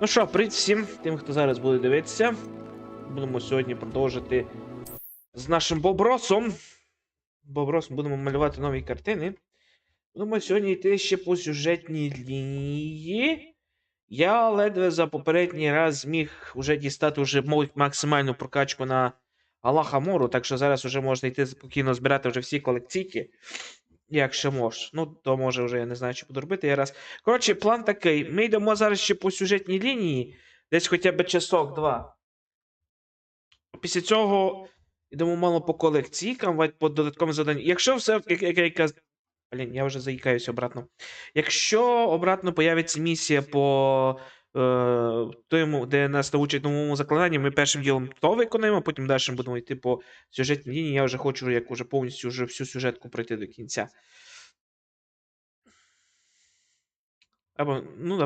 Ну що, привіт всім тим, хто зараз буде дивитися. Будемо сьогодні продовжити з нашим Бобросом. Будемо малювати нові картини. Будемо сьогодні йти ще по сюжетній лінії. Я ледве за попередній раз зміг вже дістати максимальну прокачку на Аллаха Мору, так що зараз вже можна йти спокійно збирати вже всі колекційки. Якщо можеш. Ну, то може вже я не знаю, що буду робити. Я раз. Коротше, план такий. Ми йдемо зараз ще по сюжетній лінії. Десь хоча б часок-два. Після цього йдемо мало по колекційкам, по додатковим завданням. Якщо все, Блін, я вже заїкаюся обратно. Якщо обратно появиться місія по тому, де нас научать новому заклинанню, ми першим ділом то виконаємо, потім далі будемо йти по сюжетній лінії. Я вже хочу повністю всю сюжетку пройти до кінця. Або,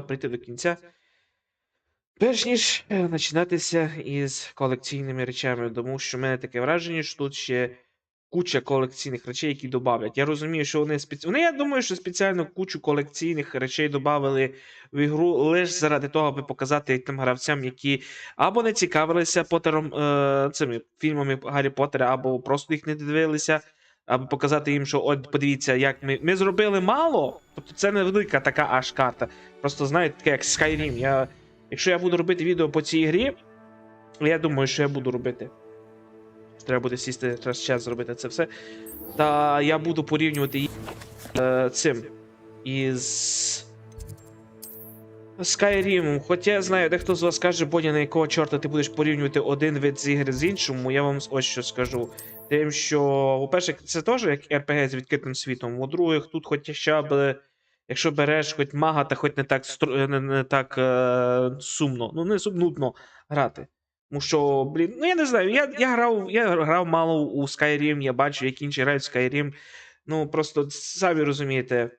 прийти до кінця. Перш ніж починатися із колекційними речами, тому що в мене таке враження, що тут ще куча колекційних речей, які додавлять. Я розумію, що я думаю, що спеціально кучу колекційних речей додавали в ігру лише заради того, аби показати тим гравцям, які або не цікавилися цими фільмами Гаррі Поттера, або просто їх не дивилися, аби показати їм, що от подивіться, як ми зробили мало, тобто це не велика така аж карта. Просто, знаєте, таке як Skyrim. Якщо я буду робити відео по цій грі, я думаю, що я буду робити. Треба буде сісти час зробити це все. Та я буду порівнювати їх цим із Skyrim. Хоча я знаю, дехто з вас каже, Боня, на якого чорта ти будеш порівнювати один вид з ігри з іншим, я вам ось що скажу. Тим, що, по-перше, це теж як RPG з відкритим світом. По-друге, тут хоча б, якщо береш хоч мага, та хоч не так сумно, не нудно грати. Тому що, блін, я не знаю, я грав мало у Skyrim, я бачу, як інші грають в Skyrim. Просто самі розумієте.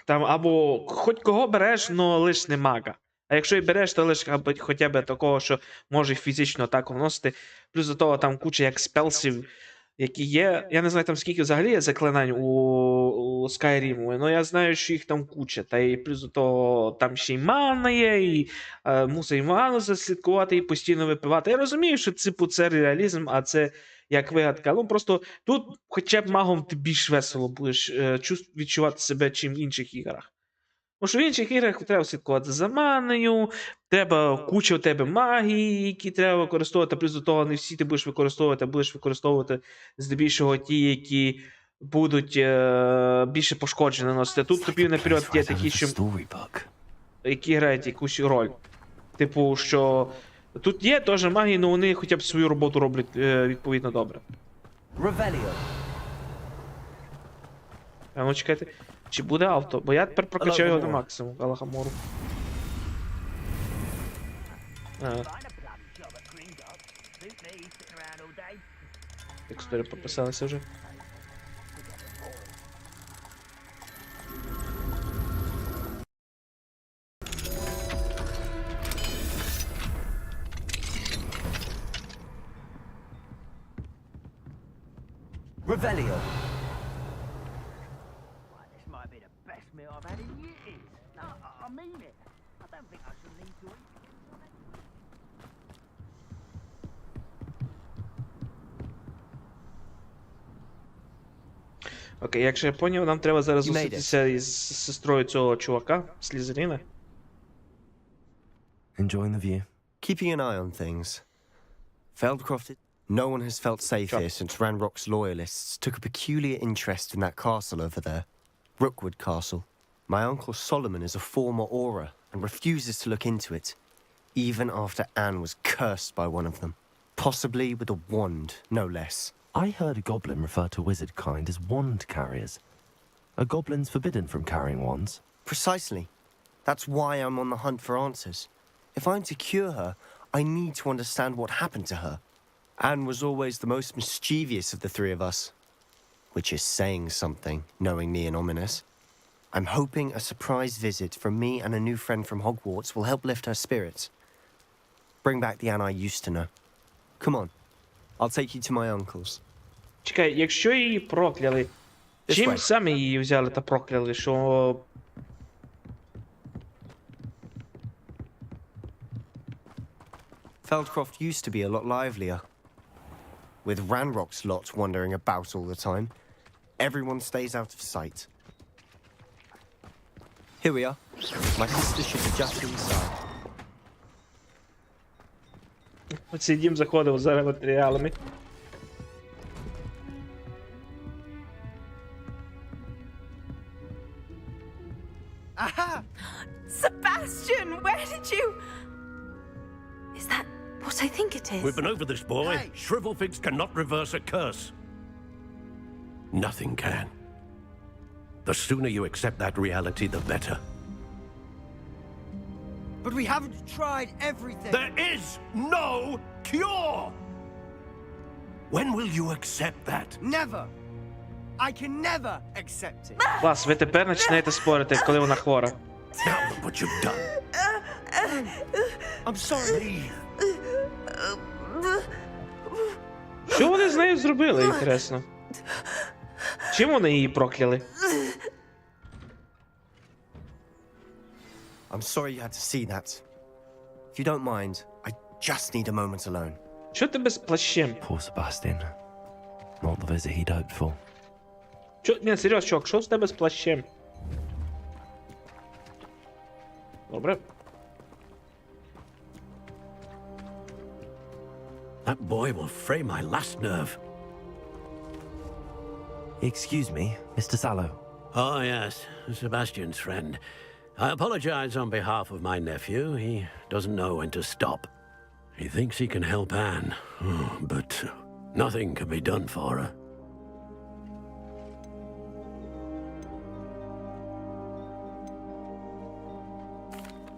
Там або хоч кого береш, но лиш не мага. А якщо і береш, то лиш хоча б такого, що може фізично атаку вносити. Плюс до того там куча як спелсів, які є. Я не знаю, там скільки взагалі є заклинань у Skyrim, але я знаю, що їх там куча. Та і плюс до того там ще й мана є, і мусить ману заслідкувати і постійно випивати. Я розумію, що це реалізм, а це як вигадка. Просто тут хоча б магом ти більш весело будеш відчувати себе, чим в інших іграх. Тому що в інших іграх треба слідкувати за маною, треба куча у тебе магії, які треба використовувати, плюс до того не всі ти будеш використовувати, а будеш використовувати здебільшого ті, які будуть більше пошкодження наносити. Тут тобі наперед є такі, що які грають якусь роль. Типу, що тут є теж магії, але вони хоча б свою роботу роблять відповідно добре. А ну чекайте, чи буде авто? Бо я тепер прокачаю його до максимуму, Аллаха Мору. Текстури пописалися вже. Revelio. This might be the best meal I've had in years. No, I mean it. I don't think I should need to eat. Окей, якщо я поняв, нам треба зараз You made it. зустрітися із сестрою цього чувака, Слізеріна. Enjoying the view. Keeping an eye on things. Feldcroft. No one has felt safe Sure. here since Ranrock's loyalists took a peculiar interest in that castle over there. Rookwood Castle. My uncle Solomon is a former Auror and refuses to look into it, even after Anne was cursed by one of them. Possibly with a wand, no less. I heard a goblin refer to wizard kind as wand carriers. Are goblins forbidden from carrying wands? Precisely. That's why I'm on the hunt for answers. If I'm to cure her, I need to understand what happened to her. Anne was always the most mischievous of the three of us. Which is saying something, knowing me and ominous. I'm hoping a surprise visit from me and a new friend from Hogwarts will help lift her spirits. Bring back the Anne I used to know. Come on. I'll take you to my uncle's. Чекай, якщо її прокляли, This чим way. саме її взяли та прокляли, що... Feldcroft used to be a lot livelier. With Ranrock's lot wandering about all the time, everyone stays out of sight. Here we are. My sister should be just inside. Цей дім заходив за матеріалами. Aha! Sebastian, where did you... Is that what I think it is? We've been over this, boy. Hey. Shrivelfigs cannot reverse a curse. Nothing can. The sooner you accept that reality, the better. But we haven't tried everything. There is no cure! When will you accept that? Never. I can never accept it. Клас, ви тепер починаєте спорити, коли вона хвора. Now look what you've done. I'm sorry. Leave. Що вони з нею зробили, інтересно? Чим вони її прокляли? I'm sorry you had to see that. If you don't mind, I just need a moment alone. Що тебе з плащем? Poor Sebastian. Not the visit he'd hoped for. Ні, серйозно, чувак, що з тебе з плащем? Добре. That boy will fray my last nerve. Excuse me, Mr. Sallow. Oh, yes, Sebastian's friend. I apologize on behalf of my nephew. He doesn't know when to stop. He thinks he can help Anne, but nothing can be done for her.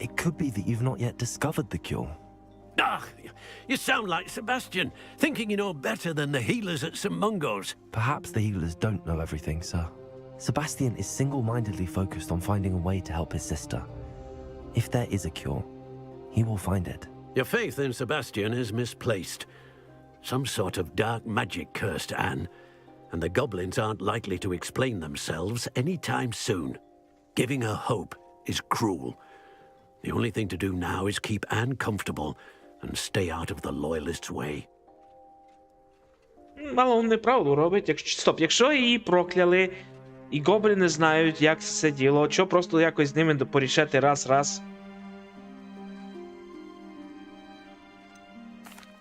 It could be that you've not yet discovered the cure. Ah, you sound like Sebastian, thinking you know better than the healers at St. Mungo's. Perhaps the healers don't know everything, sir. Sebastian is single-mindedly focused on finding a way to help his sister. If there is a cure, he will find it. Your faith in Sebastian is misplaced. Some sort of dark magic cursed Anne, and the goblins aren't likely to explain themselves anytime soon. Giving her hope is cruel. The only thing to do now is keep Anne comfortable and stay out of the loyalists' way. Мало він неправду робить. Стоп, якщо її прокляли, і гобліни знають, як це діло, що просто якось з ними порішати раз-раз?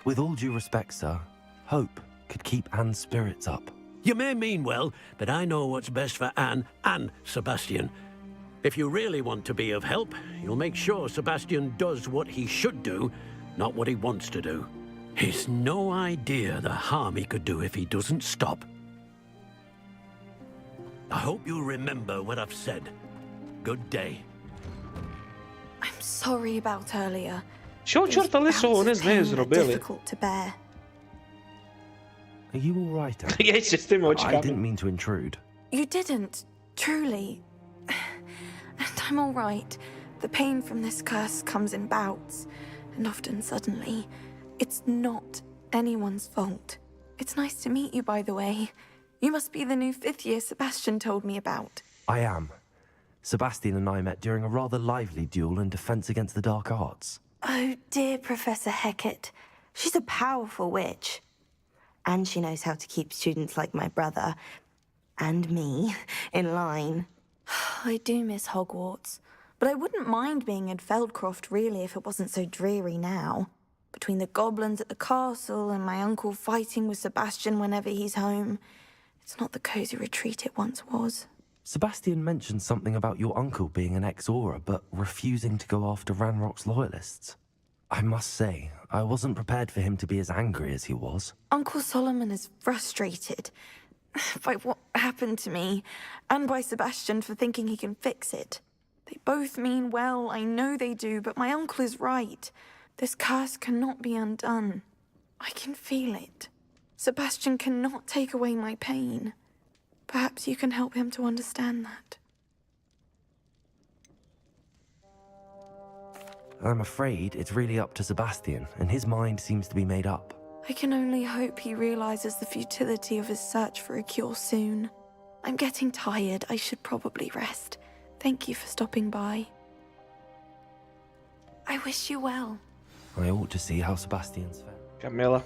With all due respect, sir, hope could keep Anne's spirits up. You may mean well, but I know what's best for Anne and Sebastian. If you really want to be of help, you'll make sure Sebastian does what he should do, not what he wants to do. He's no idea the harm he could do if he doesn't stop. I hope you'll remember what I've said. Good day. I'm sorry about earlier. Що чорта лисого вони з нею зробили? Difficult to bear. Are you all right, Anne? Я ще з тими I didn't очками. mean to intrude. You didn't, truly. And I'm all right. The pain from this curse comes in bouts, and often suddenly. It's not anyone's fault. It's nice to meet you, by the way. You must be the new 5th year Sebastian told me about. I am. Sebastian and I met during a rather lively duel in defense against the dark arts. Oh, dear Professor Hecat. She's a powerful witch. And she knows how to keep students like my brother and me in line. I do miss Hogwarts, but I wouldn't mind being in Feldcroft really if it wasn't so dreary now. Between the goblins at the castle and my uncle fighting with Sebastian whenever he's home, it's not the cosy retreat it once was. Sebastian mentioned something about your uncle being an ex-Auror, but refusing to go after Ranrock's loyalists. I must say, I wasn't prepared for him to be as angry as he was. Uncle Solomon is frustrated by what happened to me, and by Sebastian for thinking he can fix it. They both mean well, I know they do, but my uncle is right. This curse cannot be undone. I can feel it. Sebastian cannot take away my pain. Perhaps you can help him to understand that. I'm afraid it's really up to Sebastian, and his mind seems to be made up. I can only hope he realizes the futility of his search for a cure soon. I'm getting tired. I should probably rest. Thank you for stopping by. I wish you well. I ought to see how Sebastian's fared. Камила.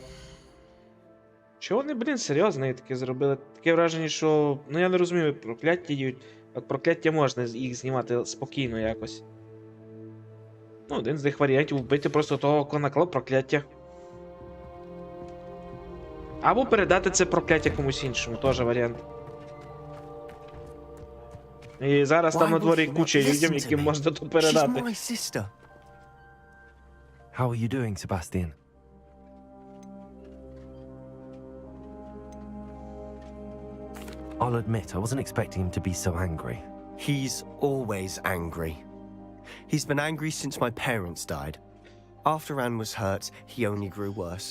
Чого вони, блін, серйозно таке зробили? Таке враження, що... Ну я не розумію, прокляття діють. От прокляття можна їх знімати спокійно якось. Ну, один з них варіантів вбити просто того, хто наклав прокляття. Або передати це прокляття комусь іншому, теж варіант. І зараз там на дворі куча людям, яким можна то передати. How are you doing, Sebastian? I'll admit, I wasn't expecting him to be so angry. He's always angry. He's been angry since my parents died. After Anne was hurt, he only grew worse.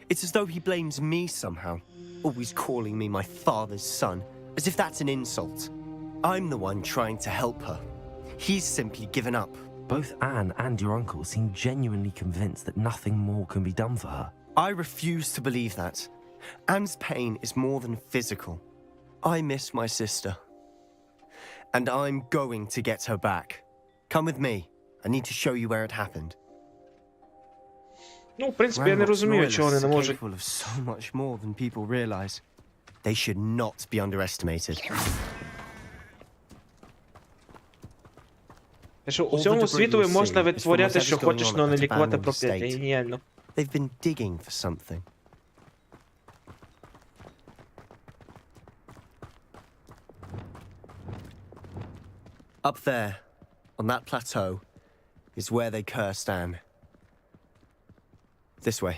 It's as though he blames me somehow, always calling me my father's son, as if that's an insult. I'm the one trying to help her. He's simply given up. Both Anne and your uncle seem genuinely convinced that nothing more can be done for her. I refuse to believe that. Anne's pain is more than physical. I miss my sister. And I'm going to get her back. Come with me. I need to show you where it happened. Ну, в принципі, я не розумію, чого вони не можуть. Capable of so much more than people realize. They should not be underestimated. Що у всьому світові можна витворяти, що хочеш, але не лікувати прокляття. Геніально. They've been digging for something. Up there, on that plateau, is where they cursed Anne. This way.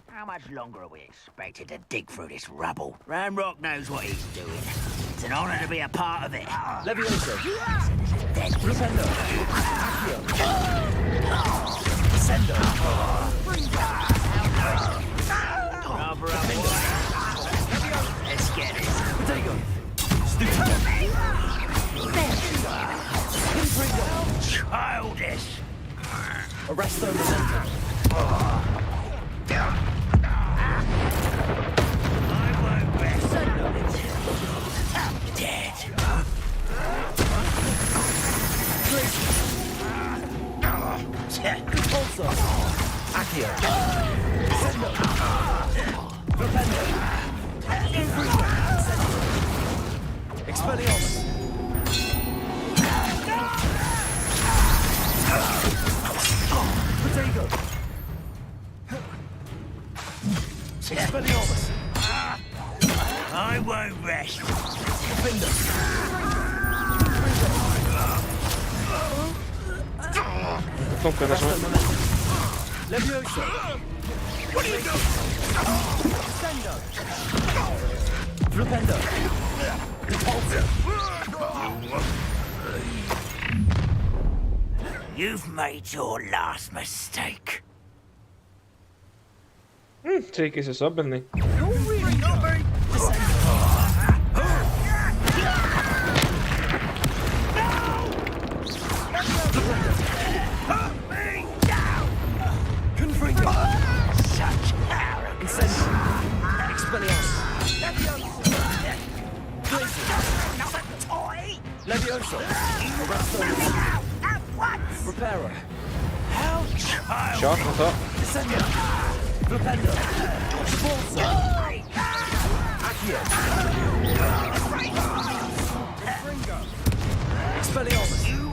How much longer are we expected to dig through this rubble? Ranrock knows what he's doing. It's an honor to be a part of it. Levioso. Descendo. Let's get this. Childish. Arresto momentum. I won't rest I'm dead. Also. Accio. Sendo. Flipendo. Expelliarmus. Protego. Expelliarmus. I won't rest. Finder. Кнопка нажимай. Levioso. What are you doing? Sendo. Flipendo. Repulsor. You've made your last mistake. Це якийсь особенний. Levioso. Reparo. Що? Ну то? You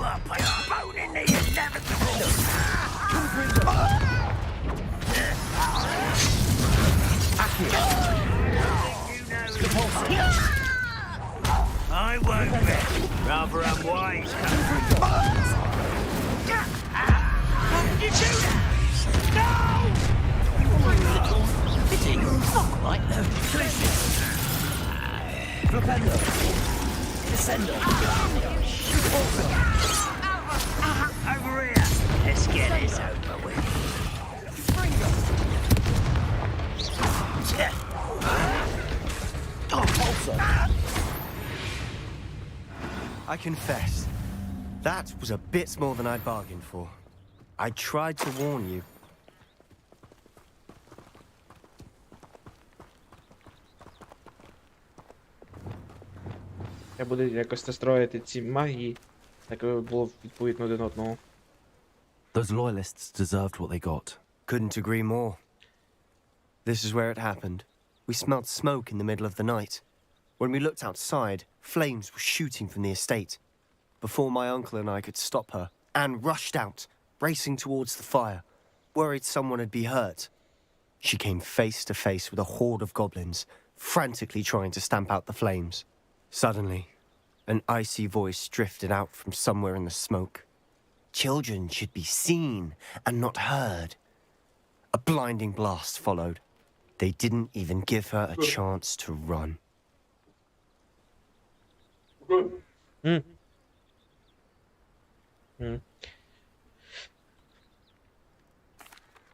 are postponing the inevitable. I won't be. Rather unwise. You do that? No! It ain't fuck right now. Flipendo. Descendo. Over here. Let's get this over with. I confess, that was a bit more than I'd bargained for. I tried to warn you. Я буду якось настроїти ці магії, так було відповідно один одного. Those loyalists deserved what they got. Couldn't agree more. This is where it happened. We smelled smoke in the middle of the night. When we looked outside, flames were shooting from the estate. Before my uncle and I could stop her, Anne rushed out, racing towards the fire, worried someone had been hurt. She came face to face with a horde of goblins, frantically trying to stamp out the flames. Suddenly, an icy voice drifted out from somewhere in the smoke. Children should be seen and not heard. A blinding blast followed. They didn't even give her a chance to run.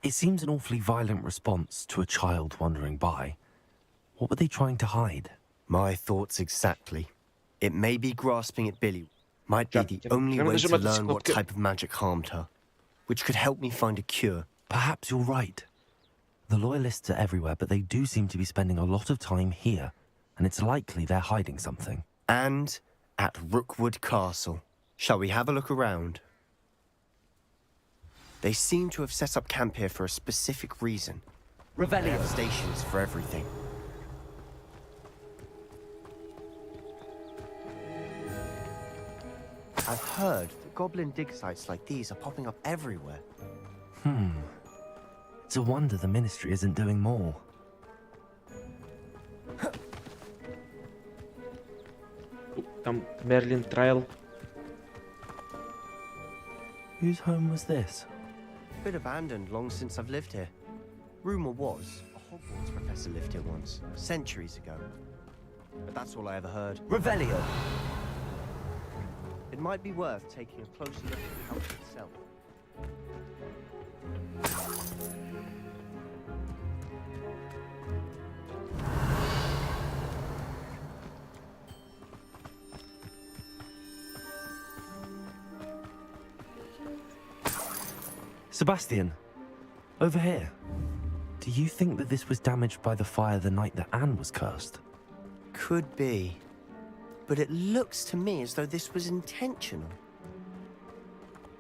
It seems an awfully violent response to a child wandering by. What were they trying to hide? My thoughts exactly. It may be grasping at Billy. Might be the only way to learn what type of magic harmed her, which could help me find a cure. Perhaps you're right. The loyalists are everywhere, but they do seem to be spending a lot of time here, and it's likely they're hiding something. And at Rookwood Castle. Shall we have a look around? They seem to have set up camp here for a specific reason. They have stations for everything. I've heard that goblin dig sites like these are popping up everywhere. It's a wonder the Ministry isn't doing more. Там Merlin Trail. Whose home was this? Bit abandoned long since I've lived here. Rumour was a Hogwarts professor lived here once, centuries ago. But that's all I ever heard. Revelio. It might be worth taking a closer look at the house itself. Sebastian, over here. Do you think that this was damaged by the fire the night that Anne was cursed? Could be. But it looks to me as though this was intentional.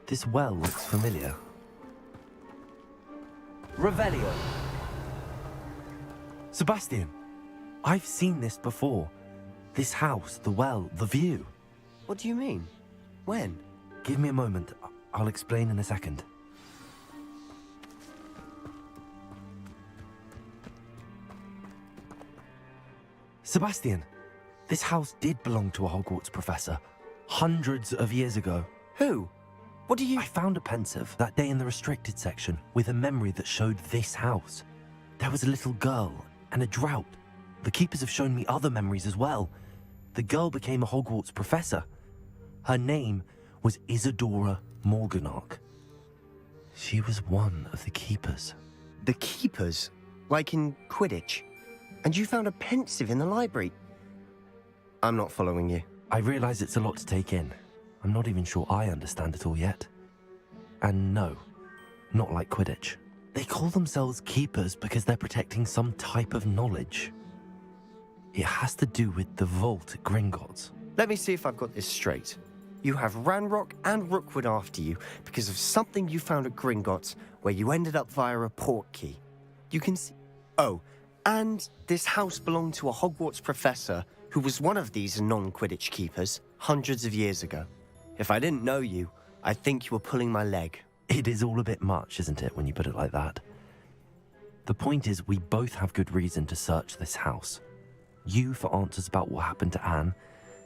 This well looks familiar. Revelio. Sebastian, I've seen this before. This house, the well, the view. What do you mean? When? Give me a moment. I'll explain in a second. Sebastian, this house did belong to a Hogwarts professor, hundreds of years ago. Who? What do you... I found a pensive that day in the restricted section with a memory that showed this house. There was a little girl and a drought. The keepers have shown me other memories as well. The girl became a Hogwarts professor. Her name was Isadora Morganach. She was one of the keepers. The keepers? Like in Quidditch? And you found a pensive in the library? I'm not following you. I realize it's a lot to take in. I'm not even sure I understand it all yet. And no, not like Quidditch. They call themselves keepers because they're protecting some type of knowledge. It has to do with the vault at Gringotts. Let me see if I've got this straight. You have Ranrock and Rookwood after you because of something you found at Gringotts, where you ended up via a port key. You can see... Oh, and this house belonged to a Hogwarts professor who was one of these non-Quidditch keepers hundreds of years ago. If I didn't know you, I'd think you were pulling my leg. It is all a bit much, isn't it, when you put it like that? The point is, we both have good reason to search this house. You for answers about what happened to Anne,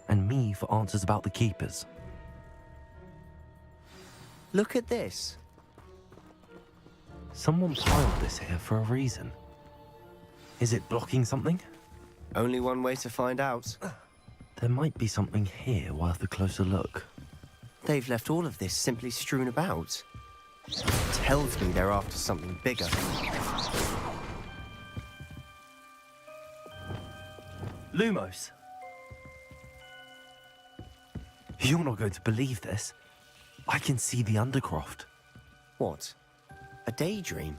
and me for answers about the keepers. Look at this. Someone piled this here for a reason. Is it blocking something? Only one way to find out. There might be something here worth a closer look. They've left all of this simply strewn about. Tells me they're after something bigger. Lumos! You're not going to believe this. I can see the Undercroft. What? A daydream?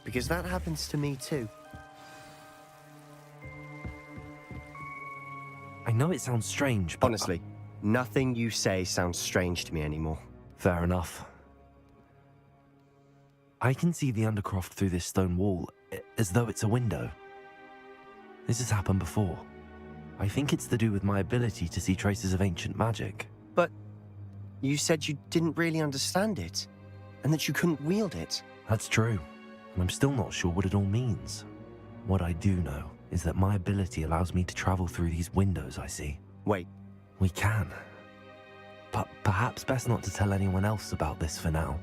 Because that happens to me too. I know it sounds strange, but... Honestly, nothing you say sounds strange to me anymore. Fair enough. I can see the Undercroft through this stone wall, as though it's a window. This has happened before. I think it's to do with my ability to see traces of ancient magic. But you said you didn't really understand it, and that you couldn't wield it. That's true, and I'm still not sure what it all means. What I do know is that my ability allows me to travel through these windows I see. Wait, We can. But perhaps best not to tell anyone else about this for now.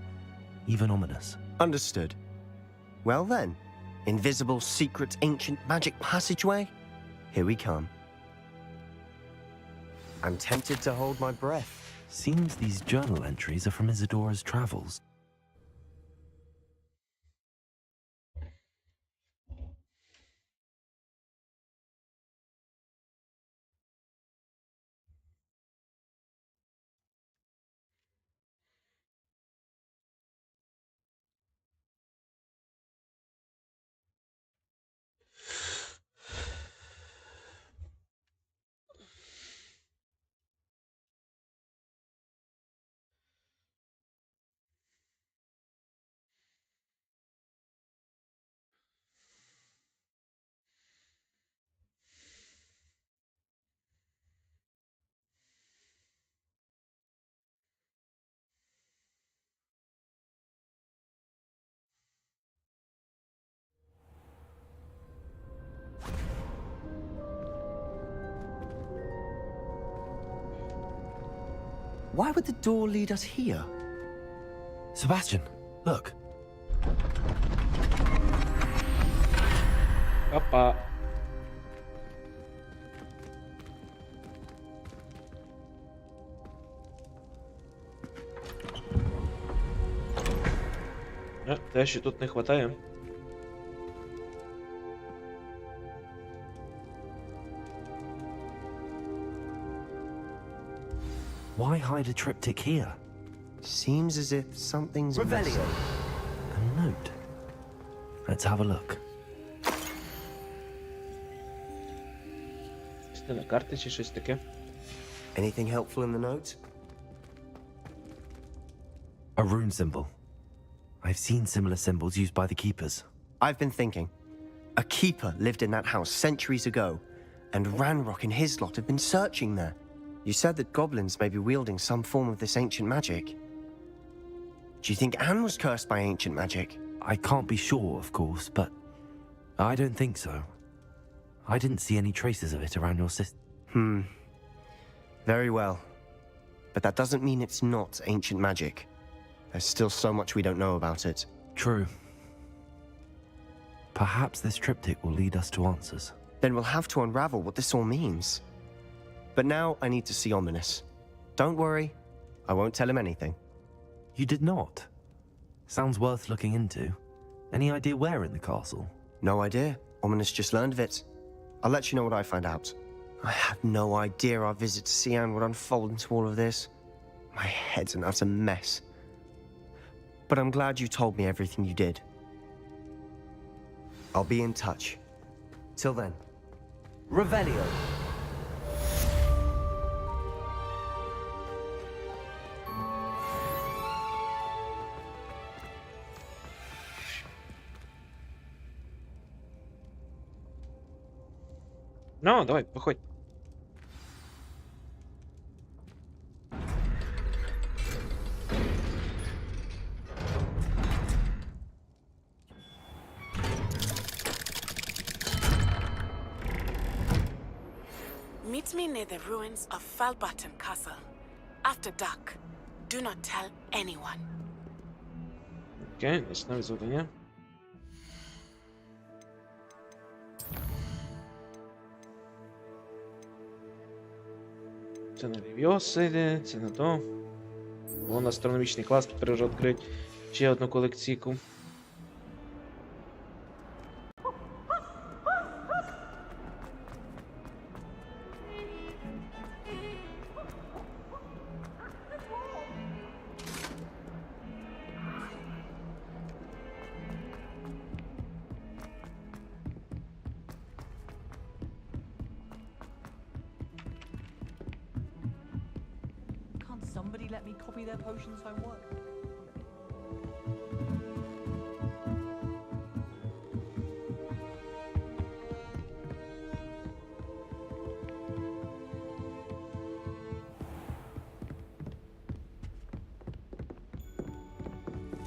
Even ominous. understood. Well then, invisible, secret, ancient magic passageway? Here we come. I'm tempted to hold my breath. Seems these journal entries are from Isadora's travels. Why would the door lead us here? Sebastian, look. Опа. Те, що тут не хватає. Why hide a triptych here? Seems as if something's missing. A note. Let's have a look. Частина карти чи щось таке. Anything helpful in the note? A rune symbol. I've seen similar symbols used by the keepers. I've been thinking. A keeper lived in that house centuries ago, and Ranrock and his lot have been searching there. You said that goblins may be wielding some form of this ancient magic. Do you think Anne was cursed by ancient magic? I can't be sure, of course, but I don't think so. I didn't see any traces of it around your sister. Very well. But that doesn't mean it's not ancient magic. There's still so much we don't know about it. True. Perhaps this triptych will lead us to answers. Then we'll have to unravel what this all means. But now I need to see Ominous. Don't worry, I won't tell him anything. You did not? Sounds worth looking into. Any idea where in the castle? No idea. Ominous just learned of it. I'll let you know what I find out. I had no idea our visit to see Anne would unfold into all of this. My head's an utter mess. But I'm glad you told me everything you did. I'll be in touch. Till then. Revelio. Ну, давай, виходь. Meet me near the ruins of Falbutton Castle. After dark. Do not tell anyone. Окей, основне завдання. Це на Лівіоса йде, це на то. Вон астрономічний клас тепер вже відкрить. Ще одну колекційку. Can't somebody let me copy their potions homework?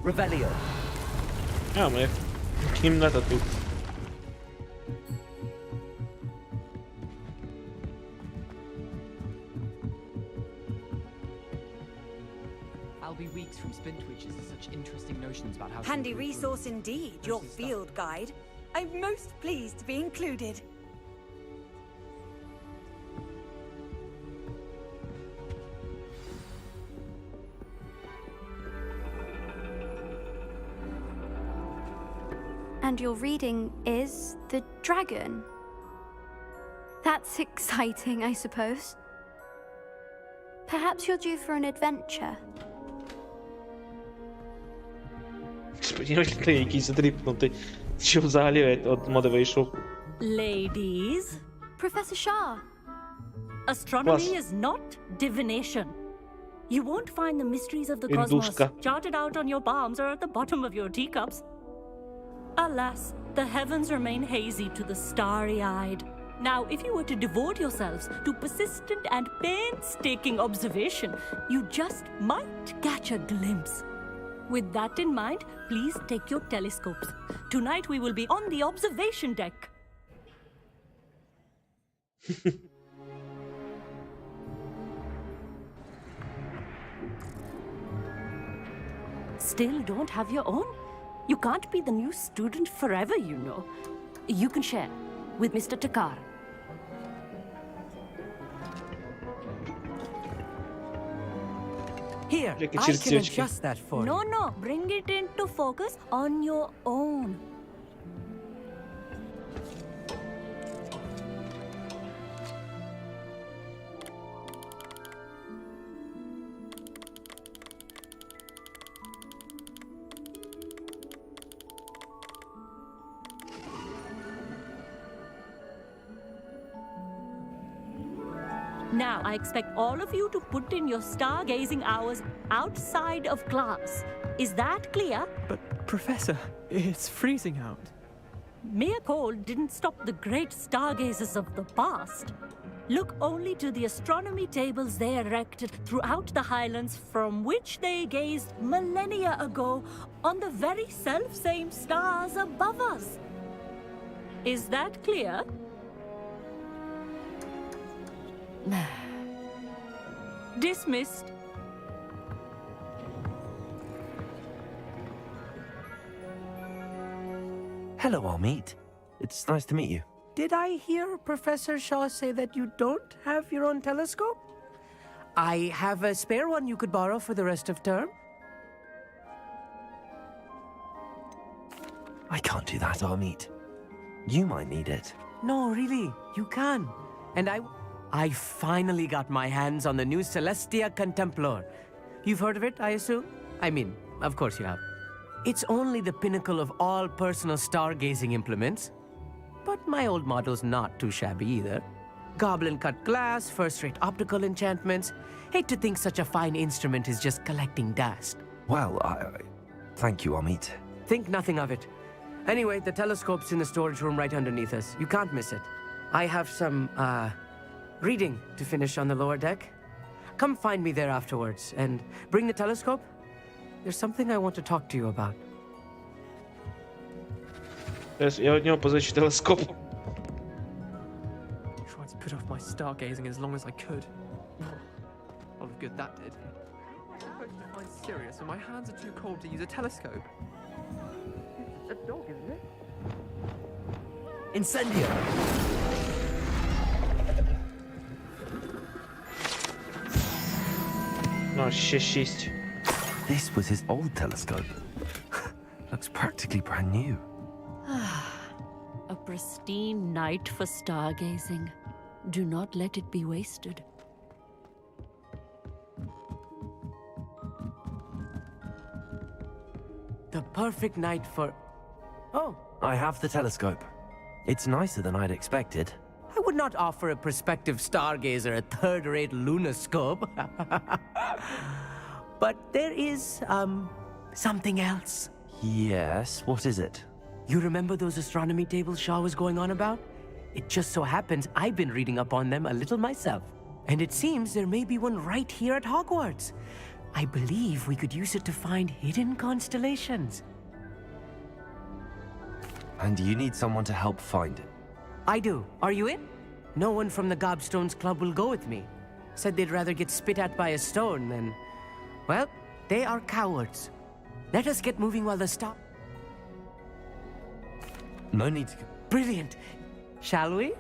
Revelio. А, моя кімната тут. I'll be weeks from Spintwitches and such interesting notions about how to Handy improve resource indeed, your stuff. field guide. I'm most pleased to be included. And your reading is The Dragon. That's exciting, I suppose. Perhaps you're due for an adventure. Сподіваюся, ти якийсь задріпнутий. Що взагалі от моди вийшов. Ladies, Professor Shah, astronomy Plus. is not divination. You won't find the mysteries of the Induska. cosmos charted out on your palms or at the bottom of your teacups. Alas, the heavens remain hazy to the starry-eyed. Now, if you were to devote yourselves to persistent and painstaking observation, you just might catch a glimpse. With that in mind, please take your telescopes. Tonight we will be on the observation deck. Still don't have your own? You can't be the new student forever, you know. You can share with Mr. Takar. Here, Like a I cheese can chicken. adjust that for No, you. no, bring it into focus on your own. Now, I expect all of you to put in your stargazing hours outside of class. Is that clear? But, Professor, it's freezing out. Mere cold didn't stop the great stargazers of the past. Look only to the astronomy tables they erected throughout the highlands from which they gazed millennia ago on the very self-same stars above us. Is that clear? Dismissed. Hello, Amit. It's nice to meet you. Did I hear Professor Shaw say that you don't have your own telescope? I have a spare one you could borrow for the rest of term. I can't do that, Amit. You might need it. No, really, you can. And I finally got my hands on the new Celestia Contemplar. You've heard of it, I assume? I mean, of course you have. It's only the pinnacle of all personal stargazing implements. But my old model's not too shabby either. Goblin-cut glass, first-rate optical enchantments. Hate to think such a fine instrument is just collecting dust. Well, thank you, Amit. Think nothing of it. Anyway, the telescope's in the storage room right underneath us. You can't miss it. I have some, reading to finish on the lower deck. Come find me there afterwards, and bring the telescope. There's something I want to talk to you about. Я у нього позичу телескоп. Tried to put off my stargazing as long as I could. All of good that did. How am I supposed to find Sirius when my hands are too cold to use a telescope? It's a dog, isn't it? Incendio! Ну, ще 6. This was his old telescope. Looks practically brand new. A pristine night for stargazing. Do not let it be wasted. The perfect night for... Oh, I have the telescope. It's nicer than I'd expected. I would not offer a prospective stargazer a third-rate lunoscope. But there is, something else. Yes, what is it? You remember those astronomy tables Shaw was going on about? It just so happens I've been reading up on them a little myself. And it seems there may be one right here at Hogwarts. I believe we could use it to find hidden constellations. And you need someone to help find it. I do. Are you in? No one from the Gobstones Club will go with me. Said they'd rather get spit at by a stone than... Well, they are cowards. Let us get moving while the star... No need to... Brilliant. Shall we?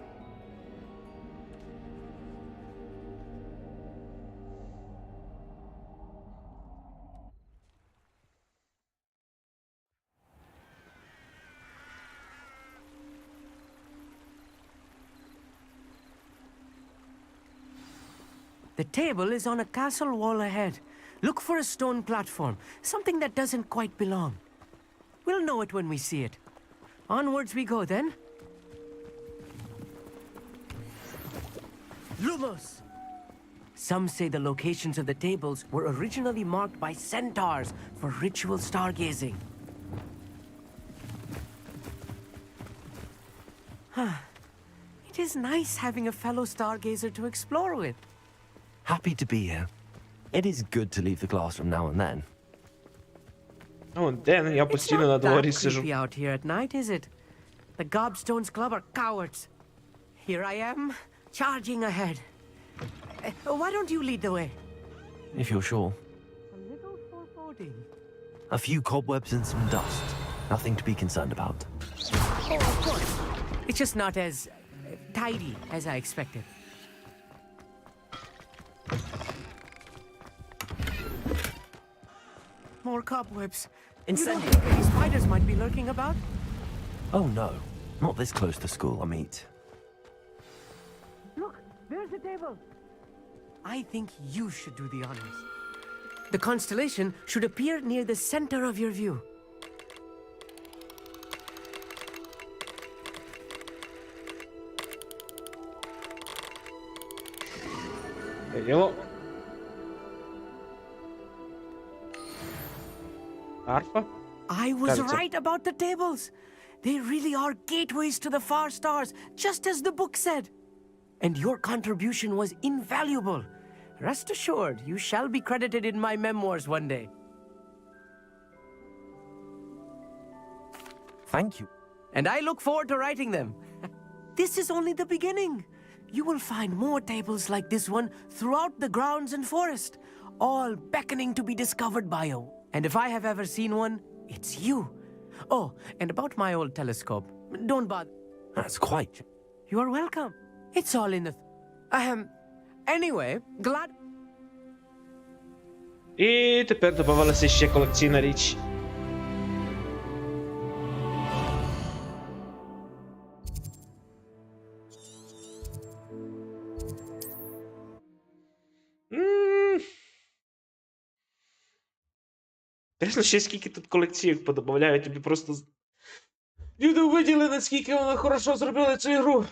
The table is on a castle wall ahead. Look for a stone platform, something that doesn't quite belong. We'll know it when we see it. Onwards we go, then. Lumos! Some say the locations of the tables were originally marked by centaurs for ritual stargazing. It is nice having a fellow stargazer to explore with. Happy to be here. It is good to leave the classroom now and then. Ну, Ден, я It's постійно на not дворі that сижу. creepy out here at night, is it? The Gobstones Club are cowards. Here I am, charging ahead. Why don't you lead the way? If you're sure. A little foreboding. A few cobwebs and some dust. Nothing to be concerned about. Oh, of course. It's just not as tidy as I expected. More cobwebs. You don't think any spiders might be lurking about? Oh no, not this close to school, I mean. Look, there's the table. I think you should do the honors. The constellation should appear near the center of your view. Діло. Арфа? I was Кажется. right about the tables. They really are gateways to the far stars, just as the book said. And your contribution was invaluable. Rest assured, you shall be credited in my memoirs one day. Thank you. And I look forward to writing them. This is only the beginning. You will find more tables like this one throughout the grounds and forest, all beckoning to be discovered by you. And if I have ever seen one, it's you. Oh, and about my old telescope, don't bother. That's quite... You are welcome. It's all in the... Anyway, glad... І тепер додавалася ще колекційна річ. Інтересно, ще скільки тут колекційок подобавляють, тобі просто... Люди увиділи, наскільки вони хорошо зробили цю ігру.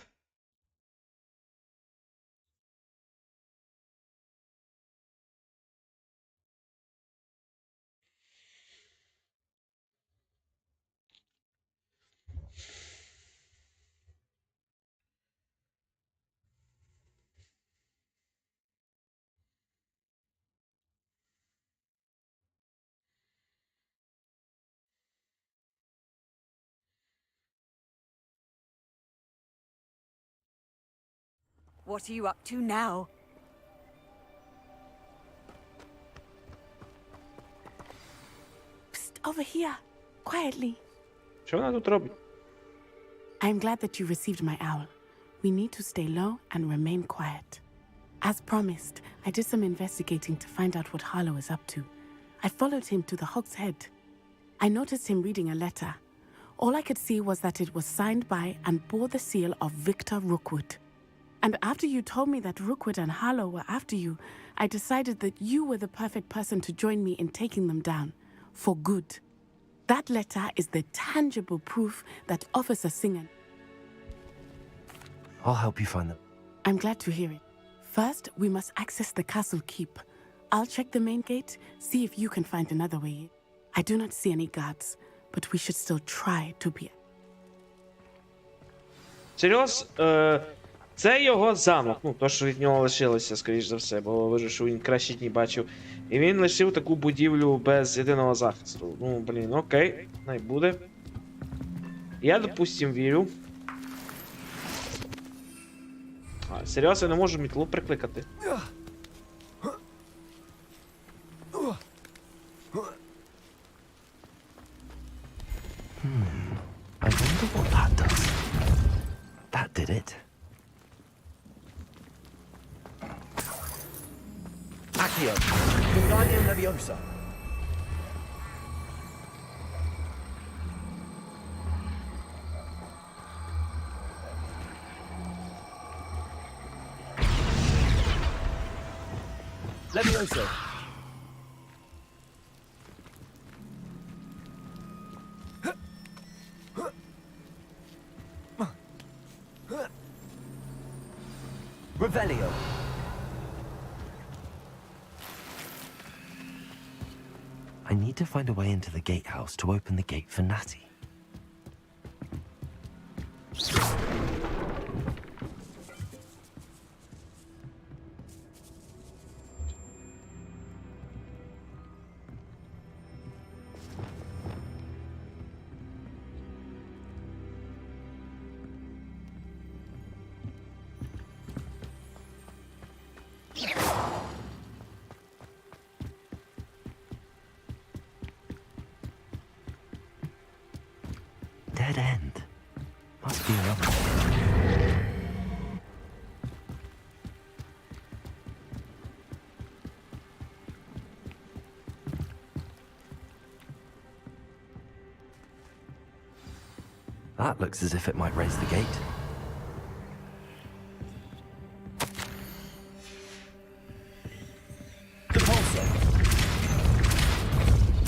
What are you up to now? Psst, over here. Quietly. Що вона тут робить? I'm glad that you received my owl. We need to stay low and remain quiet. As promised, I did some investigating to find out what Harlow is up to. I followed him to the Hog's Head. I noticed him reading a letter. All I could see was that it was signed by and bore the seal of Victor Rookwood. And after you told me that Rookwood and Harlow were after you, I decided that you were the perfect person to join me in taking them down. For good. That letter is the tangible proof that Officer Singer... I'll help you find them. I'm glad to hear it. First, we must access the castle keep. I'll check the main gate, see if you can find another way. I do not see any guards, but we should still try to be... Серйоз, це його замок. Ну, то, що від нього лишилося, скоріш за все, бо вижу, що він кращі дні бачив. І він лишив таку будівлю без єдиного захисту. Ну, блін, окей, най буде. Я, допустим, вірю. Серйозно, я не можу мітлу прикликати. I wonder what that does. That did it. Accio, Wingardium Leviosa. Leviosa. Revelio. I need to find a way into the gatehouse to open the gate for Natty. Dead end. Must be another. That looks as if it might raise the gate. Depulso.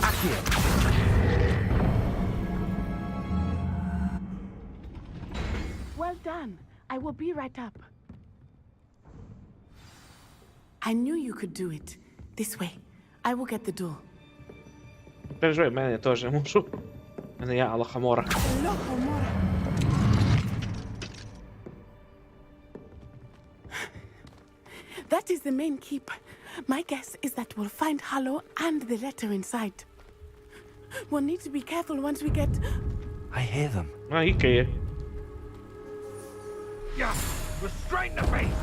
Accio. Well done. I will be right up. I knew you could do it. This way. I will get the door. Переживай, в мене теж можу. В мене є Алахамора. That is the main keep. My guess is that we'll find Harlow and the letter inside. We'll need to be careful once we get... I hear them. А, гікає. Restrain the beast!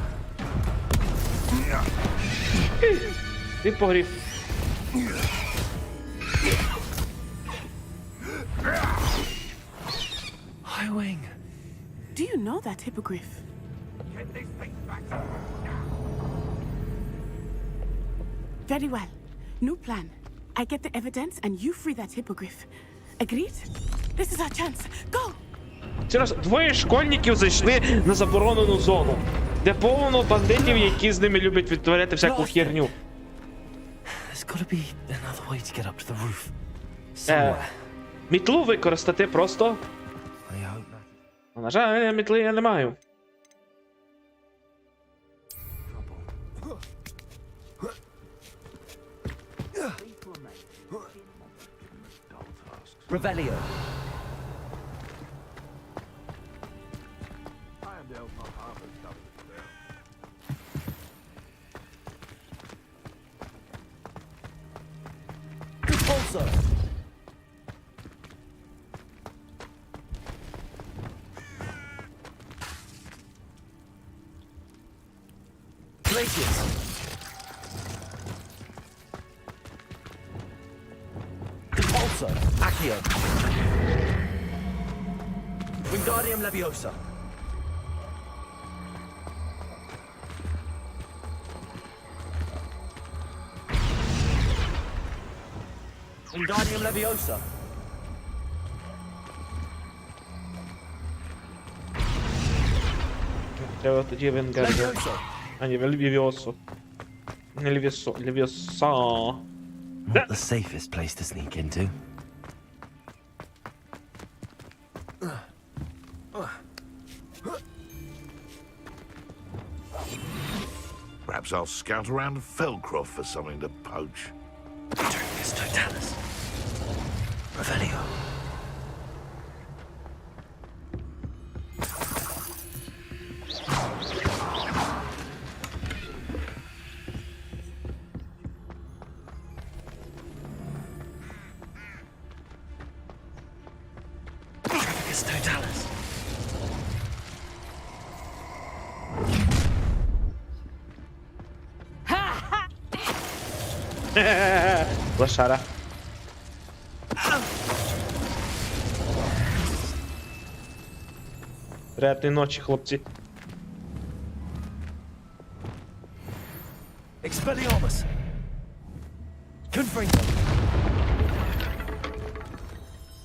Ти погрів. Highwing. Do you know that hippogriff? Get these things back. Very well. New plan. I get the evidence and you free that hippogriff. Agreed? This is our chance. Go! Серйозно, двоє школьників зайшли на заборонену зону, де повно бандитів, які з ними люблять відтворяти всяку херню. There's got to be another way to get up to the roof. Somewhere. Мітлу використати просто. I hope that. Ну, на жаль, мітли я не маю. Revelio. Depulso. Levioso. Accio. Wingardium Leviosa. Wingardium Leviosa. Треба тоді Венгардіум. Levioso. А ні, Лівіосу. Не Лівіосо, Лівіоса. Not the safest place to sneak into. Perhaps I'll scout around Felcroft for something to poach. Trigus Totalis. Revelio. Trigus Totalis. Лошара. Приятної ночі, хлопці. Expelliarmus. Confringo.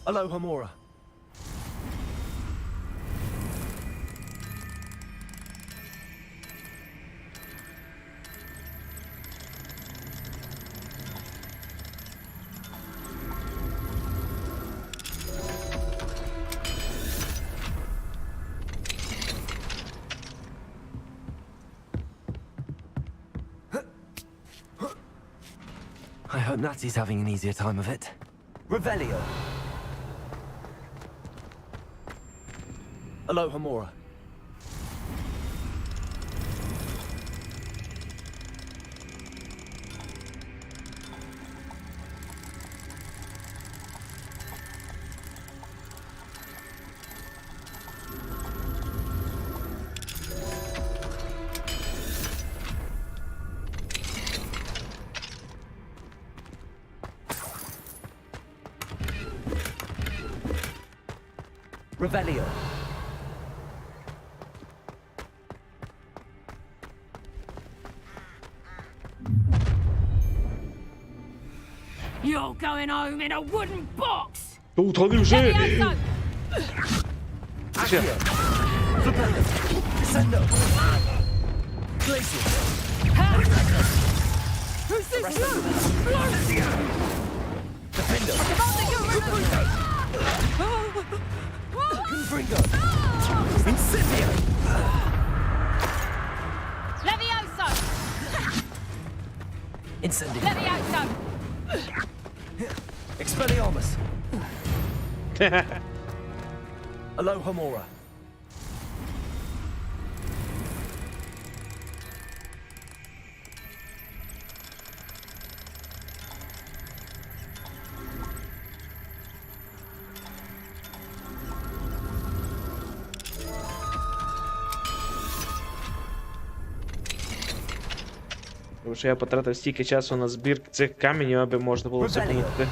Alohomora. I hope Natsy's having an easier time of it. Revelio. Alohomora. Revelio. You're going home in a wooden box! Тут вони вже. Levioso! Accio. Flipendo. Descendo. Glacier. Who's this? Defendo. Confringo. Incipio. Levioso! Incendio. Levioso! Expelliarmus. Alohomora. Тому що я потратив стільки часу на збір цих каменів, аби можна було все помогти.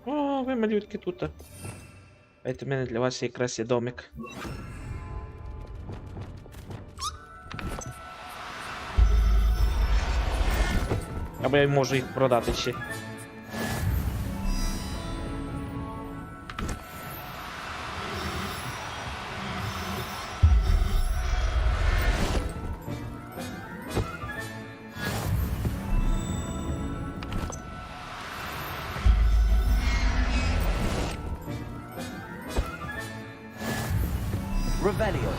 О, ви малютки тут. Дайте в мене для вас якраз є домик. Або я можу їх продати ще. Revelio.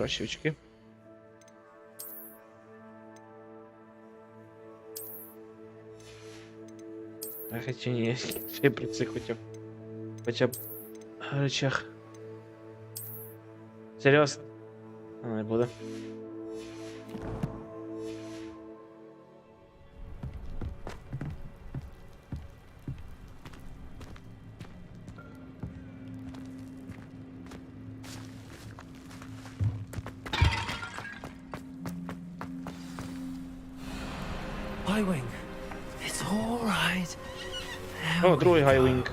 Грошівочки. А хоча ні, я про це хотів. Хоча б речах. Серйозно? Не буде. Highwing, it's all right. О, другий гайвінг.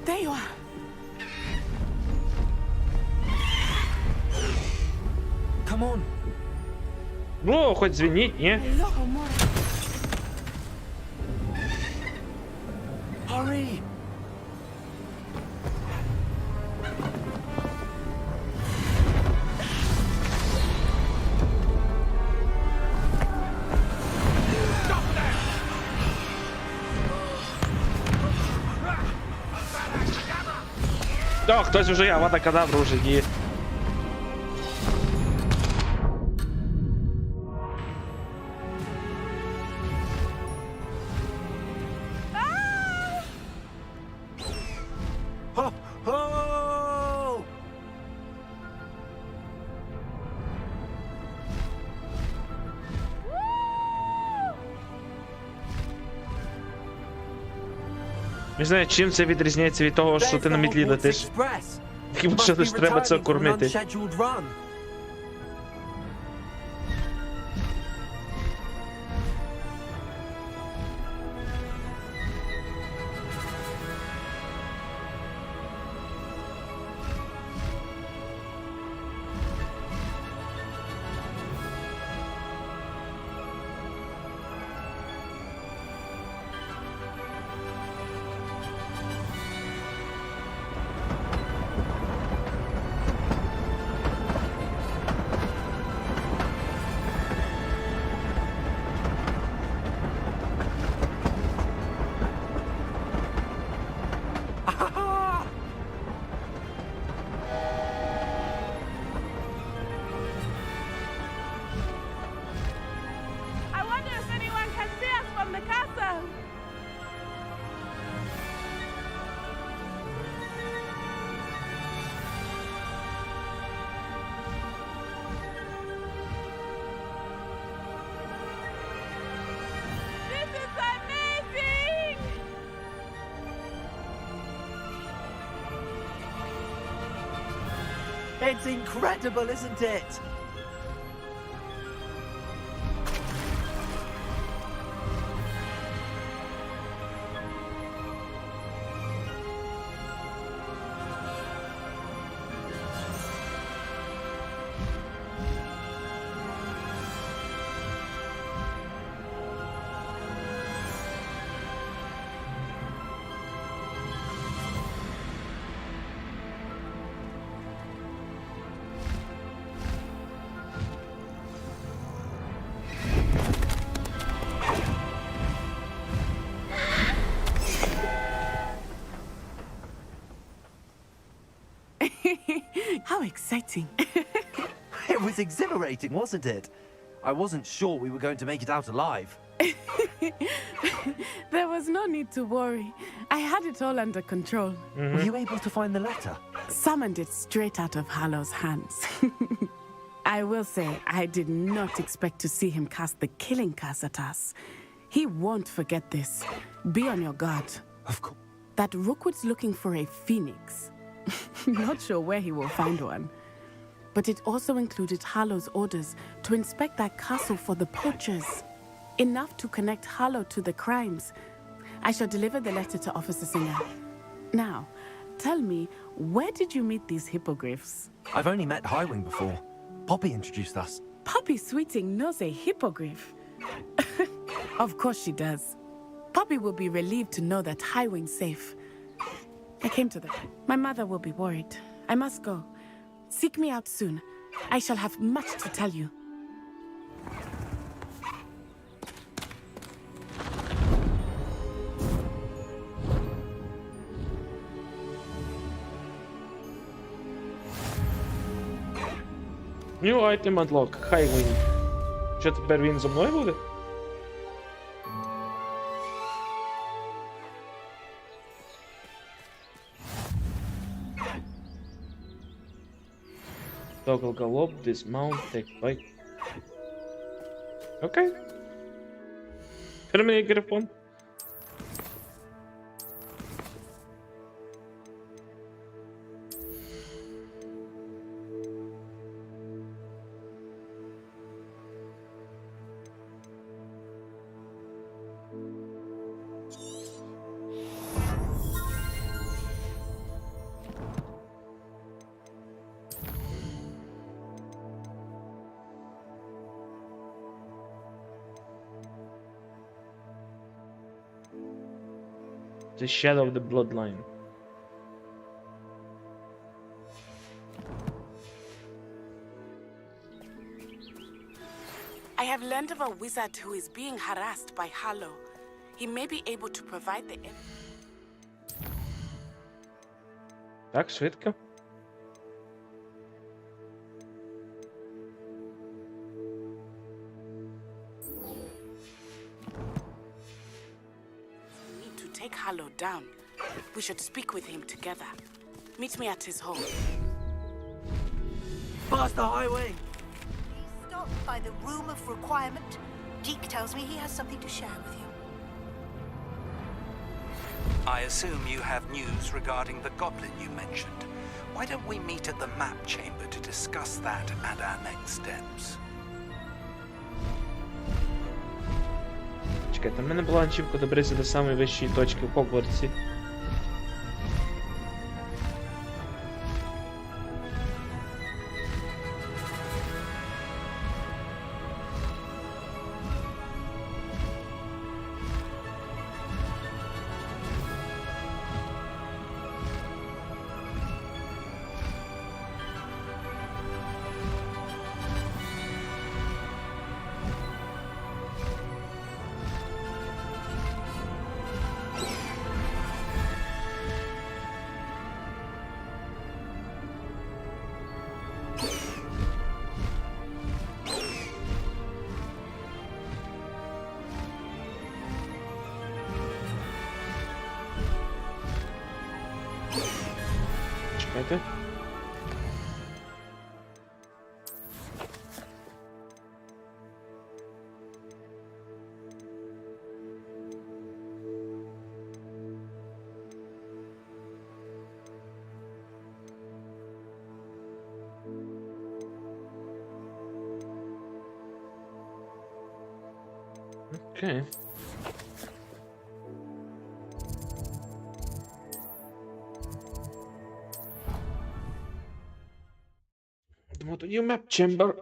There you are. Come on. Ну, хоч звініть, ні? Hello, more. Hurry. О, хтось вже є, Авада Кадавра вже є. Ho, ho! Не знаю, чим це відрізняється від того, що ти на мітлі летиш. Хіба що лиш треба це кормити. I wonder if anyone can see us from the castle. This is amazing! It's incredible, isn't it? How exciting. It was exhilarating, wasn't it? I wasn't sure we were going to make it out alive. There was no need to worry. I had it all under control. Were you able to find the letter? Summoned it straight out of Hallow's hands. I will say, I did not expect to see him cast the killing curse at us. He won't forget this. Be on your guard. Of course. That Rookwood's looking for a phoenix. Not sure where he will find one. But it also included Harlow's orders to inspect that castle for the poachers. Enough to connect Harlow to the crimes. I shall deliver the letter to Officer Singer. Now, tell me, where did you meet these hippogriffs? I've only met Highwing before. Poppy introduced us. Poppy Sweeting knows a hippogriff. Of course she does. Poppy will be relieved to know that Highwing's safe. I came to them. My mother will be worried. I must go. Seek me out soon. I shall have much to tell you. New item unlock. Highwind. Що тепер він зі мною буде? Toggle gallop, dismount, take bike. Окей. Терміній грифон. The shadow of the bloodline. I have learned of a wizard who is being harassed by Harlow. He may be able to provide the... Так, швидко. need to take Harlow down. We should speak with him together. Meet me at his home. Past the highway! Stopped by the Room of Requirement. Deke tells me he has something to share with you. I assume you have news regarding the goblin you mentioned. Why don't we meet at the map chamber to discuss that and our next steps? Чекайте, в мене була ачівка добратися до самої вищої точки в Хогвартсі. Чекайте. Окей. Йдемо тоді в Map Chamber.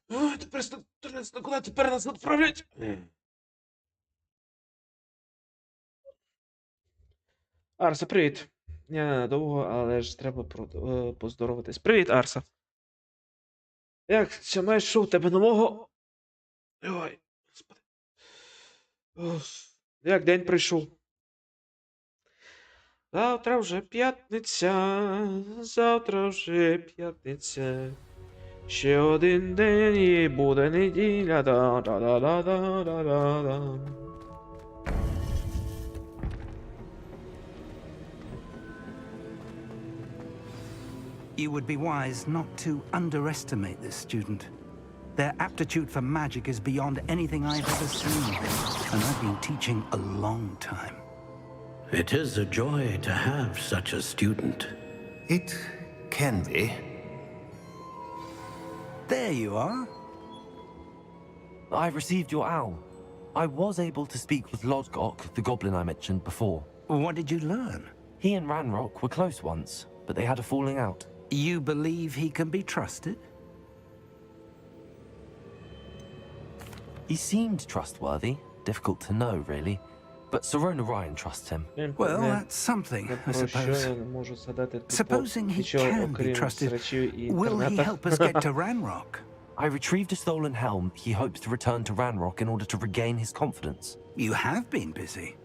Ой, тепер 113, куди тепер нас відправлять? Арса, привіт. Я ненадовго, але ж треба поздороватись. Привіт, Арса. Як це маєш шоу в тебе нового? Ой, господи. Як день прийшов? Завтра вже п'ятниця, завтра вже п'ятниця. Ще один день і буде неділя. Да-да-да-да-да-да-да. You would be wise not to underestimate this student. Their aptitude for magic is beyond anything I've ever seen, and I've been teaching a long time. It is a joy to have such a student. It can be. There you are. I've received your owl. I was able to speak with Lodgok, the goblin I mentioned before. What did you learn? He and Ranrock were close once, but they had a falling out. You believe he can be trusted? He seemed trustworthy. Difficult to know, really. But Sirona Ryan trusts him. Well, that's something, I suppose. Supposing he can be trusted, will he help us get to Ranrock? I retrieved a stolen helm he hopes to return to Ranrock in order to regain his confidence. You have been busy.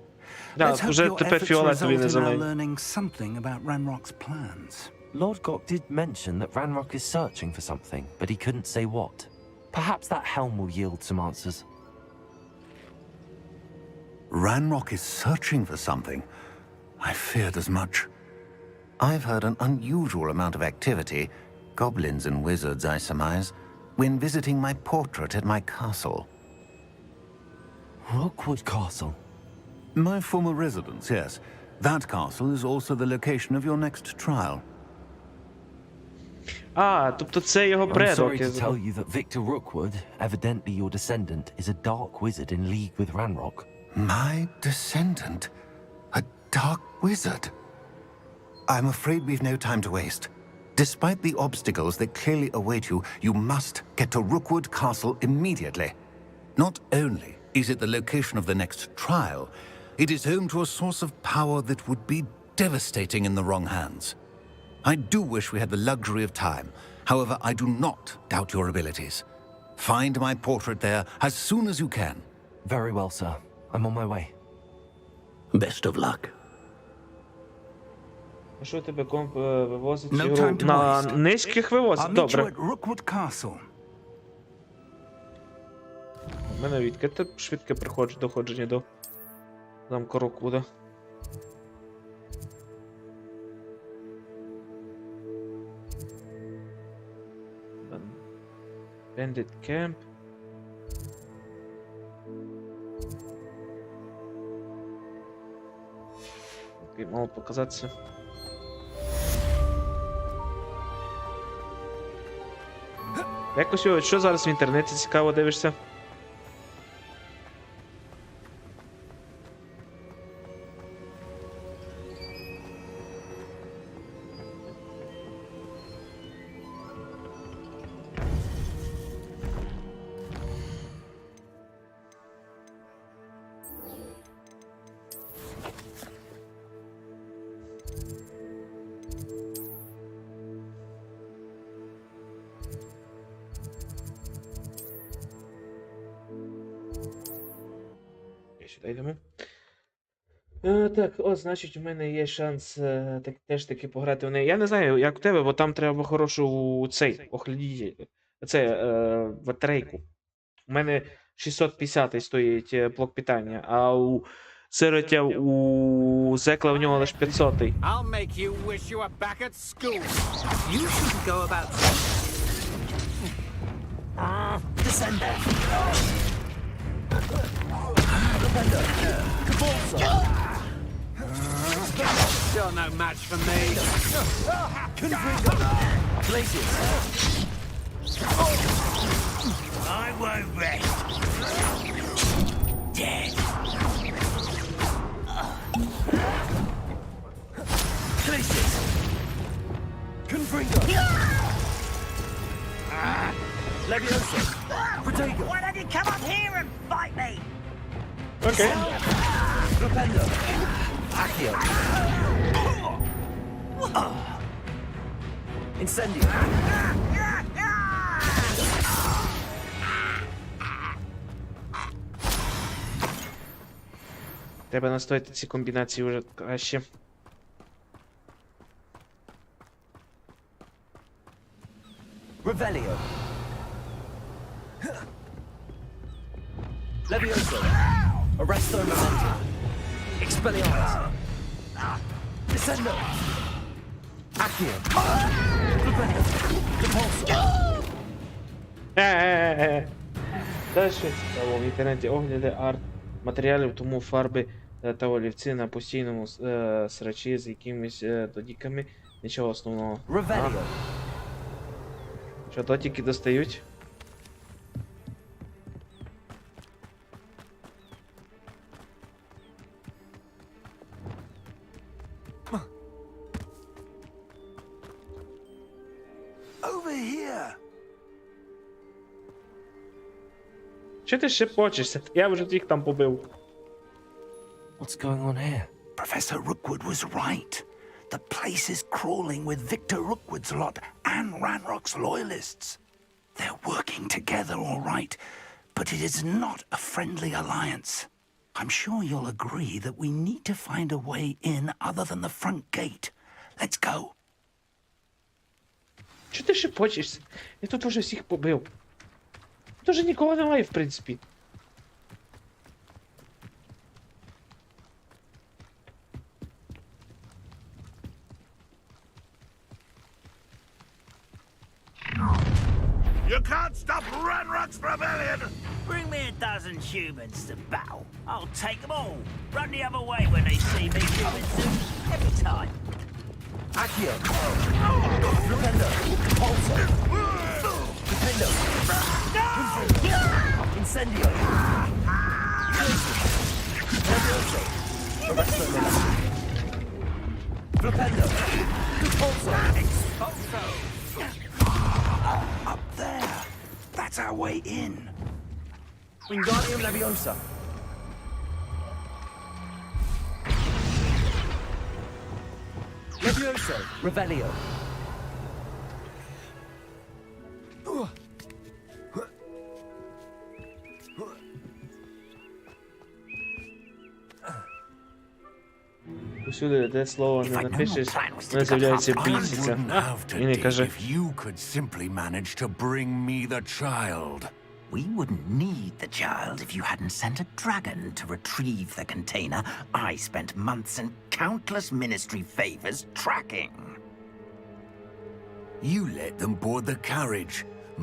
Да, Let's hope вже your тепер efforts фіолетові result не in our зелені. learning something about Ranrock's plans. Lord Gok did mention that Ranrock is searching for something, but he couldn't say what. Perhaps that helm will yield some answers. Ranrock is searching for something. I feared as much. I've heard an unusual amount of activity, goblins and wizards, I surmise, when visiting my portrait at my castle. Rookwood Castle? My former residence, yes. That castle is also the location of your next trial. А, тобто це його I'm предок. sorry to tell you that Victor Rookwood, evidently your descendant, is a dark wizard in league with Ranrock. My descendant? A dark wizard? I'm afraid we've no time to waste. Despite the obstacles that clearly await you, you must get to Rookwood Castle immediately. Not only is it the location of the next trial, it is home to a source of power that would be devastating in the wrong hands. I do wish we had the luxury of time. However, I do not doubt your abilities. Find my portrait there as soon as you can. Very well, sir. I'm on my way. Best of luck. Що тебе комп вивозить No ігру? time to На waste. низьких I'll вивозить? meet you Добре. at Rookwood Castle. У мене відкрите швидке доходження до замку Роквуда. Bandit Camp. Окей, мало показатися. Якось його, що зараз в інтернеті цікаво дивишся? Сюди йдемо. Так, значить, у мене є шанс теж таки пограти в неї. Я не знаю, як у тебе, бо там треба хорошу охладітель. Батарейку. У мене 650 стоїть блок питання, а у сиротя у Зекла в нього лише 500. I'll make you wish you were back at school. You shouldn't go about. Descender. You're no match for me. Places. I won't rest. Dead. Places. Confringo. Leviosa. Protego. Why don't you come up here and fight me? Okay. Flipendo. Accio. Incendio. Треба настояти ці комбінації вже краще. Revelio. Levioso. Arresto Momentum. Expelliarmus. Descendo. Accio. Flipendo. Depulso. Далі цікаво, в інтернеті огляди арт-матеріалів, тому фарби та олівці на постійному срачі з якимись додіками. Нічого основного. Revelio. Що дотики достають? Over here. Чи ти шепочешся? Я вже їх там побив. What's going on here? Professor Rookwood was right. The place is crawling with Victor Rookwood's lot and Ranrock's loyalists. They're working together, all right, but it is not a friendly alliance. I'm sure you'll agree that we need to find a way in other than the front gate. Let's go. Чого ти шепочешся? Я тут уже всіх побив. Тут уже нікого немає, в принципі. You can't stop Ranrock's rebellion! Bring me a dozen humans to battle. I'll take them all. Run the other way when they see me coming soon. Every time. Accio. Flipendo. Pulso. Flipendo. Incendio. Arresto nella. Flipendo. Pulso. Expulso. Up there. That's our way in. Wingardium Leviosa. Levioso. Revelio. Усюди, де слово не напишеш, не з'являється бійця. І не каже. If you could simply manage to bring me the child. We wouldn't need the child if you hadn't sent a dragon to retrieve the container I spent months and countless ministry favors tracking. You let them board the carriage.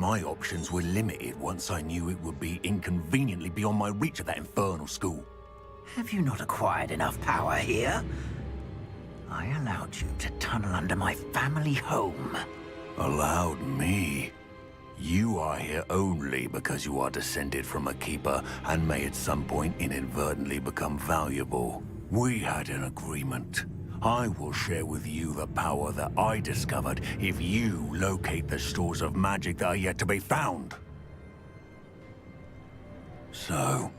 My options were limited once I knew it would be inconveniently beyond my reach at that infernal school. Have you not acquired enough power here? I allowed you to tunnel under my family home. Allowed me? You are here only because you are descended from a keeper and may at some point inadvertently become valuable. We had an agreement. I will share with you the power that I discovered if you locate the stores of magic that are yet to be found. So,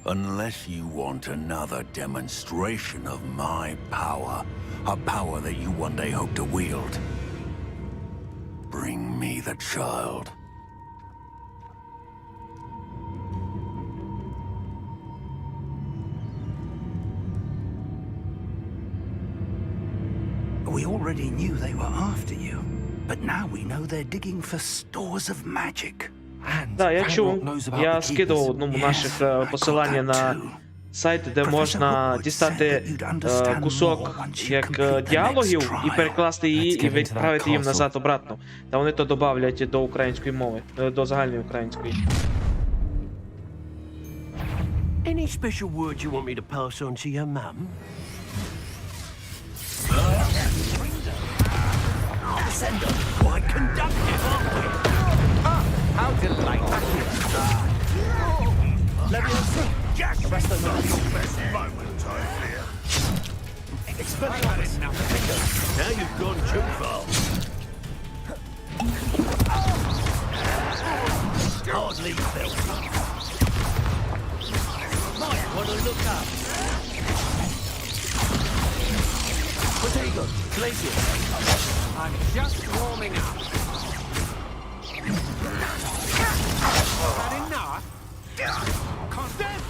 unless you want another demonstration of my power, a power that you one day hope to wield, bring me the child. We already knew they were after you, but now we know they're digging for stores of magic. Да, я чув. Я скидував одному наших посилання на сайт, де можна дістати кусок як діалогів і перекласти її і відправити їм назад обратно. Та вони то добавлять до української мови, до загальної української. Any special words you want me to pass on to your mum? Quite conductive, aren't we? Ah, how delightful. Leviosa. Arresto nella. Best moment, I fear. Expelliarmus. Now you've gone too far. Hardly felt it. Might want to look up. Potato. Glacier. I'm just warming up. That enough? Constant!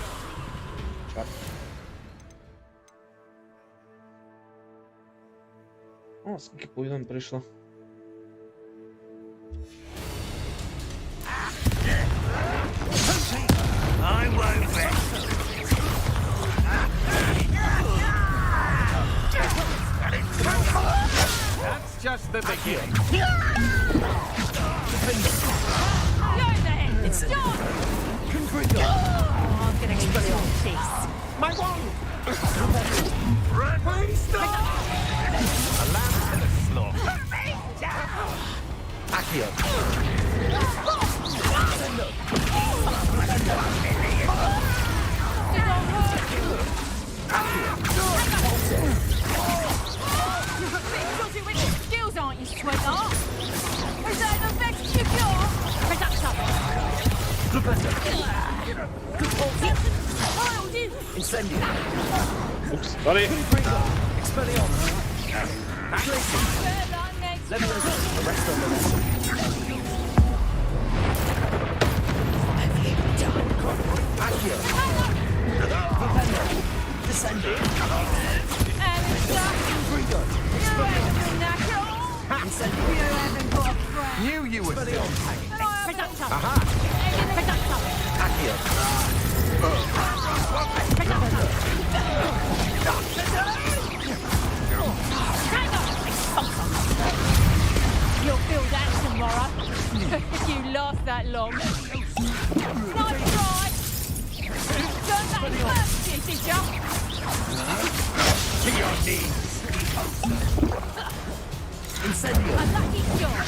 О, скільки повідомлень прийшло. I won't bet. That's just the beginning. Confringo. I'm gonna need your face. My wand! Please stop! A lamb and a slaughter. Accio. Skills, aren't you, sweetheart? Is that the best you got? Reductor. Incendio. Oops, sorry. Expelliarmus. Leviosa. Arresto nella. Knew you would feel pain. You'll feel that tomorrow, if you last that long. Nice try! Done that first, did ya? To your knees. A lucky shot!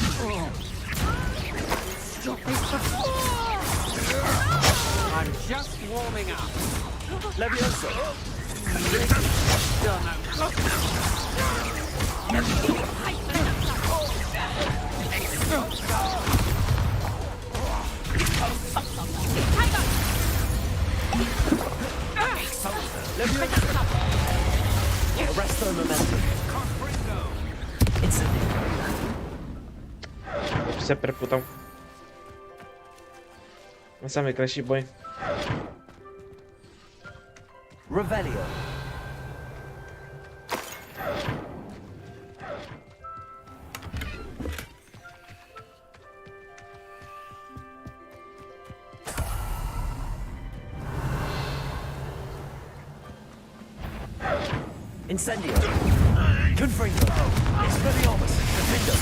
Stop it before! I'm just warming up. Levioso. Arrest the momentum. Все перепутав. Самий кращий бой. Revelio. Incendio. Confringo. Expelliarmus. Defendo.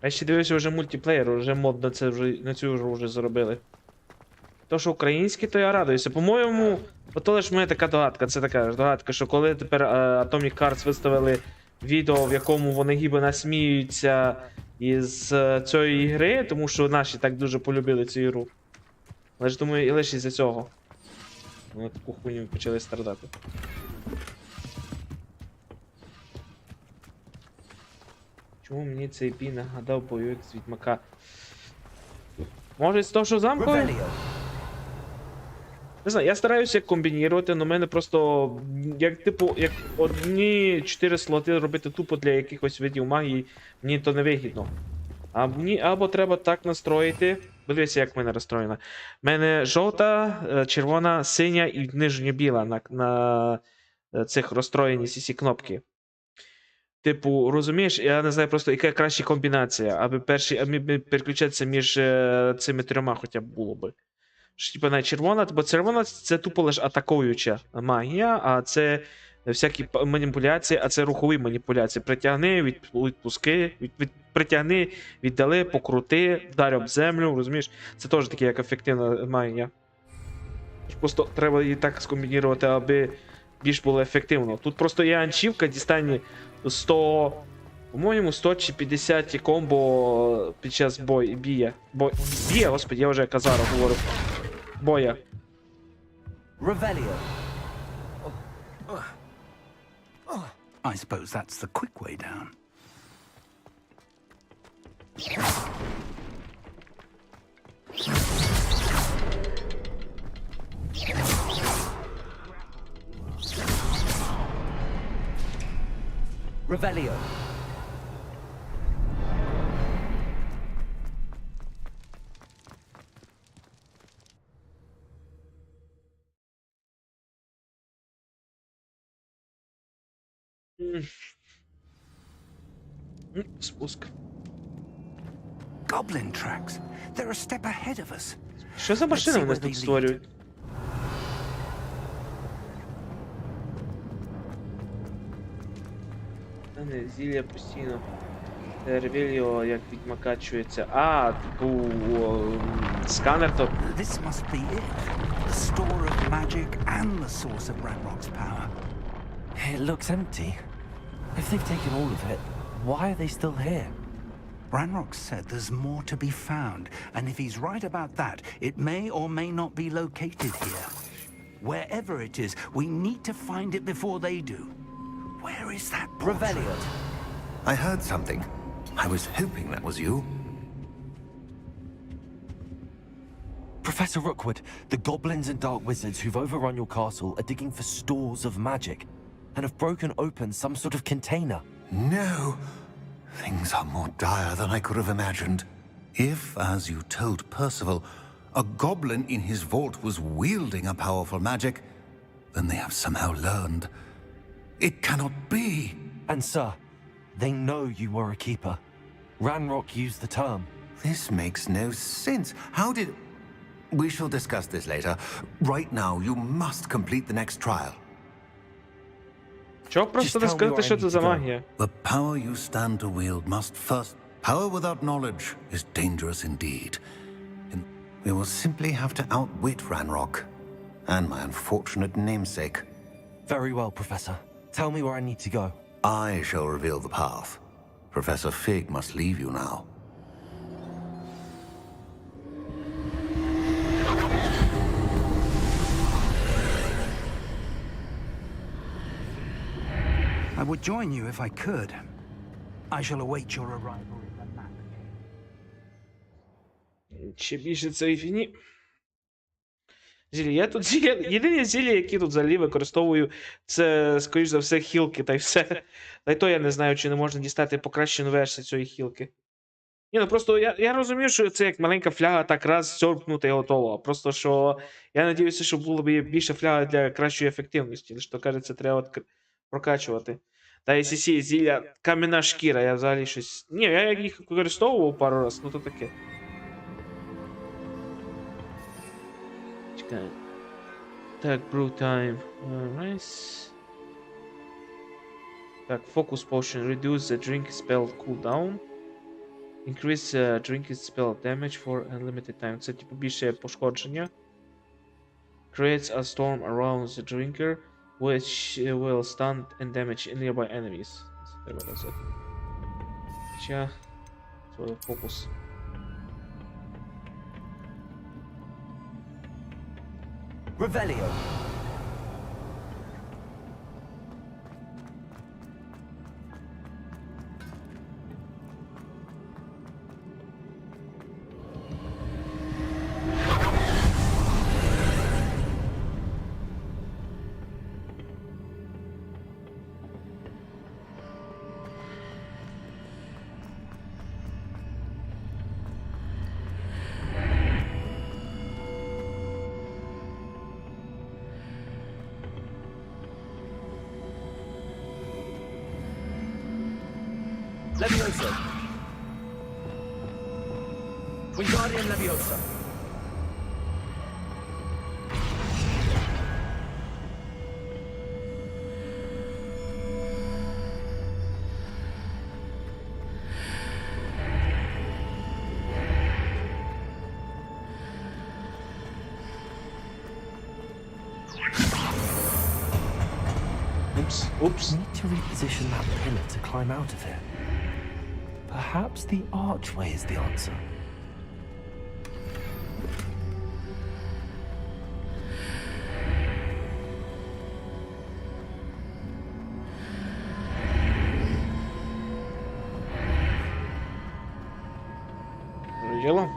Я ще дивився вже мультиплеєр, вже мод на це на цю гру вже зробили. То, що українські, то я радуюся. По-моєму, ото лише моя така догадка, це така догадка, що коли тепер Atomic Hearts виставили відео, в якому вони гіби насміються із цієї гри, тому що наші так дуже полюбили цю ігру. Але ж думаю, і лише із-за цього. Вони таку хуйню почали страдати. Чому мені цей бій нагадав бойовик з Відьмака? Може з того, що замковий? Не знаю, я стараюся комбінірувати, але в мене просто, як типу, як одні 4 слоти робити тупо для якихось видів магії, мені то не вигідно. А мені або треба так настроїти. Дивіться, як в мене розстроєно. В мене жовта, червона, синя і нижня біла на цих розстроєні CC кнопки. Типу, розумієш, я не знаю просто, яка краща комбінація, аби переключатися між цими трьома хоча б було би. Що, типу, навіть червона, бо червона це тупо лише атакуюча магія, а це всякі маніпуляції, а це рухові маніпуляції. Притягни, відпуски, притягни, віддали, покрути, вдарь об землю, розумієш? Це теж таке, як ефективна магія. Просто треба її так скомбінірувати, аби більш було ефективно. Тут просто є анчівка, дістані 100, по-моєму, 100 чи 50 комбо під час бія. Бія, господи, я вже казару говорю. Боя. Revelio. I suppose that's the quick way down. Revelio. Спуск. Goblin tracks. They're a step ahead of us. Що за машини вони тут створюють? Зілля постійно. Ревеліо, як відьмака чується. А, типу, сканер то. This must be it. The store of magic and the source of Ranrock's power. It looks empty. If they've taken all of it, why are they still here? Ranrock said there's more to be found, and if he's right about that, it may or may not be located here. Wherever it is, we need to find it before they do. Where is that portrait? Revelio. I heard something. I was hoping that was you. Professor Rookwood, the goblins and dark wizards who've overrun your castle are digging for stores of magic and have broken open some sort of container. No. Things are more dire than I could have imagined. If, as you told Percival, a goblin in his vault was wielding a powerful magic, then they have somehow learned. It cannot be. And sir, they know you were a keeper. Ranrock used the term. This makes no sense. How did... We shall discuss this later. Right now, you must complete the next trial. Чого просто не сказати, що це за магія? The power you stand to wield must first... Power without knowledge is dangerous indeed. We will simply have to outwit Ranrock and my unfortunate namesake. Very well, Professor. Tell me where I need to go. I shall reveal the path. Professor Fig must leave you now. I would join you if I could. I shall await your arrival in the map. Ще більше цієї фіні. Зілля. Я тут зілля... Єдині зілля, які тут взагалі використовую, це, скоріш за все, хілки, та й все. Та й то я не знаю, чи не можна дістати покращену версію цієї хілки. Ні, ну просто я розумію, що це як маленька фляга, так раз сьорбнути і готово. Просто що я надіюся, що було б більше фляга для кращої ефективності. Лише то, кажеться, треба прокачувати. Та SCC зілля кам'яна шкіра, я взагалі щось... Ні, я їх використовував пару раз, ну то таке. Чекай. Так, brew time. Nice. Так, focus potion. Reduce the drink spell cooldown. Increase drinking spell damage for unlimited time. Це типу більше пошкодження. Creates a storm around the drinker, which will stun and damage nearby enemies. Це треба казати. Хоча... Це фокус. Revelio. Leviosa. Wingardium Leviosa. Oops. Need to reposition that pillar to climb out of here. Perhaps the archway is the answer. Дело.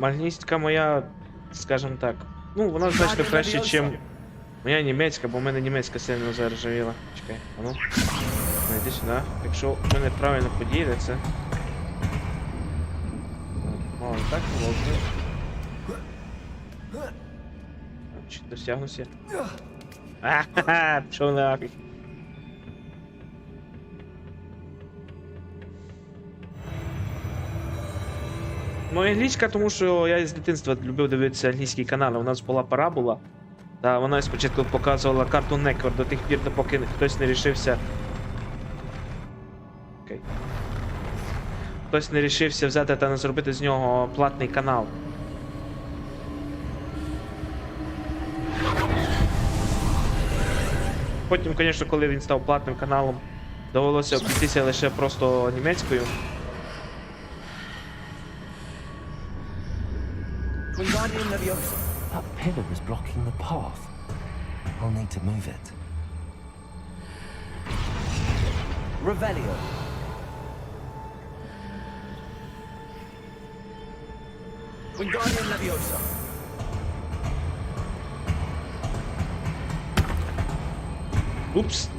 Англійська моя, скажімо так, ну вона значно краще, ніж моя німецька, бо в мене німецька сильно заржавіла. Чекай, а ну. Йди сюди. Якщо мене правильно поділяться. Мало так, власне. Чи досягнувся? Ха-ха-ха, пішов нафіг. Ну, англійська, тому що я з дитинства любив дивитися англійські канали. У нас була парабола. Та вона спочатку показувала Cartoon Network до тих пір, поки хтось не рішився. Окей. Хтось не рішився взяти та не зробити з нього платний канал. Потім, звісно, коли він став платним каналом, довелося обійтися лише просто німецькою. Wingardium Leviosa. That pillar is blocking the path. I'll need to move it. Revelio. Wingardium Leviosa. Упс.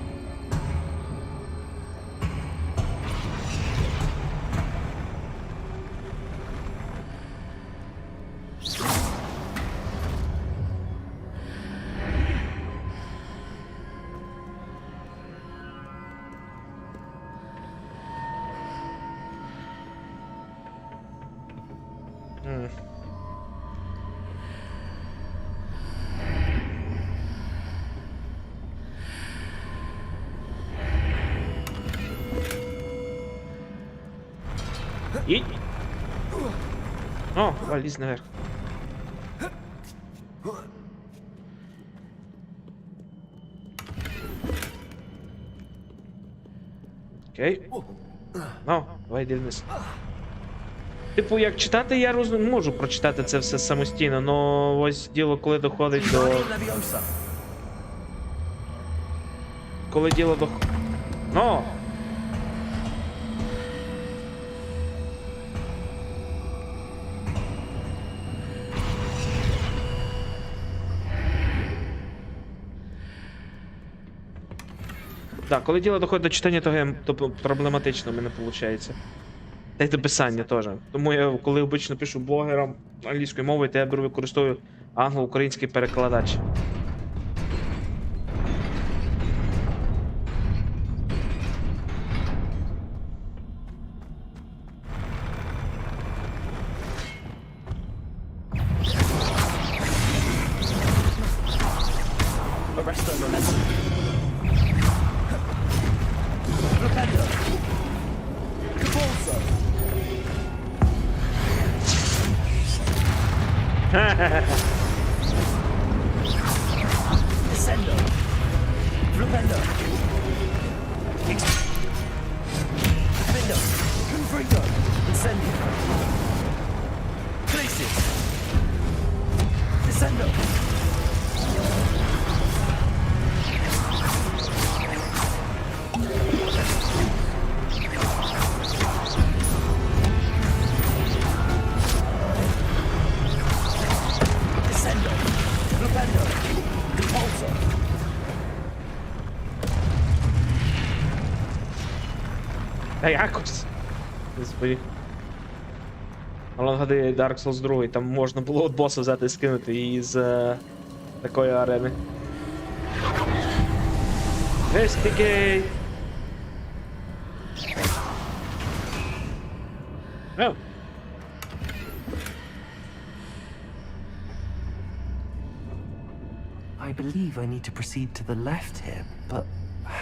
І... О, валіз наверх. Окей. О, давай йди вниз. Типу, як читати, я можу прочитати це все самостійно, но ось діло, коли доходить до... Коли діло до... Ну! Так, коли діло доходить до читання, то проблематично в мене виходить. Та й до писання теж. Тому я, коли обично пишу блогерам англійською мовою, то я використовую англо-український перекладач. Та якось. Господи. Але нагадує Dark Souls 2, там можна було от боса взяти і скинути її з такої арени. Investigate! Oh. I believe I need to proceed to the left here, but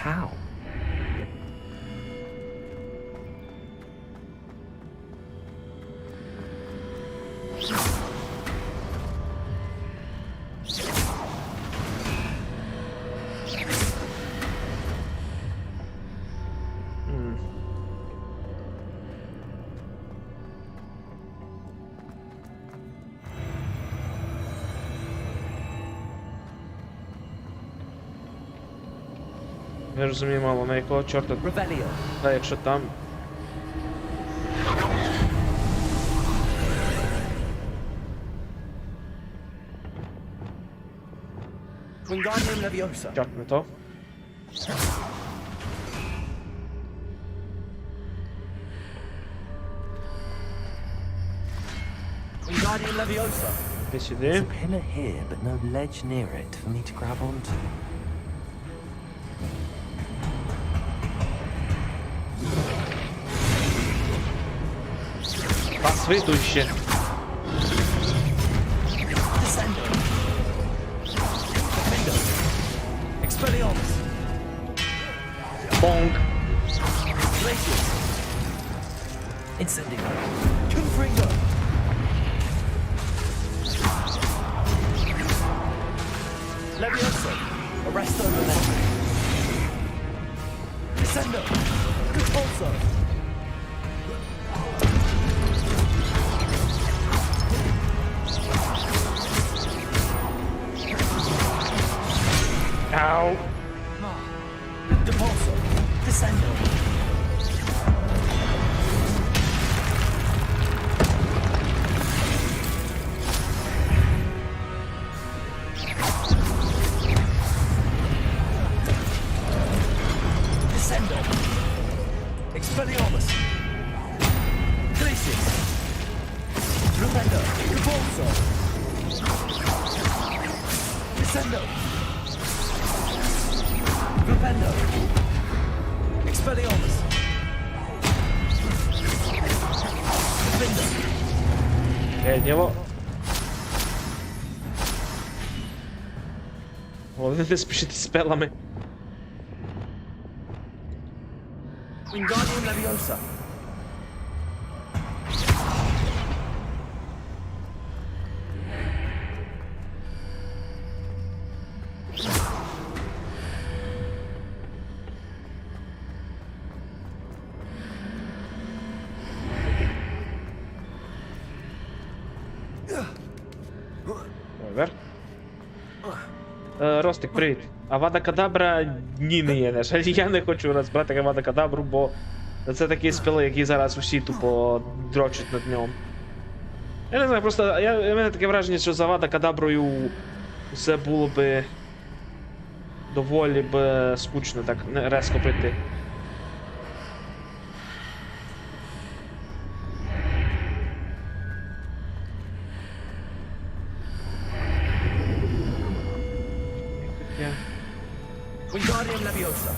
how? Я розумію, мало, на якого чорта... Та, якщо там... Чорт, не то. Ти сюди. There's a pillar here, but no ledge near it for me to grab onto. Посвитуще. Бонг. Levioso. Arresto Memento. Descendo. Repulso. Ow. Depulso. Descendo. Defendo! Grupendo! Expelliarmus! Defendo! Діло. Головне не спішити з спелами. Wingardium Leviosa! Овер. Ростик, привіт. Авада Кадабра ні не є, на жаль. Я не хочу розбирати Авада Кадабру, бо це такі спіли, які зараз усі тупо дрочать над ньому. Я не знаю, просто у мене таке враження, що з Авада Кадаброю все було би доволі б скучно так резко прийти. Wingardium Leviosa!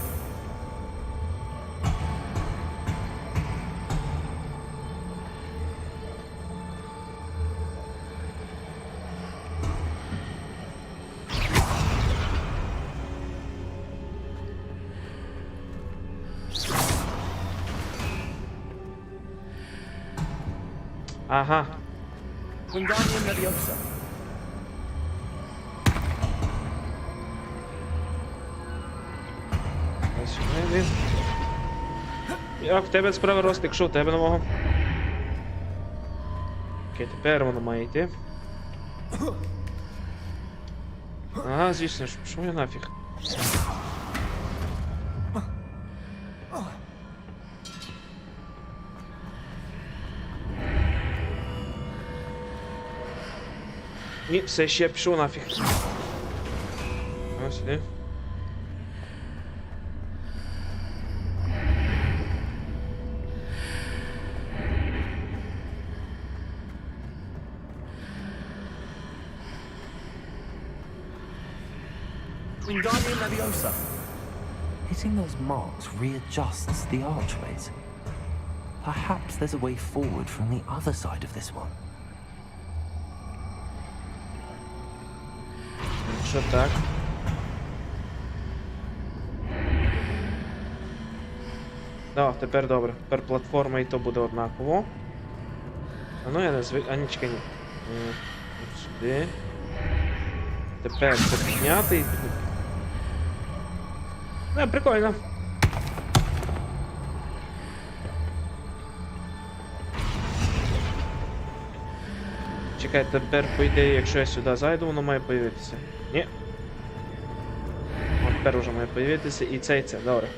Ага. Wingardium Leviosa! Як в тебе справа, Ростик, що в тебе нового? Окей, тепер воно має йти. Ага, звісно, що я нафіг. Ні, все ще пішов нафіг. Ось сюди. Wingardium Leviosa! Hitting those marks readjusts the archways. Perhaps there's a way forward from the other side of this one. Що так? Да, тепер добре. Тепер платформа і то буде однаково. А ну я не звик... А ні, чекай, ні. От сюди. Тепер це підняти і... Прикольно. Чекай, тепер, по ідеї, якщо я сюди зайду, воно має появитися. Ні. От тепер вже має появитися і це, добре.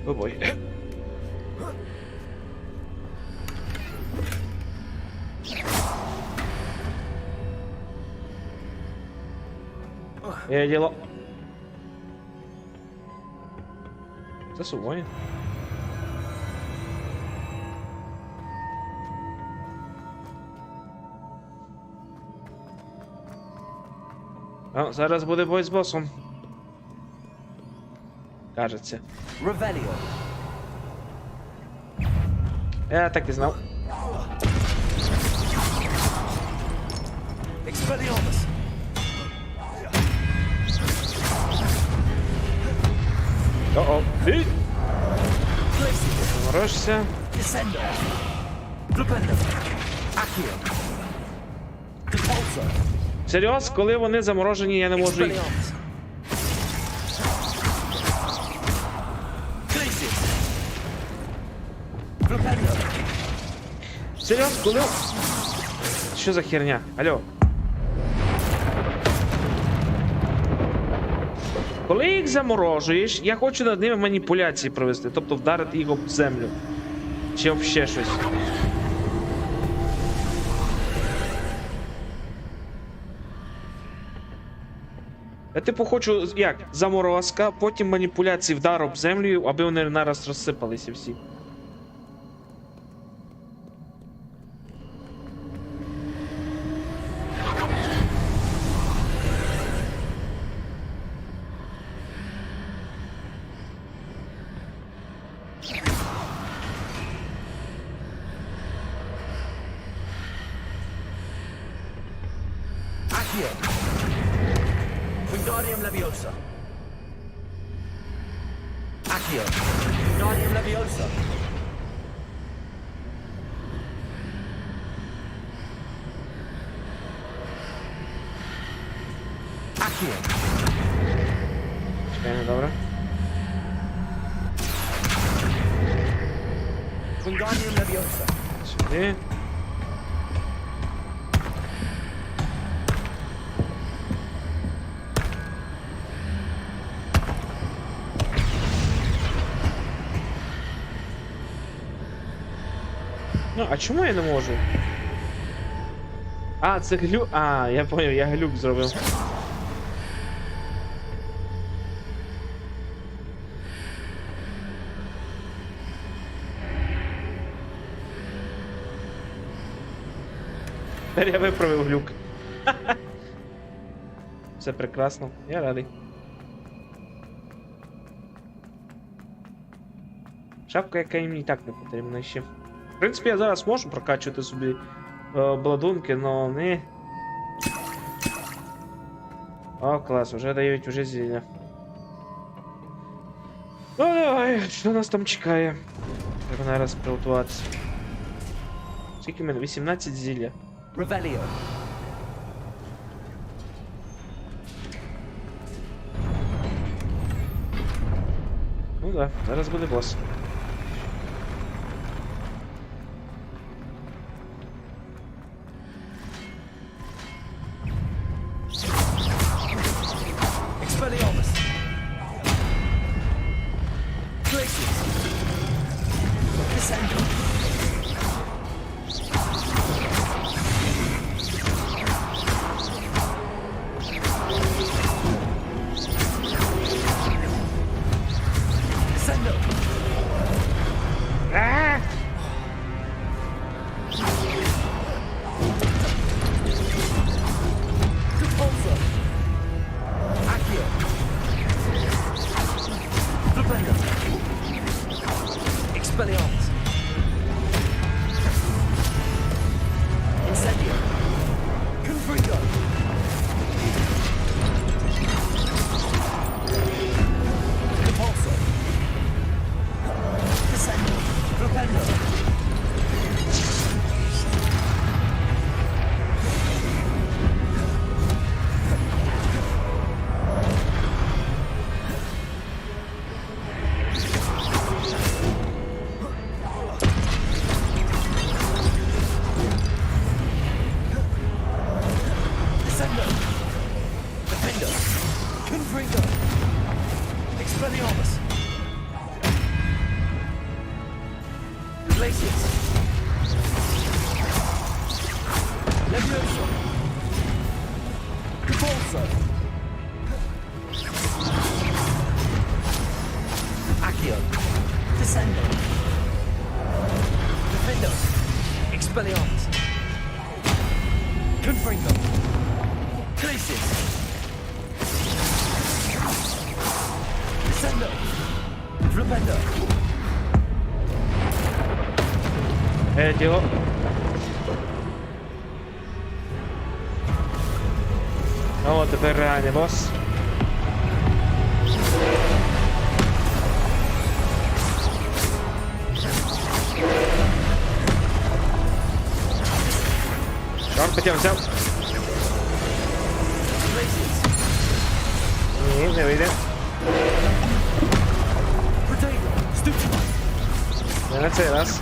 Обой. Є діло. Засуває. А, зараз буде бой з босом. Кажеться. Revelio! Я так і знав. Expelliarmus! О-о, ти! Заморожся. Descendo! Grupendo! Accio! Repulsor! Серйоз, коли вони заморожені, я не можу їх. Expelliarmus! Glacius! Grupendo! Серйоз, коли... Що за херня? Алло. Коли їх заморожуєш, я хочу над ними маніпуляції провести, тобто вдарити їх об землю. Чи об ще щось. Я типу хочу, як, заморозка, потім маніпуляції вдар об землю, аби вони нараз розсипалися всі. Accio. Wingardium Leviosa. Accio. Wingardium Leviosa. Accio. Чекай, добре. Wingardium Leviosa. Сюди. Ну, а чому я не можу? А, це глюк. А, я поняв, я глюк зробив. Тепер я виправив глюк. Все прекрасно, я радий. Шапка, яка мені так не потрібна ще. В принципі, я зараз можу прокачувати собі обладунки, но не. О, клас, вже дають уже зілля. Ой, що нас там чекає? Треба зараз приготуватися. Скільки в мене? 18 зілля. Revelio. Ну да, зараз буде бос. Expelliarmus. Glacius. Descendo. Descendo. Ah! Repulsor. Accio. Flipendo. Expelliarmus. Incendio. Confringo. Repulsor. Descendo. Flipendo. Descendo. Defendo. Confringo. Expelliarmus. Glacius. Levioso. Repulsor. Accio. Descendo. Defendo. Expelliarmus. Confringo. Glacius. Descendo. Flipendo. Діло. О, тепер реальний бос. Чорт, потім взяв. Ні, не вийде. Не на цей раз.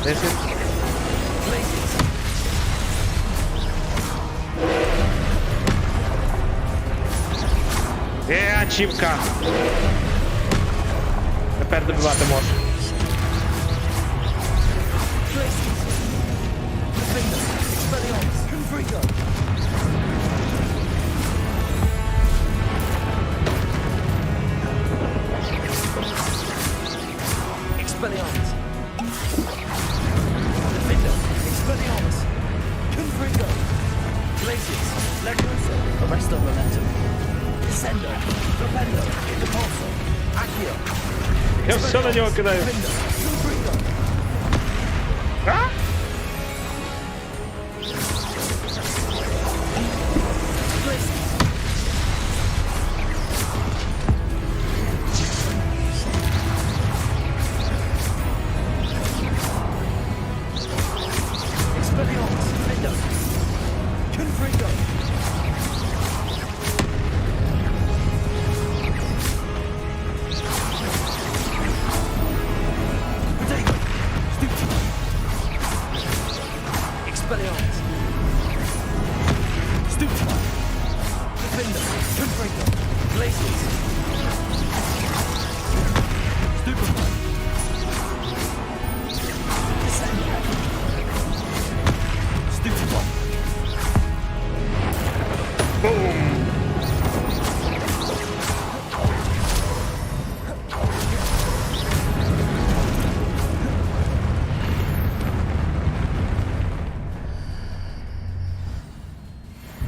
10. Ачівка! Тепер добивати можна. Я все на нього кидаю. А?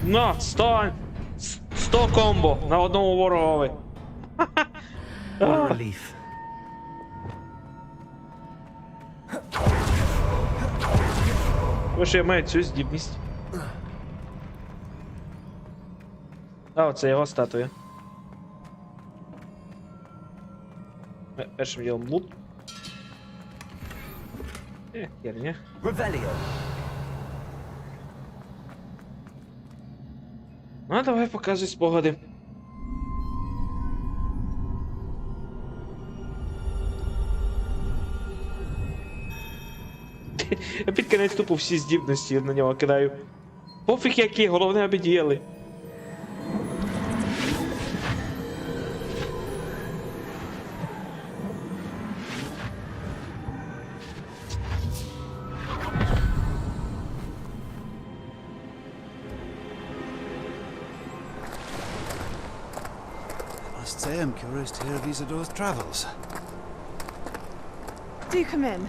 На, 100 комбо на одному ворогові. Relief. Ви що, я маю цю здібність. А, оце його статуя. Першим ділом лут. Херня. Ну, давай показуй спогади. Я під кінець тупо всі здібності на нього кидаю. Пофіг які, головне аби діяли. I am curious to hear of Isadore's travels. Do come in.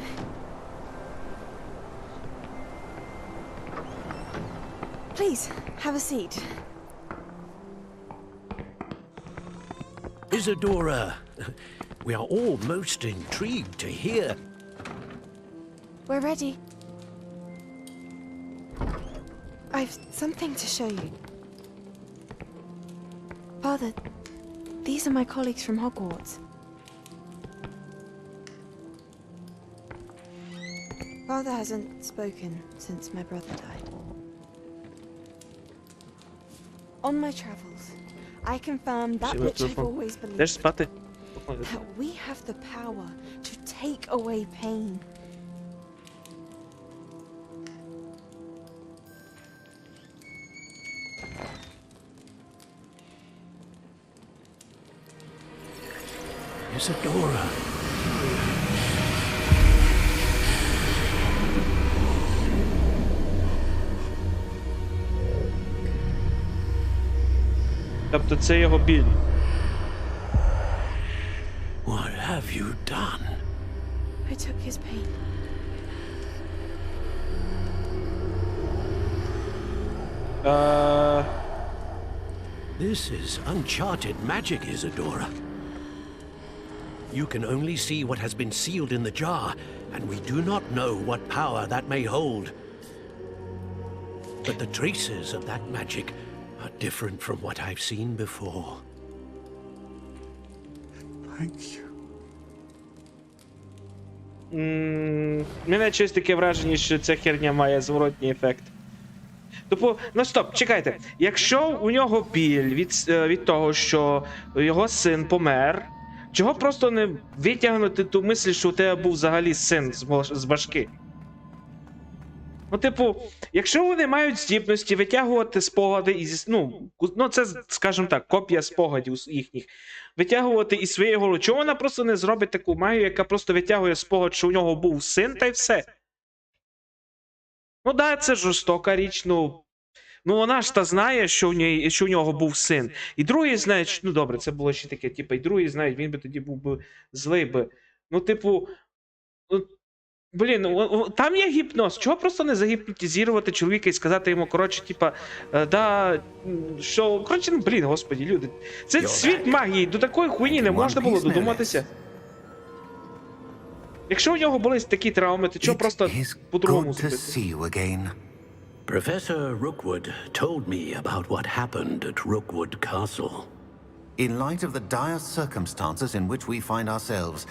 Please, have a seat. Isadora, we are all most intrigued to hear. We're ready. I've something to show you. Father, these are my colleagues from Hogwarts. Father hasn't spoken since my brother died. On my travels, I confirmed that which I've always believed. That we have the power to take away pain. Isadora. Тобто це його біль. What have you done? I took his pain. This is uncharted magic, Isadora. You can only see what has been sealed in the jar, and we do not know what power that may hold. But the traces of that magic are different from what I've seen before. Thank you. Мене щось таке враження, що ця херня має зворотній ефект. Тобто, ну стоп, чекайте. Якщо у нього біль від того, що його син помер, чого просто не витягнути ту мисль, що у тебе був взагалі син з башки? Ну, типу, якщо вони мають здібності витягувати спогади із, ну це, скажімо так, копія спогадів їхніх, витягувати із своєї голови, чому вона просто не зробить таку магію, яка просто витягує спогад, що у нього був син, та й все? Ну да, це жорстока річ, ну вона ж та знає, що у нього був син. І другий знає, ну добре, це було ще таке, типу, і другий знає, він би тоді був би злий би. Ну, типу, блін, там є гіпноз. Чого просто не загіпнотизувати чоловіка і сказати йому, коротше, типа, да, що, коротше, ну, блін, господі, люди. Це світ магії, до такої хуйні не можна було додуматися. Якщо у нього були такі травми, то чого просто по-другому зробити? Professor Rookwood told me about what happened at Rookwood Castle. In light of the dire circumstances in which we find ourselves,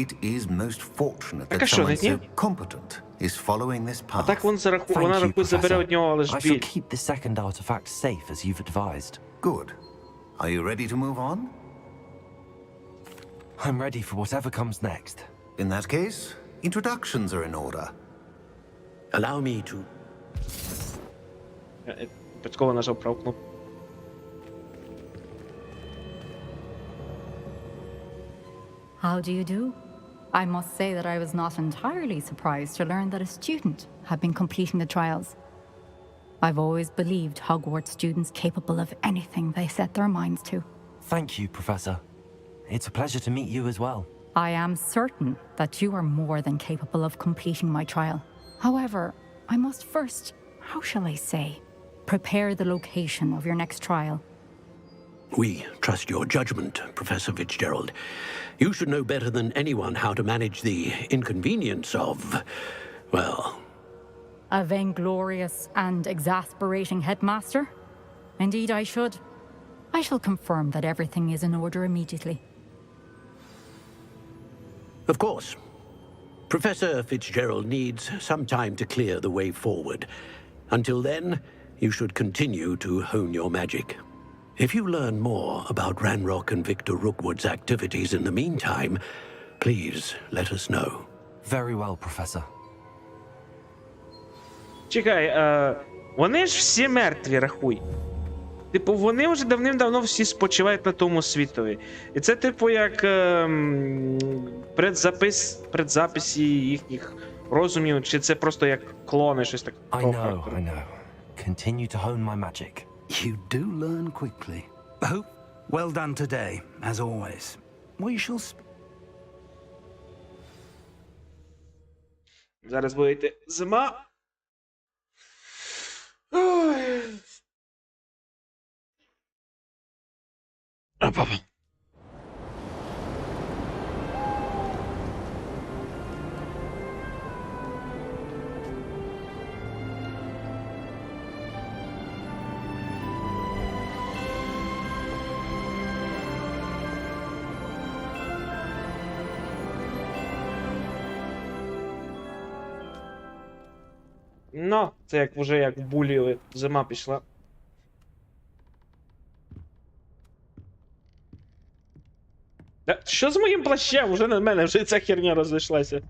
it is most fortunate that someone so competent is following this path. Так вона рахує, забере від нього лише біль. I shall keep the second artifact safe as you've advised. Good. Are you ready to move on? I'm ready for whatever comes next. In that case, introductions are in order. Allow me to... Випадково нажав праву кнопку. How do you do? I must say that I was not entirely surprised to learn that a student had been completing the trials. I've always believed Hogwarts students capable of anything they set their minds to. Thank you, Professor. It's a pleasure to meet you as well. I am certain that you are more than capable of completing my trial. However, I must first, how shall I say, prepare the location of your next trial. We trust your judgment, Professor Fitzgerald. You should know better than anyone how to manage the inconvenience of, well... A vainglorious and exasperating headmaster? Indeed I should. I shall confirm that everything is in order immediately. Of course. Professor Fitzgerald needs some time to clear the way forward. Until then, you should continue to hone your magic. If you learn more about Ranrock and Victor Rookwood's activities in the meantime, please let us know. Very well, Professor. Чекай, вони ж всі мертві, рахуй. Типу, вони вже давним-давно всі спочивають на тому світові. І це, типу, як предзаписі їхніх розумів, чи це просто як клони, щось таке. I know. Continue to hone my magic. You do learn quickly. Oh, well done today, as always. We shall... Зараз буде йти зима. Ой. Папа. Ну, це як вже як в булі зима пішла. Що з моїм плащем? Уже на мене, вже ця херня розійшлася.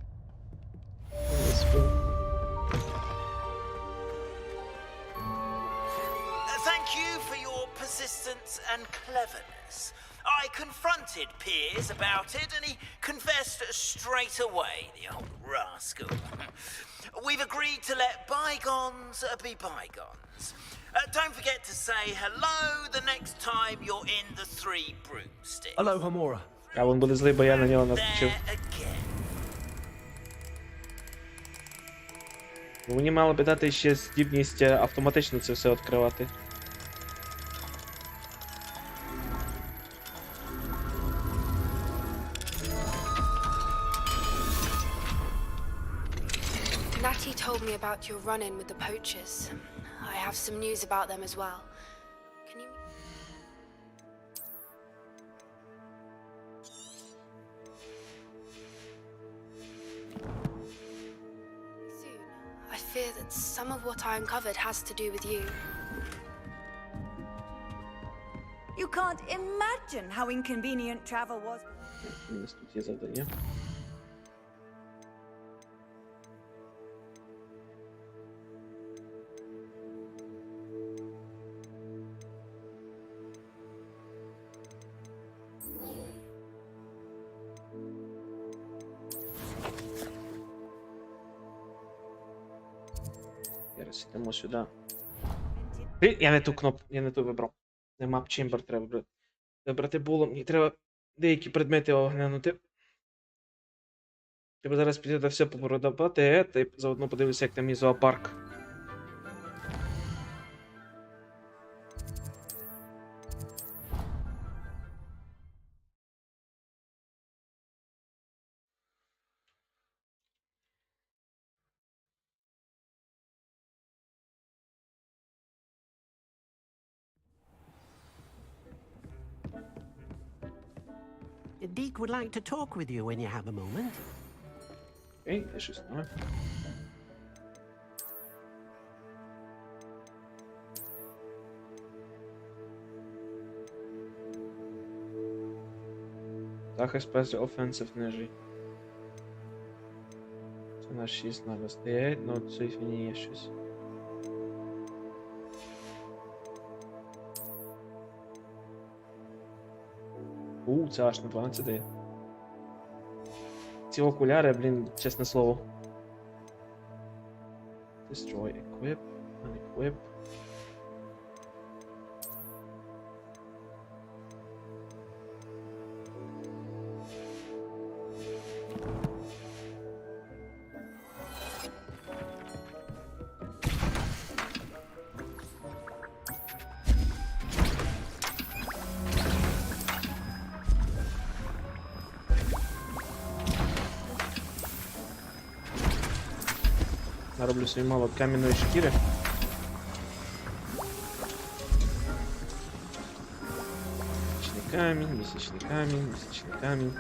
Thank you for your persistence and cleverness. I confronted Piers about it and he confessed straight away, the old rascal. We've agreed to let bygones be bygones. Don't forget to say hello the next time you're in the Three Broomsticks. Hello, Hamora. А він буде злий, бо я на нього наскочив. Мені мало би дати ще здібність автоматично це все відкривати. Natty told me about your run-in with the poachers. I have some news about them as well. Can you... Soon. I fear that some of what I uncovered has to do with you. You can't imagine how inconvenient travel was. У нас тут є завдання. Ідемо сюди. Я не ту кнопку, я не ту вибрав. Не map chamber треба вибрати було. Мені треба деякі предмети оглянути. Треба зараз піти та все попродавати, та й заодно подивитися, як там і зоопарк. Deke would like to talk with you when you have a moment. Окей, я щось знаю. Захист пассив offensive нижий. Це на 6 надо стоять, но в цій фіні є щось. Це аж на 12 дає. Ці окуляри, блін, чесне слово. Destroy, equip, unequip. Нароблю собі мало кам'яної шкіри. Місячний камінь, місячний камінь.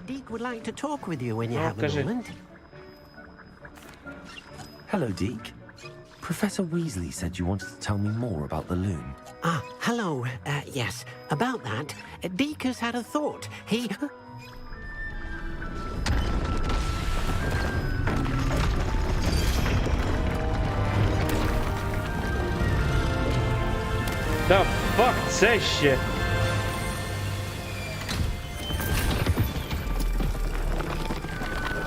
Deke would like to talk with you when you have a moment. Hello, Deke. Professor Weasley said you wanted to tell me more about the loom. Ah, hello. Yes, about that. Deke has had a thought. He... Да, фак, це ще.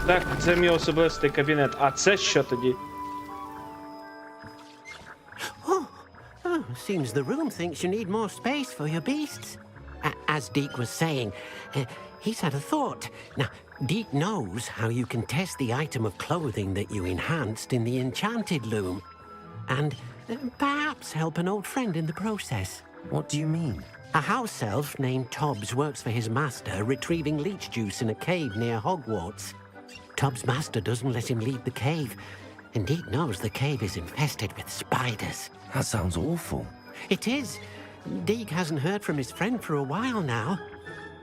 Так, це мій особистий кабінет. А це що тоді? Seems the room thinks you need more space for your beasts. As Deke was saying, he's had a thought. Now, Deke knows how you can test the item of clothing that you enhanced in the enchanted loom. And perhaps help an old friend in the process. What do you mean? A house elf named Tobbs works for his master, retrieving leech juice in a cave near Hogwarts. Tobbs' master doesn't let him leave the cave. And Deke knows the cave is infested with spiders. That sounds awful. It is. Deke hasn't heard from his friend for a while now.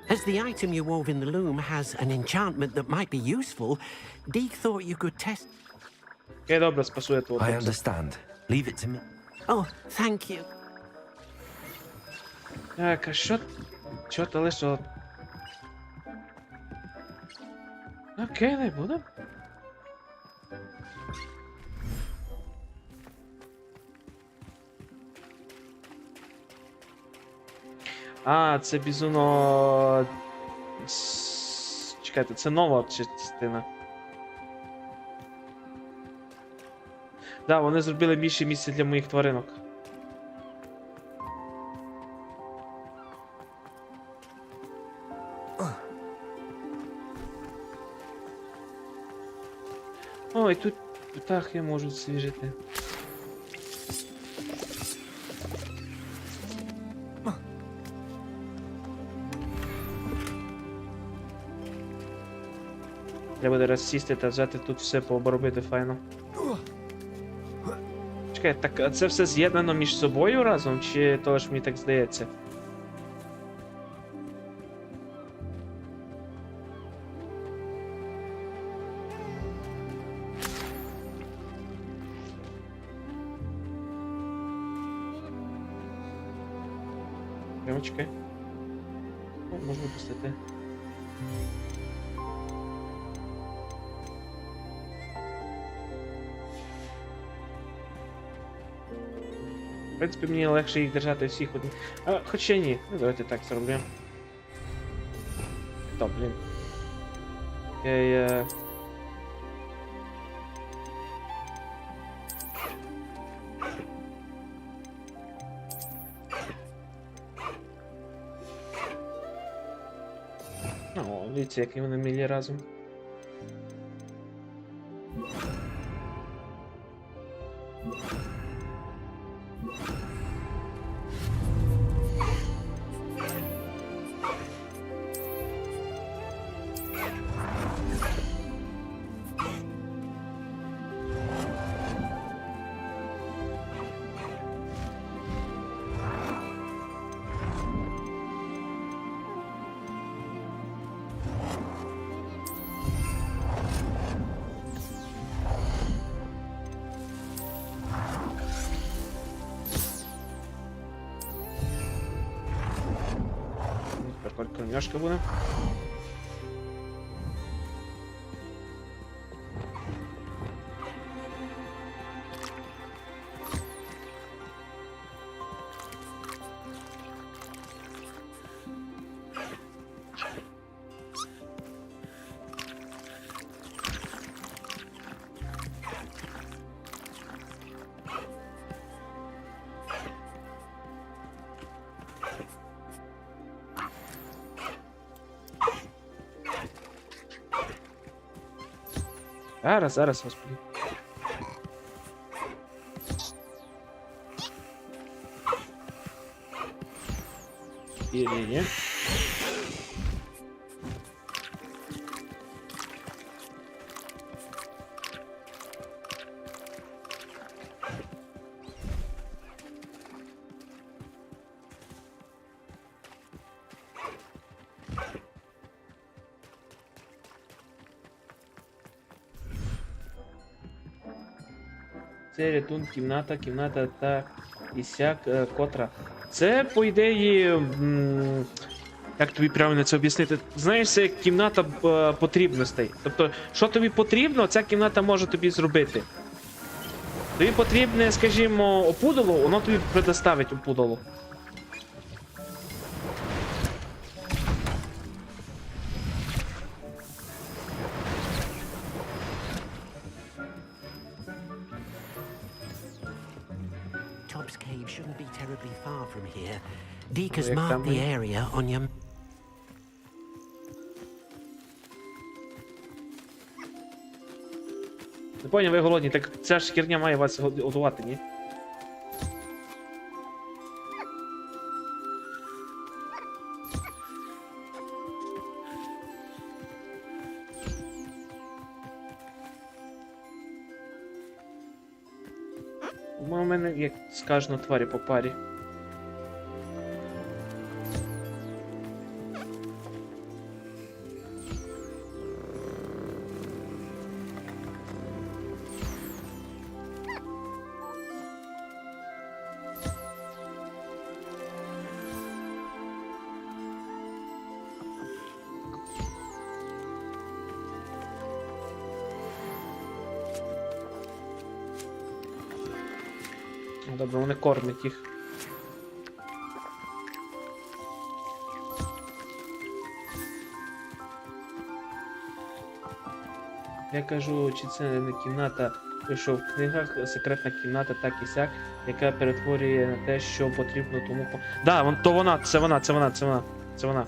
As the item you wove in the loom has an enchantment that might be useful, Deke thought you could test... Okay, добре, спасує твого. I understand. Leave it to me. Oh, thank you. Так, а що ти лише... Окей, не буде. А, це бізуно... Чекайте, це нова частина. Да, вони зробили більше місця для моїх тваринок. Ой, тут птахи можуть свіжити. Треба буде розсісти та взяти тут все пообробити файно. Чекай, так це все з'єднано між собою разом, чи то ж мені так здається? Прямо чекай. О, можна пустити. принципі, мені легше їх держати всіх одні. А, хоча ні, ну давайте так зробимо. Стоп, блін. Окей, О, дивіться, які вони милі разом. Тепер кормежка буде. Зараз, господи. Ні. Це рятун, кімната та і сяк, котра. Це, по ідеї, як тобі правильно це об'яснити? Знаєш, це кімната потрібностей. Тобто, що тобі потрібно, ця кімната може тобі зробити. Тобі потрібне, скажімо, опудало, воно тобі предоставить опудало. Shouldn't be terribly far from here. Deke has marked the area on your... Не поняв, ви голодні, так ця ж херня має вас годувати, ні? У мене, як сказано, тварі по парі. Добре, вони кормять їх. Я кажу, чи це не кімната, що в книгах секретна кімната так і сяк, яка перетворює на те, що потрібно тому... Да, то вона, це вона.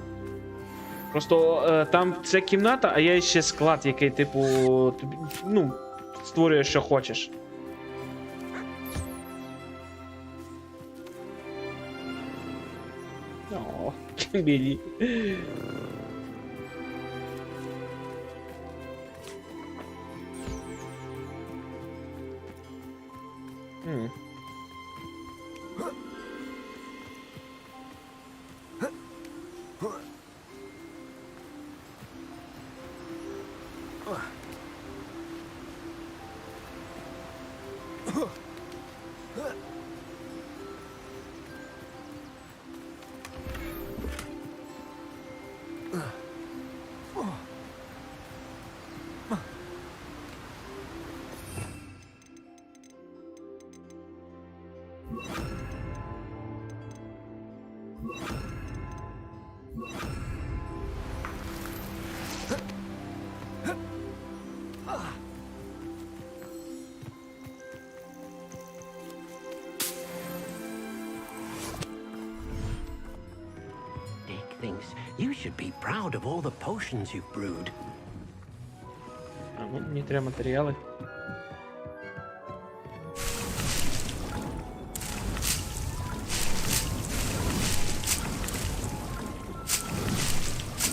Просто там це кімната, а є ще склад, який, типу, тобі, ну, створює, що хочеш. О, білі. You should be proud of all the potions you've brewed. А, ну, мені треба матеріали.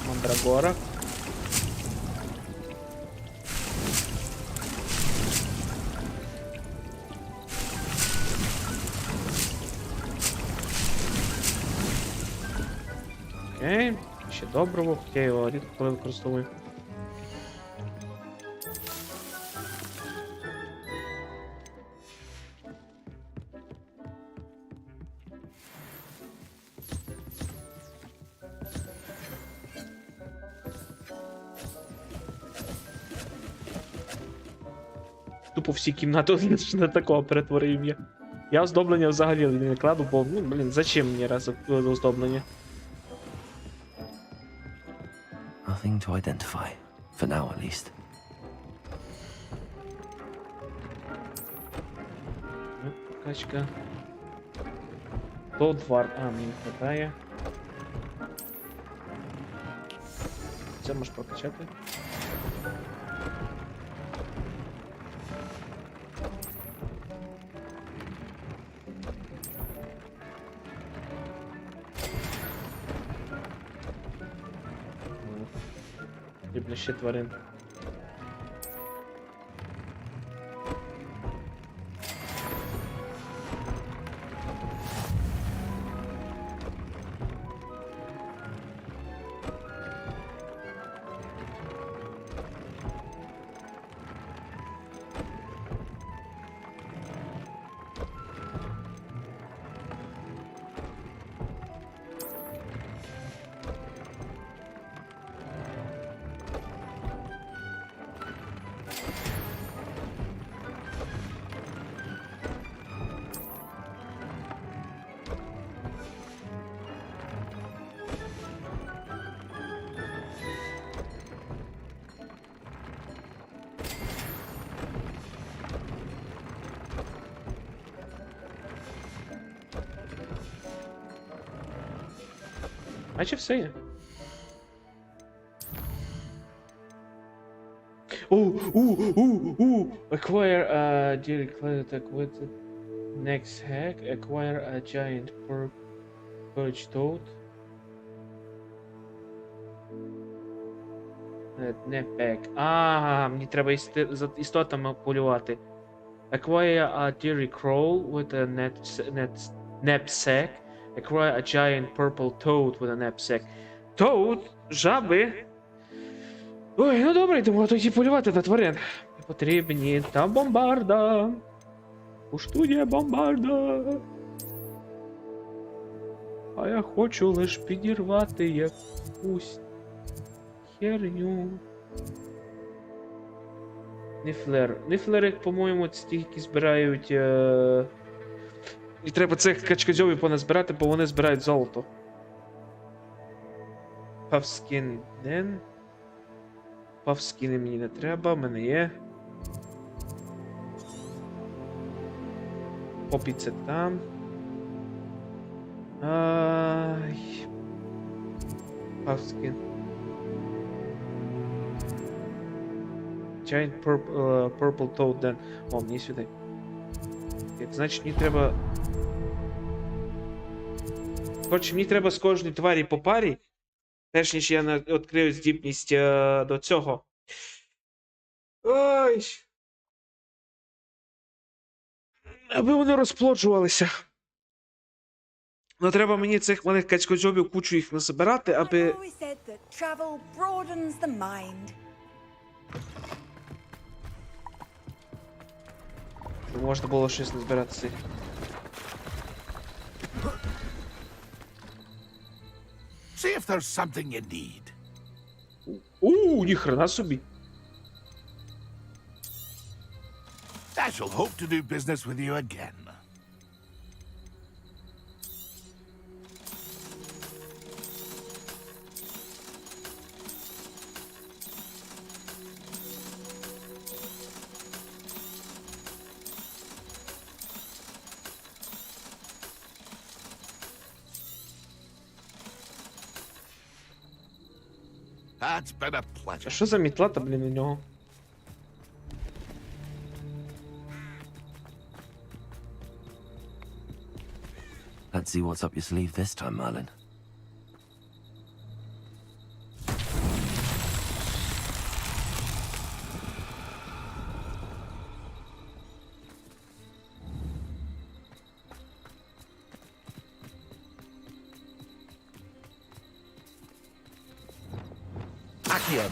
Мандрагора. Окей, ще доброго, хоча я його рідко коли використовую. Тупо всі кімнати на такого перетворив я. Я оздоблення взагалі не кладу, бо, ну, блін, зачем мені раз оздоблення? Nothing to identify, for now at least. Ну, качка. Тут вар... А, мені не хватає. Це можеш прокачати. Потрібно ще тварин. Наче все є. Acquire a declared attack with the next hack. Acquire a giant perch toad. Не пек. Ага, мені треба за істотами полювати. Acquire a deer crawl with a knapsack. Acquire a giant purple toad with a knapsack. Toad? Жаби? Ой, ну добре, йдемо тоді полювати на тварин. Потрібні та бомбарда. Уштує бомбарда. А я хочу лиш підірвати якусь херню. Ніфлер. Ніфлери, по-моєму, ці які збирають... І треба цих качкадзьовів поназбирати, бо вони збирають золото. Павскін ден. Павскіни мені не треба, в мене є. Попі це там. Ай. Павскін. Giant purple toad den. О, мені сюди. Значить, мені треба... Коротше, мені треба з кожної тварі по парі, перш ніж я відкрию здібність до цього. Ой. Аби вони розплоджувалися. Ну, треба мені цих малих качкодзьобів кучу їх насобирати, аби... Можна було щось назбирати цих. See if there's something you need. Ніхрена собі. I shall hope to do business with you again. It's been a pleasure. А що за мітла-то, блін, у нього? Let's see what's up your sleeve this time, Merlin. Accio.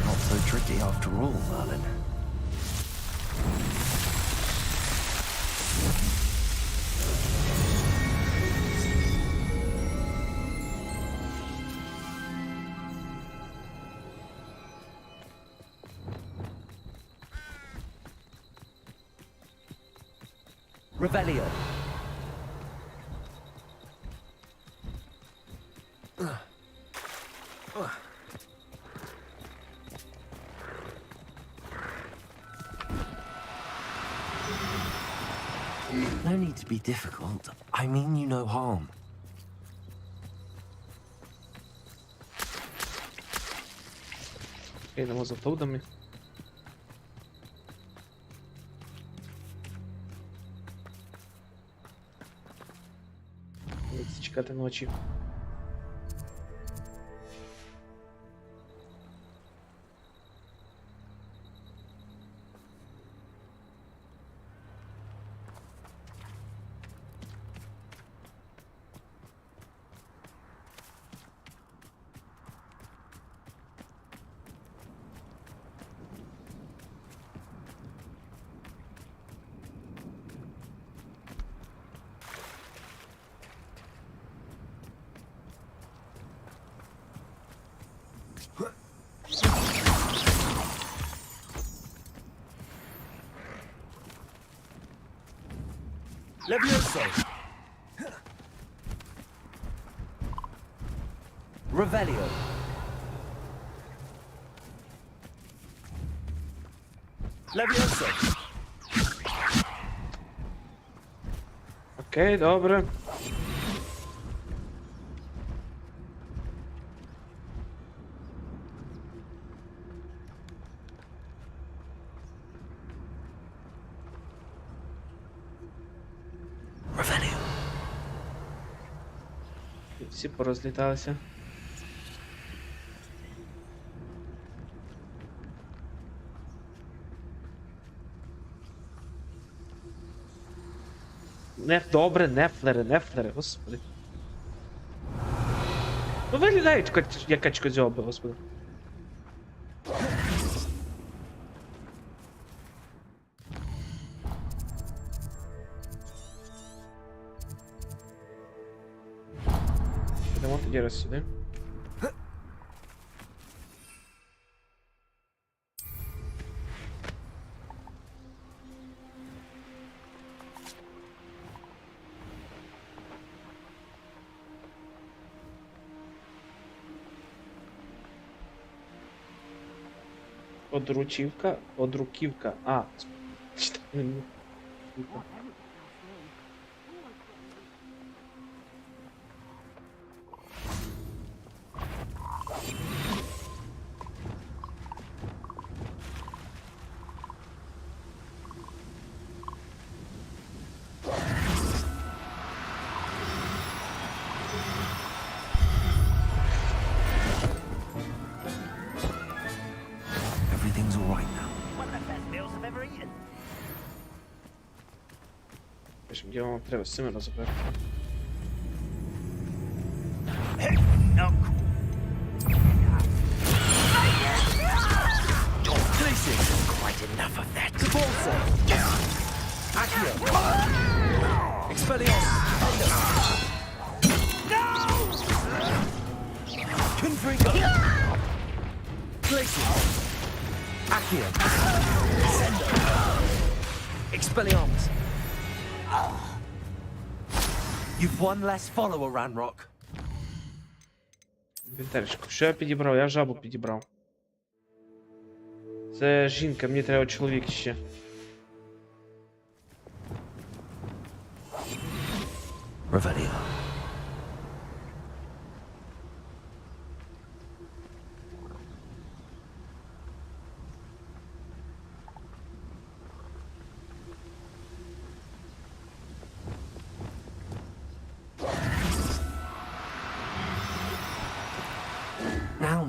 Not so tricky after all, Merlin. Revelio. No need to be difficult. I mean you no harm. Йдемо за Тодами. Чекати ночі. Levioso. Revelio. Levioso. Окей, добре. Всі порозліталися. Добре, нефлери, господи. Ну виглядають як качкозьоби, господи. Йдемо тоді раз сюди. Одруківка. А, Everything's all right now. One of the best meals I've ever eaten. Де вам треба з цими розібрати? Quite enough of that. Accio. Expelliarmus. Confringo. Glacier. Accio. Sendo. Expelliarmus. You've one less follower, Ranrock. Інвентаречко. Що я підібрав? Я жабу підібрав. Це жінка, мені треба чоловік ще. Revelio.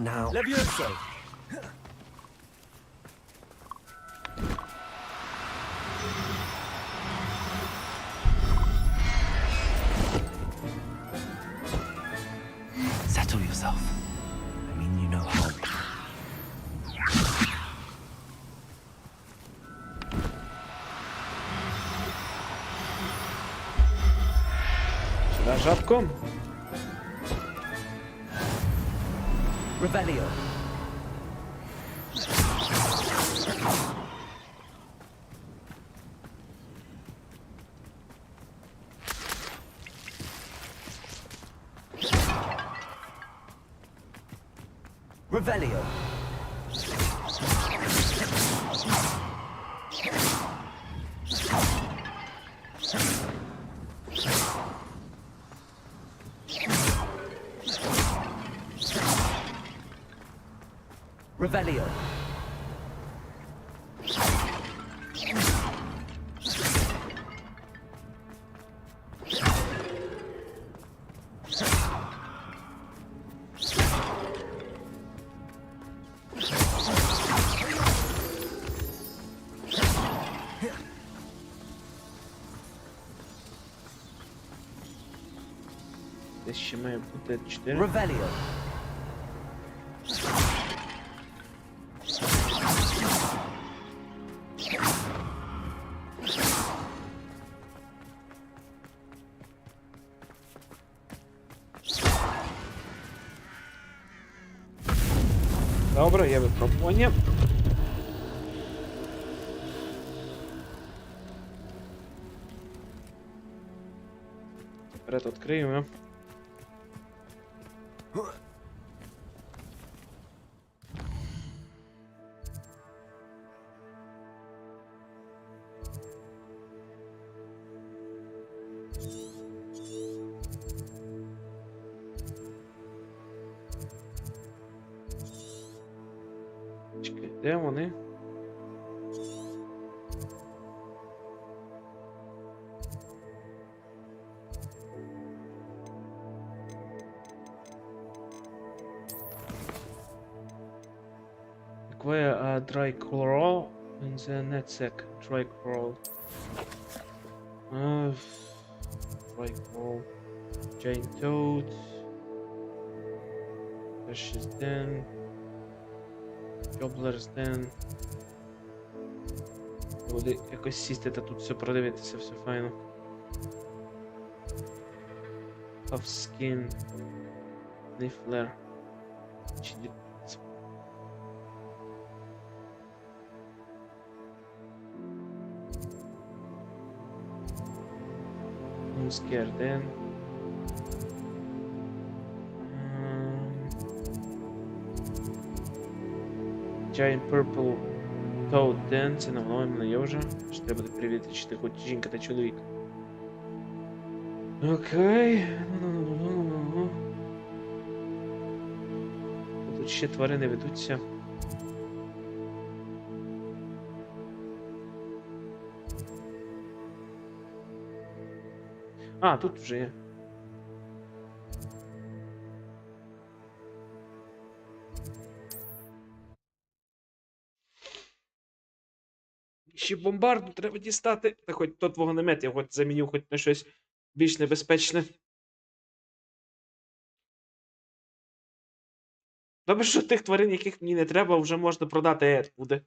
Now. Levioso. Settle yourself. I mean, you know how. Сюда жабком. Revelio. Revelio. Revelio. Десь ще має бути 4. Revelio. Добре, є випробування. Вперед відкриємо. Чекай, де вони? Acquire a dry coral in the netsack. Dry coral. Dry coral. Giant toad. Fish's den. Gobbler's den. Буде якось сісти та тут все продивитися, все файно. Puff skin. Niffler. I'm scared then. Giant purple toad den. Це давно мене є вже. Що треба буде перевірити, чи ти хоч жінка та чоловік. Окей. Тут ще тварини ведуться. А, тут вже є. Ще бомбарду треба дістати. Та хоч тот вогнемет я хоч заміню хоч на щось більш небезпечне. Добре, що тих тварин, яких мені не треба, вже можна продати буде.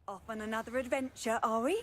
Off on another adventure, are we?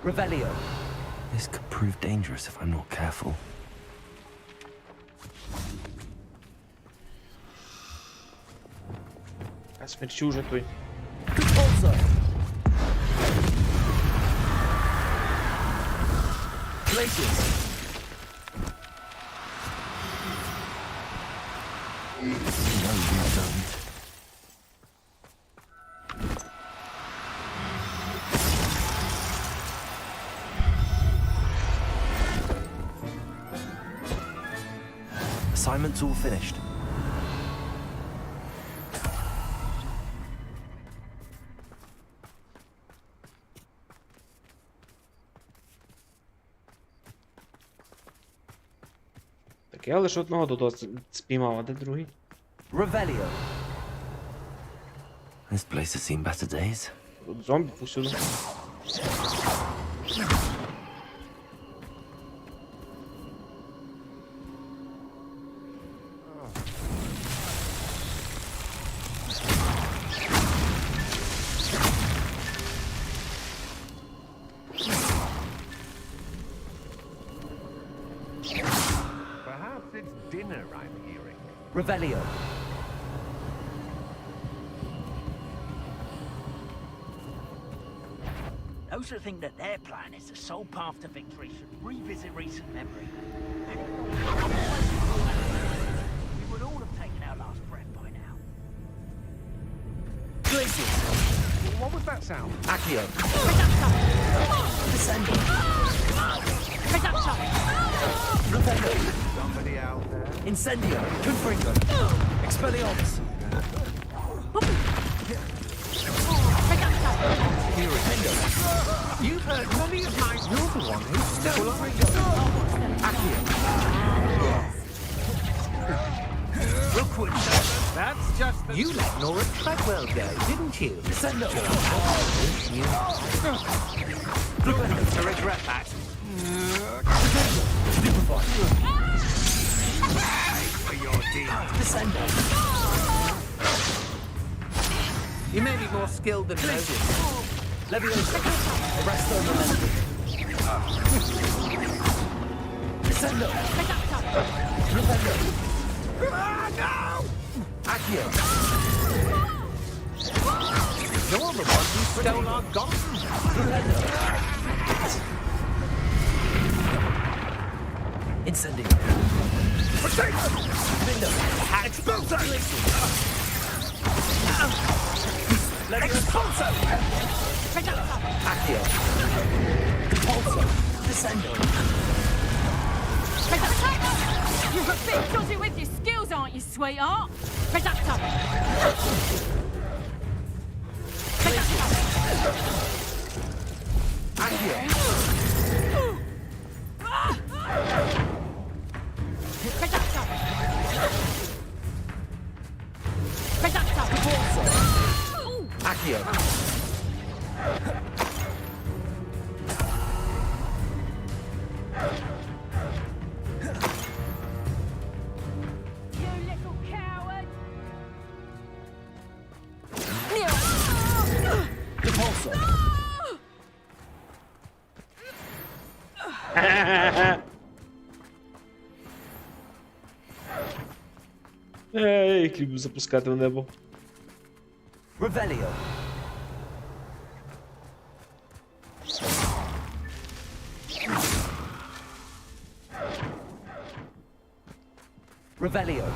Revelio. This could prove dangerous if I'm not careful. А смерчу уже той. Repulsor. Places. No, you don't. Assignment's all finished. Так, я лише одного додо спіймав, а де другий? Revelio. This place has seen better days. Тут зомбі повсюди. Perhaps it's dinner I'm hearing. Revelio. Those who think that their plan is the sole path to victory should revisit recent memory. We would all have taken our last breath by now. Places. What was that sound? Accio. Descending. Revelio. Somebody out there? Incendio. Confringo. Expelliarmus. You've heard many of my... You're the one who's still Accio. Rookwood, that's just the... You let Nora Treadwell go, didn't you? Descendo. You... I regret that. For your deed. Descendo. You may be more skilled than Moses. Leviosa. Arresto Momentum. Descendo. Revelio. No! Accio. You're the one who stole our goblin. Incendio. Protect! Vindo. Expulso! Expulso. Accio. Repulso. Descendo. You're a bit dodgy with your skills, aren't you, sweetheart? Reductor! Accio. Reductor! Reductor! Repulso. Accio. You little coward! Repulso. Ей, люблю запускати в небо. Revelio. Revelio.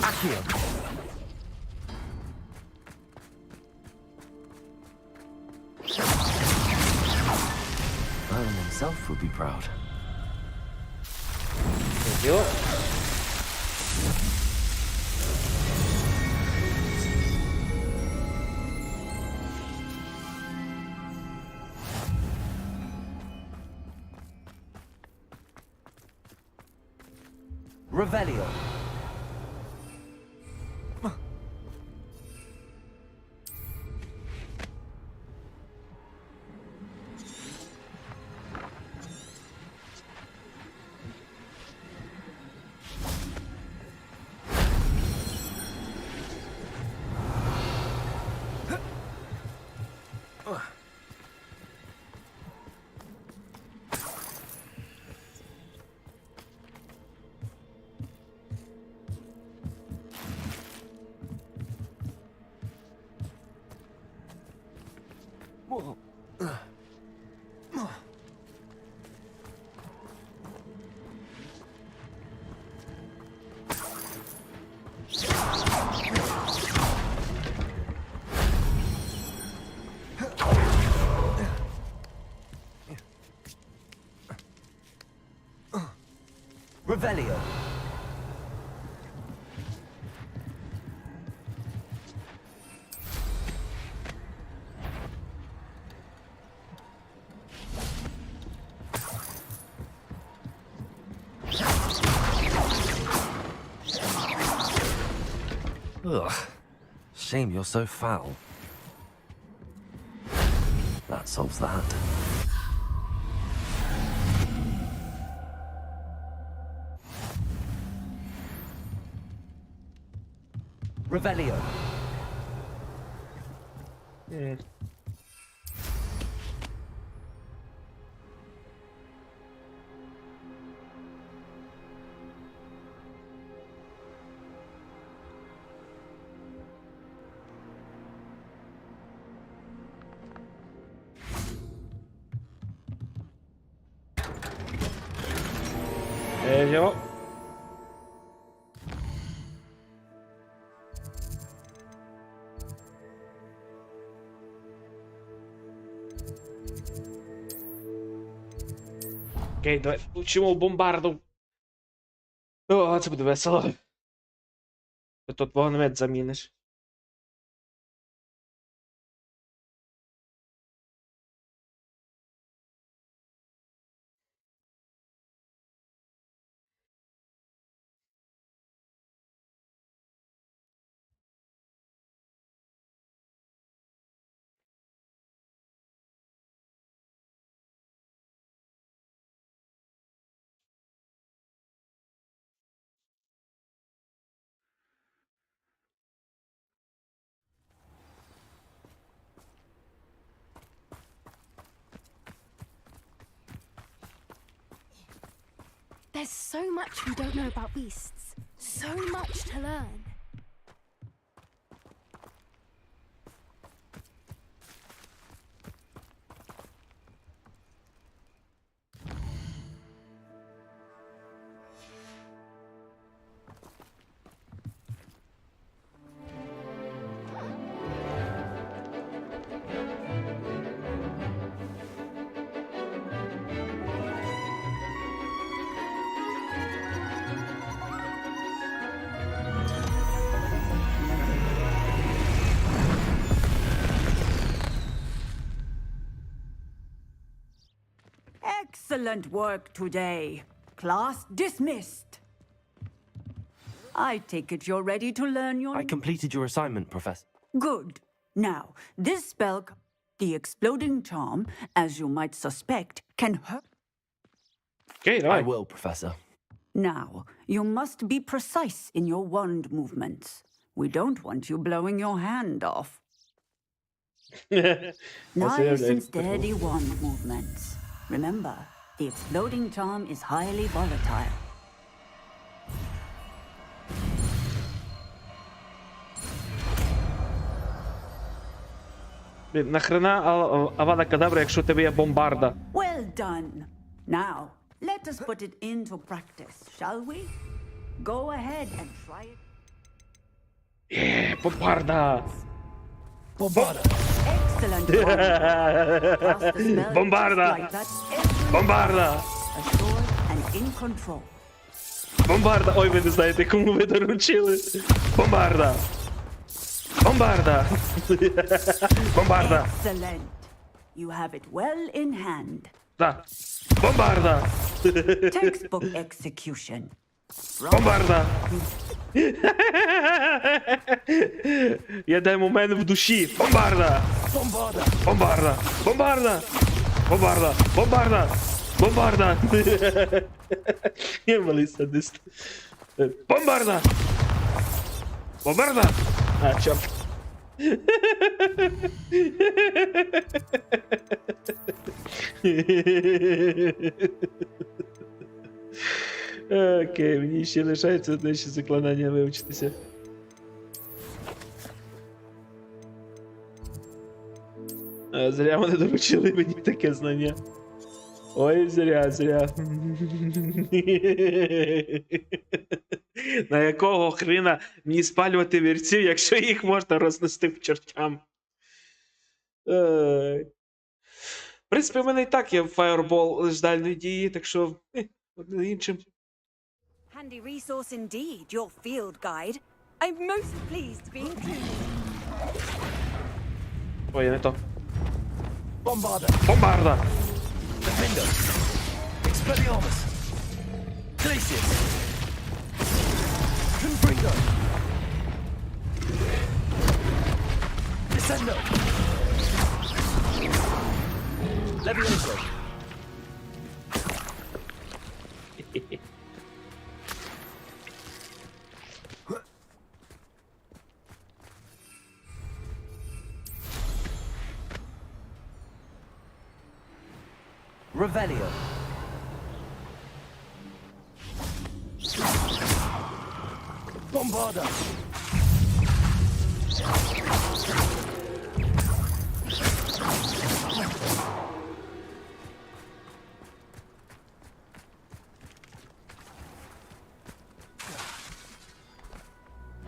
Accio. Merlin himself would be proud. Йо. Revelio. Revelio. Ugh. Shame you're so foul. That solves that. Revelio. Jo. Окей, давай включимо бомбарду. О, це буде весело. Ти тут вогнемет заміниш. There's so much we don't know about beasts. So much to learn. Excellent work today. Class dismissed. I take it you're ready to learn your... I completed your assignment, Professor. Good. Now, this spell, the exploding charm, as you might suspect, can hurt... Okay, I will, Professor. Now, you must be precise in your wand movements. We don't want you blowing your hand off. Nice and steady wand movements. Remember, the exploding charm is highly volatile. Блін, нахрена Авада Кадабра, якщо у тебе є бомбарда? Well done. Now, let us put it into practice, shall we? Go ahead and try it. Є, бомбарда! Бомбарда! Excellent work. Cast the spell Бомбарда! just like that every Бомбарда! assured and in control. Бомбарда! Ой, ви не знаєте, кому ви доручили. Бомбарда! Бомбарда! Бомбарда! Excellent. You have it well in hand. Да. Бомбарда! Textbook execution. Бомбарда! Я дай момент в душі. Бомбарда! Бомбарда! Бомбарда! Бомбарда! Бомбарда! Бомбарда! Бомбарда! Я малий садист. Бомбарда! Бомбарда! А, чорт. Окей, мені ще лишається одне ще заклинання вивчитися. Зря вони доручили мені таке знання. Ой, зря. На якого хрена мені спалювати вірців, якщо їх можна рознести в чертям? В принципі, в мене і так є фаєрбол з дальної дії, так що одним іншим. Handy resource indeed, your field guide. I'm most pleased to be included. Ой, не то. Bombarda. Бомбарда! Defender. Expelliarmus. Glacius. Confringo. Descendo. Levioso. Revelio. Bombarda.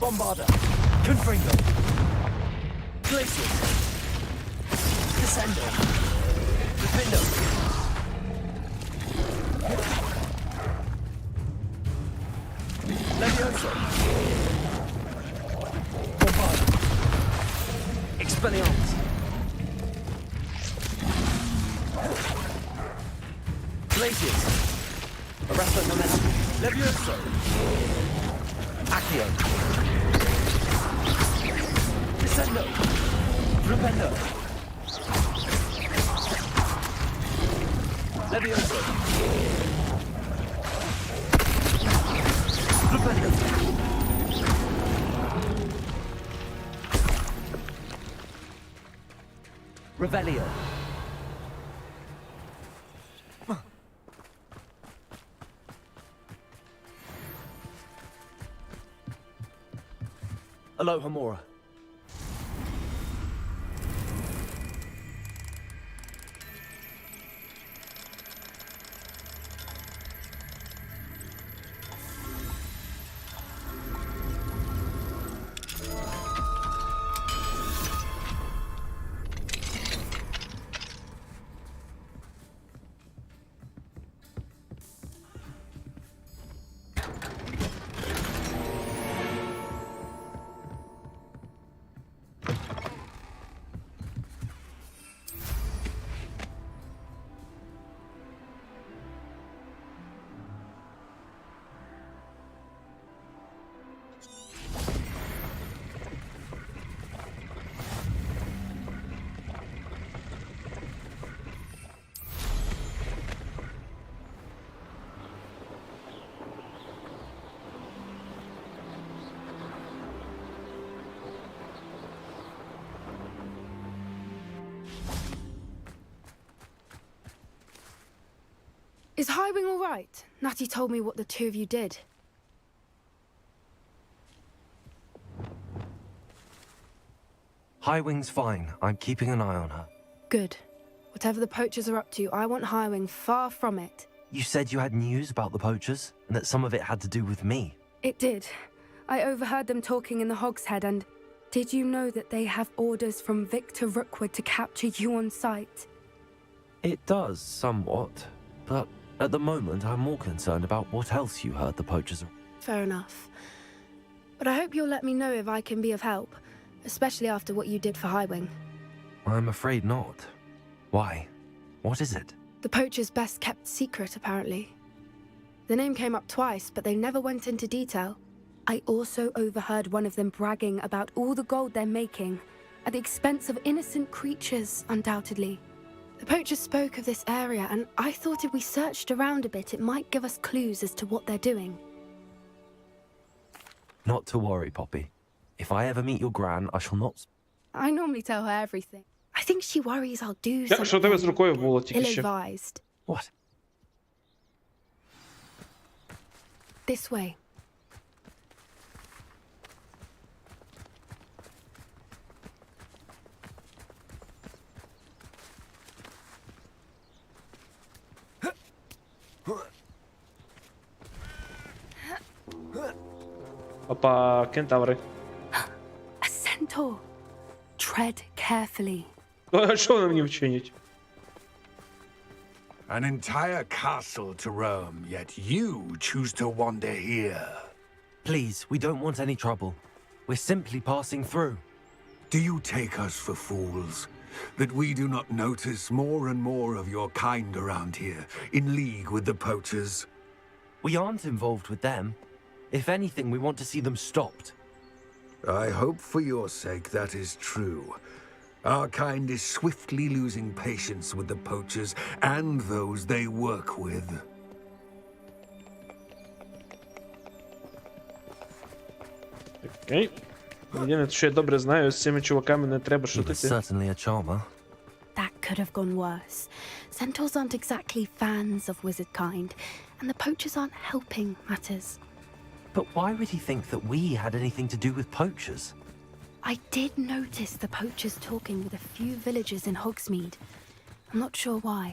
Bombarda. Confringo. Glacius. Descendo. Defendo. Levioso. Bombarda. Expelliarmus. Glacius. Arresto momentum. Levioso. Accio. Descendo. Rependo. Levioso. Rependo. Revelio. Aloha Mora. Is Highwing all right? Natty told me what the two of you did. Highwing's fine. I'm keeping an eye on her. Good. Whatever the poachers are up to, I want Highwing far from it. You said you had news about the poachers, and that some of it had to do with me. It did. I overheard them talking in the Hogshead, and did you know that they have orders from Victor Rookwood to capture you on sight? It does, somewhat. But at the moment, I'm more concerned about what else you heard the poachers are. Fair enough. But I hope you'll let me know if I can be of help, especially after what you did for Highwing. I'm afraid not. Why? What is it? The poacher's best kept secret, apparently. The name came up twice, but they never went into detail. I also overheard one of them bragging about all the gold they're making, at the expense of innocent creatures, undoubtedly. The poacher spoke of this area, and I thought if we searched around a bit, it might give us clues as to what they're doing. Not to worry, Poppy. If I ever meet your gran, I shall not... I normally tell her everything. I think she worries I'll do Що в тебе з рукою було something тільки що? ill-advised. What? This way. Опа, кентаври. A centaur. Tread carefully. А що вони мені вчинять? An entire castle to roam, yet you choose to wander here. Please, we don't want any trouble. We're simply passing through. Do you take us for fools? That we do not notice more and more of your kind around here, in league with the poachers? We aren't involved with them. If anything, we want to see them stopped. I hope for your sake that is true. Our kind is swiftly losing patience with the poachers and those they work with. Окей. Єдине, що я добре знаю, з цими чуваками не треба He was шутити. certainly a charmer. That could have gone worse. Centaurs aren't exactly fans of wizard kind, and the poachers aren't helping matters. But why would he think that we had anything to do with poachers? I did notice the poachers talking with a few villagers in Hogsmeade. I'm not sure why.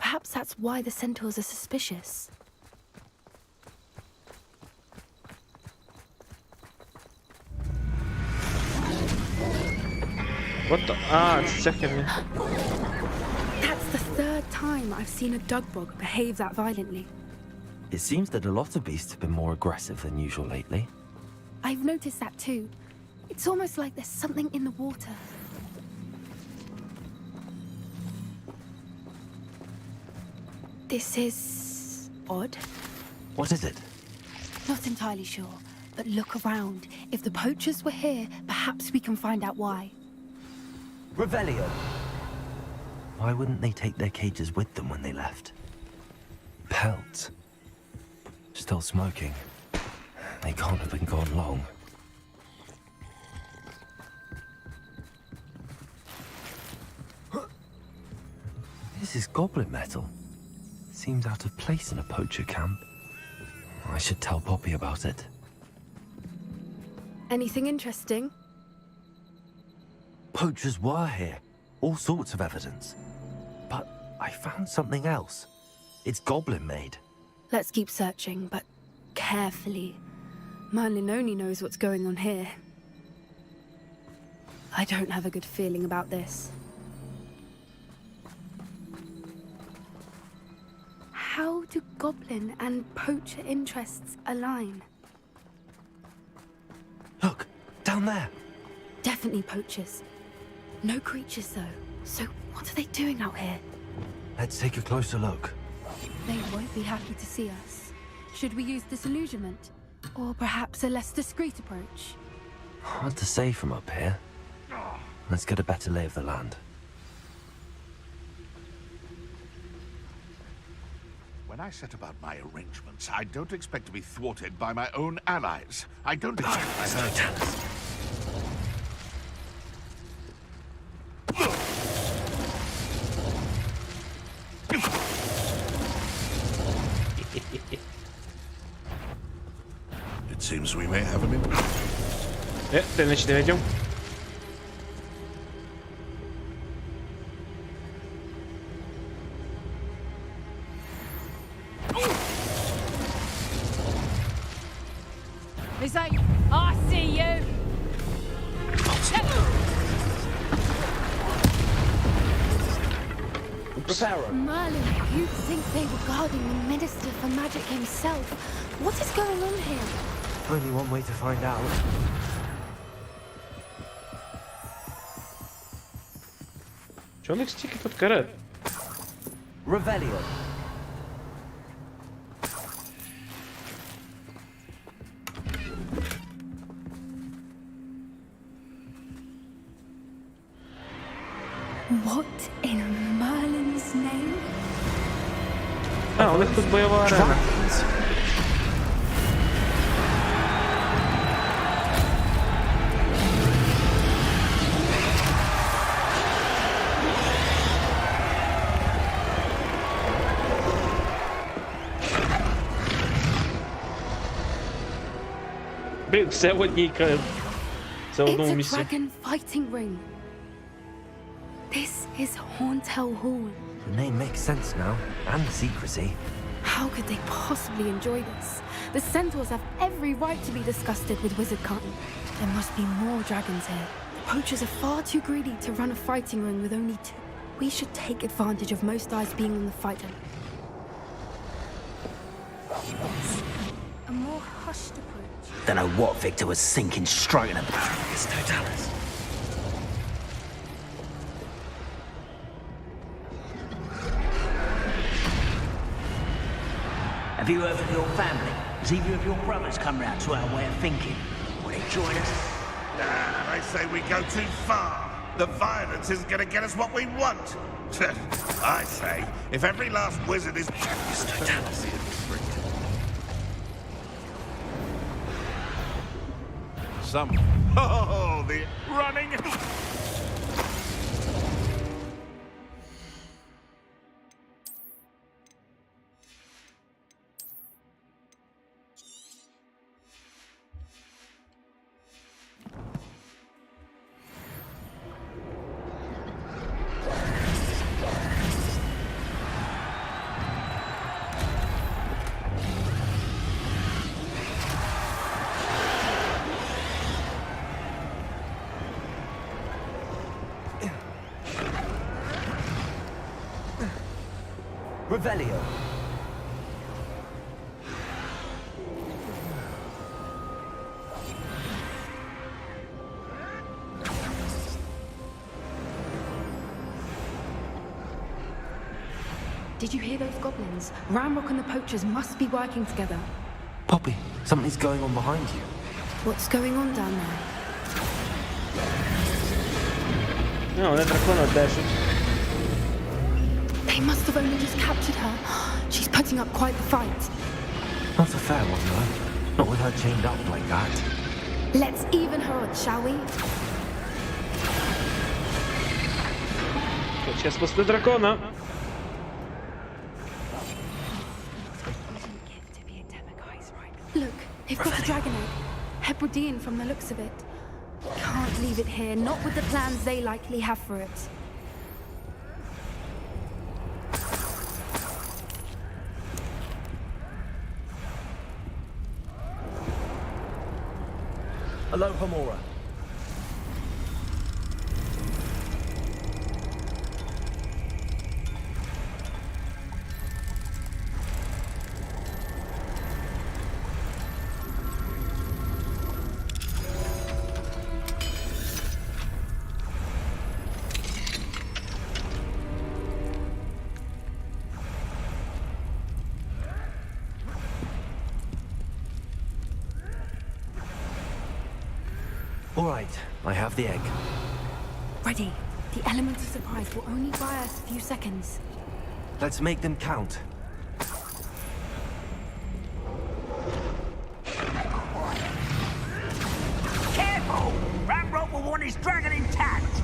Perhaps that's why the centaurs are suspicious. What the? Ah, це херня. That's the third time I've seen a dugbog behave that violently. It seems that a lot of beasts have been more aggressive than usual lately. I've noticed that too. It's almost like there's something in the water. This is odd. What is it? Not entirely sure, but look around. If the poachers were here, perhaps we can find out why. Revelio! Why wouldn't they take their cages with them when they left? Pelts. Still smoking. They can't have been gone long. This is goblin metal. Seems out of place in a poacher camp. I should tell Poppy about it. Anything interesting? Poachers were here. All sorts of evidence. But I found something else. It's goblin made. Let's keep searching, but carefully. Merlin only knows what's going on here. I don't have a good feeling about this. How do goblin and poacher interests align? Look, down there. Definitely poachers. No creatures though. So what are they doing out here? Let's take a closer look. They won't be happy to see us. Should we use disillusionment? Or perhaps a less discreet approach? Hard to say from up here. Let's get a better lay of the land. When I set about my arrangements, I don't expect to be thwarted by my own allies. I don't expect... It seems we may have an... Ты значит, найдем. It's like, I see you. Merlin, you'd think they were guarding the Minister for Magic himself. What is going on here? Only one way to find out. Чё у них стільки тут карет? Revelio. What in Merlin's name? А, у них тут бойова арена. Блін, все в одній це в одному It's a місці. dragon fighting ring. This is Hauntel Hall. The name makes sense now, and the secrecy. How could they possibly enjoy this? The centaurs have every right to be disgusted with wizard kind. There must be more dragons here. The poachers are far too greedy to run a fighting ring with only two. We should take advantage of most eyes being on the fight. A more hushed approach. Don't know what Victor was thinking, stroking him. It's totalis. Have you heard from your family? Has either of your brothers come round to our way of thinking? Will they join us? Nah, I say we go too far. The violence isn't going to get us what we want. I say, if every last wizard is... Oh, the running... Revelio. Did you hear those goblins? Ramrock and the poachers must be working together. Poppy, something's going on behind you. What's going on down there? No, вони дракона держать. They must have only just captured her. She's putting up quite the fight. Not a fair one, though. Not with her chained up like that. Let's even her odds, shall we? Хоче спасти дракона. Look, they've got a dragon egg. Hebridean from the looks of it. Can't leave it here, not with the plans they likely have for it. Hello, Hamora. All right, I have the egg. Ready. The element of surprise will only buy us a few seconds. Let's make them count. Careful! Ramrock will want his dragon intact.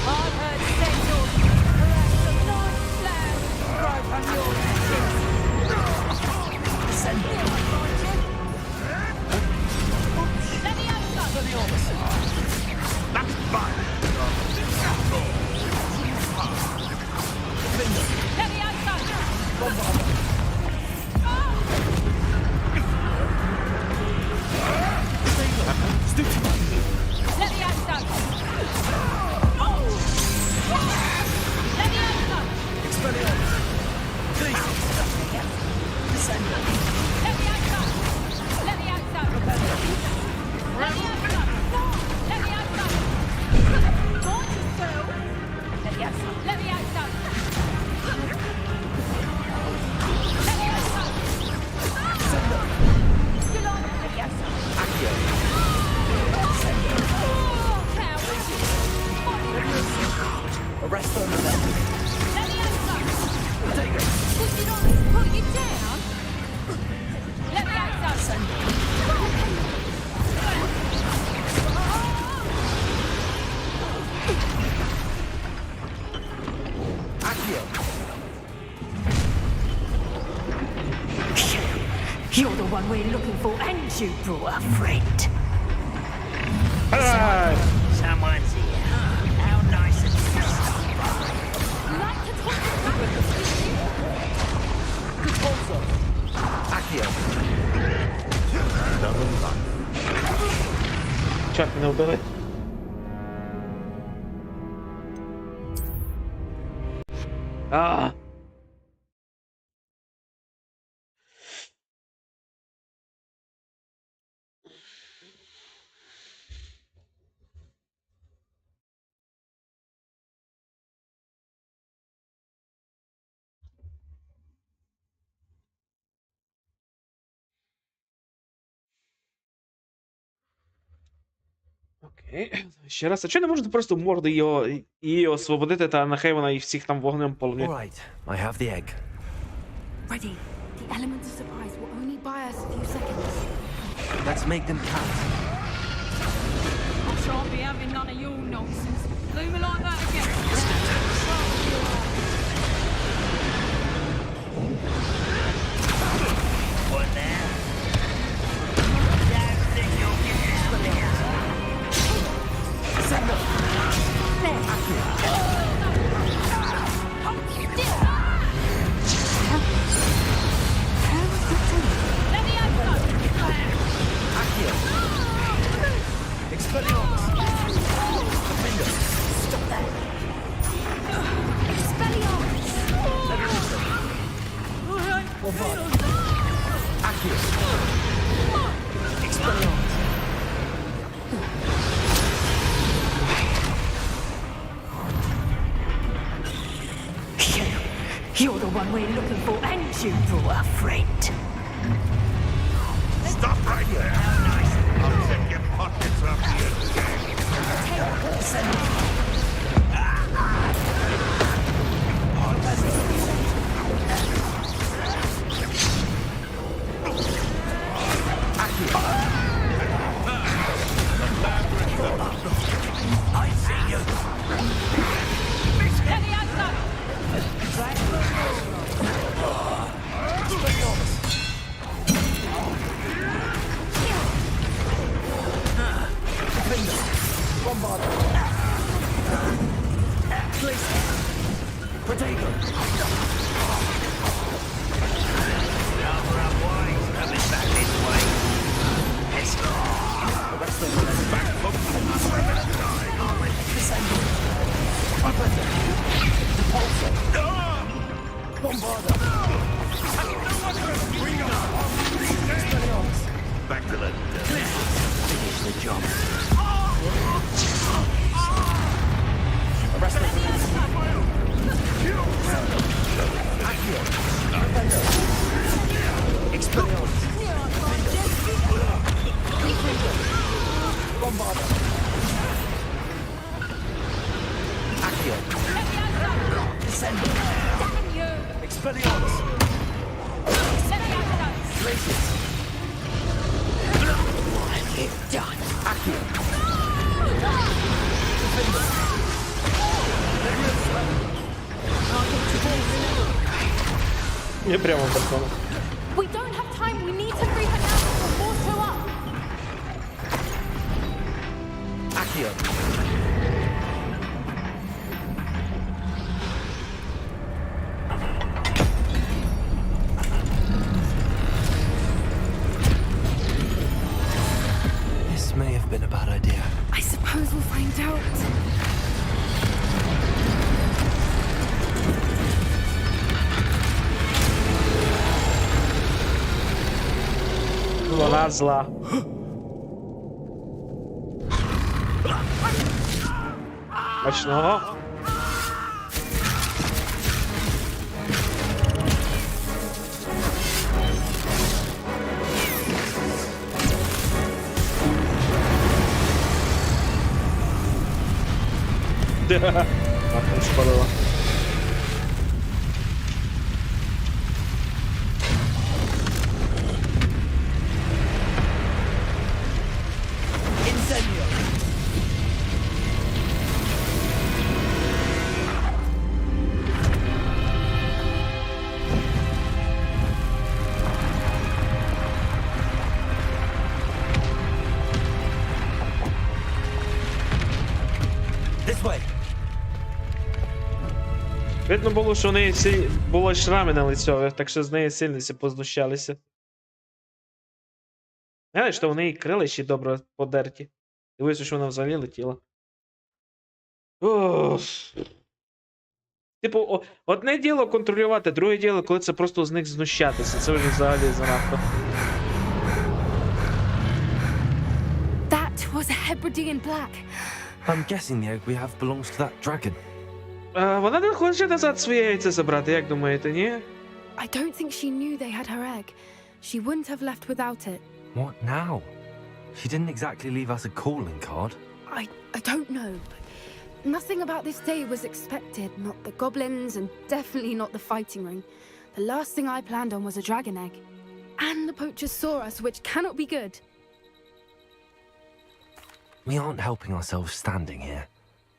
I've heard signals. Perhaps a nice plan. Right on your head. Send it. That's fine. Arrest them then. Take it. Did you not put you down? Let me out, son. You're the one we're looking for, and you brought a friend. Someone's here. How nice of you to stop by. Like to talk to Good sponsor. Accio. Double зробили. А. Окей. Ще раз, а чого не можна просто морди її освободити, та нехай вона їх всіх там вогнем полонить? All right, I have the egg. Ready. The elements of surprise will only buy us a few seconds. Let's make them count. I shan't be having none of your nonsense. Leave me like that again. What now? Don't think you'll get this for me. You're the one we're looking for, and you brought a friend. Stop right there. I'll check your pockets after you. I see you. Let me have that. Back to the Finish the job. Nie прямо персона. We don't have time. We need to free her now before show up. Accio. This may have been a bad idea. I suppose we'll find out. Вона зла. Смачного. Там спалила. This way. Видно було, що в неї було шрами на лицьові, так що з неї сильно познущалися. Але що в неї крила ще добре подерті. Дивися, що вона взагалі летіла. Ох. Типу, одне діло контролювати, друге діло, коли це просто з них знущатися. Це вже взагалі занадто. That was a Hebridean black. I'm guessing the egg we have belongs to that dragon. Вона не хоче назад своє яйце забрати, як думаєте, ні? I don't think she knew they had her egg. She wouldn't have left without it. What now? She didn't exactly leave us a calling card. I don't know. Nothing about this day was expected. Not the goblins, and definitely not the fighting ring. The last thing I planned on was a dragon egg. And the poachers saw us, which cannot be good. We aren't helping ourselves standing here.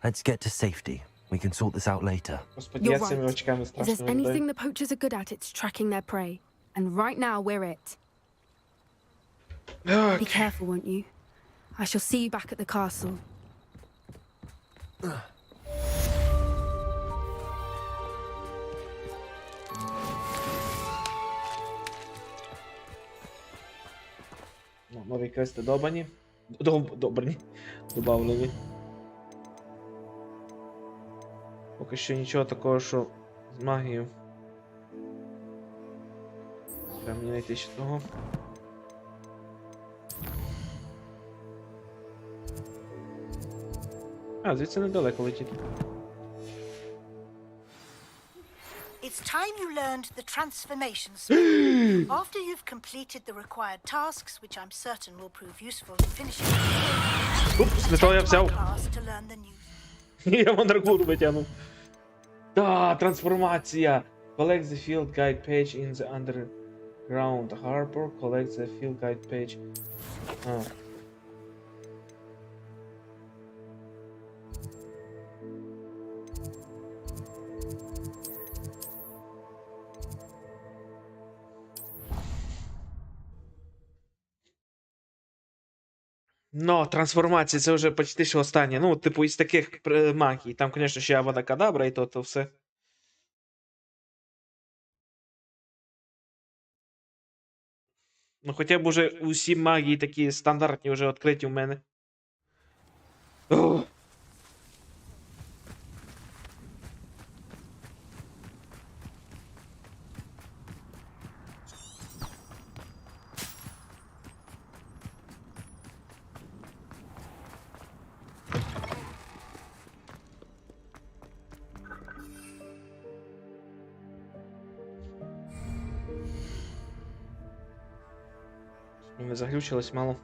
Let's get to safety. We can sort this out later. You're right. If there's anything the poachers are good at, it's tracking their prey. And right now, we're it. Be careful, won't you? I shall see you back at the castle. Нові квести добані. Добрані. Добавлені. Поки що нічого такого, що з магією. Треба мені знайти ще того. Звідси недалеко летіти. It's time you learned the transformation. After you've completed the required tasks, which I'm certain will prove useful in finishing Упс, не того я взяв. class to learn the new. Я мандрагуру витягнув. Да, трансформація. Collect the field guide page in the underground harbor. Collect the field guide page. Ну, трансформація, це вже почти що останнє. Ну, типу, із таких магій. Там, звісно, ще авада-кадабра і то все. Ну, хоча б уже усі магії такі стандартні вже відкриті в мене. Ох. Не заглючилось мало.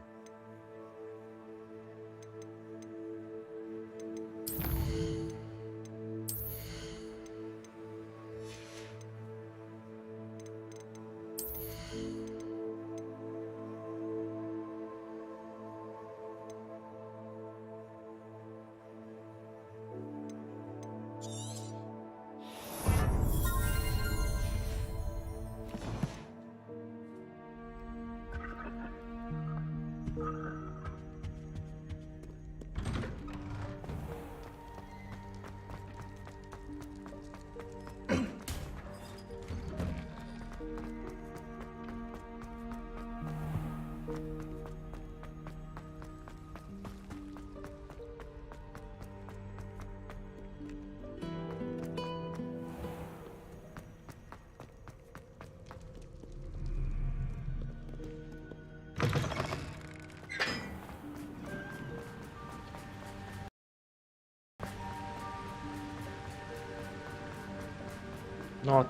Ну, от,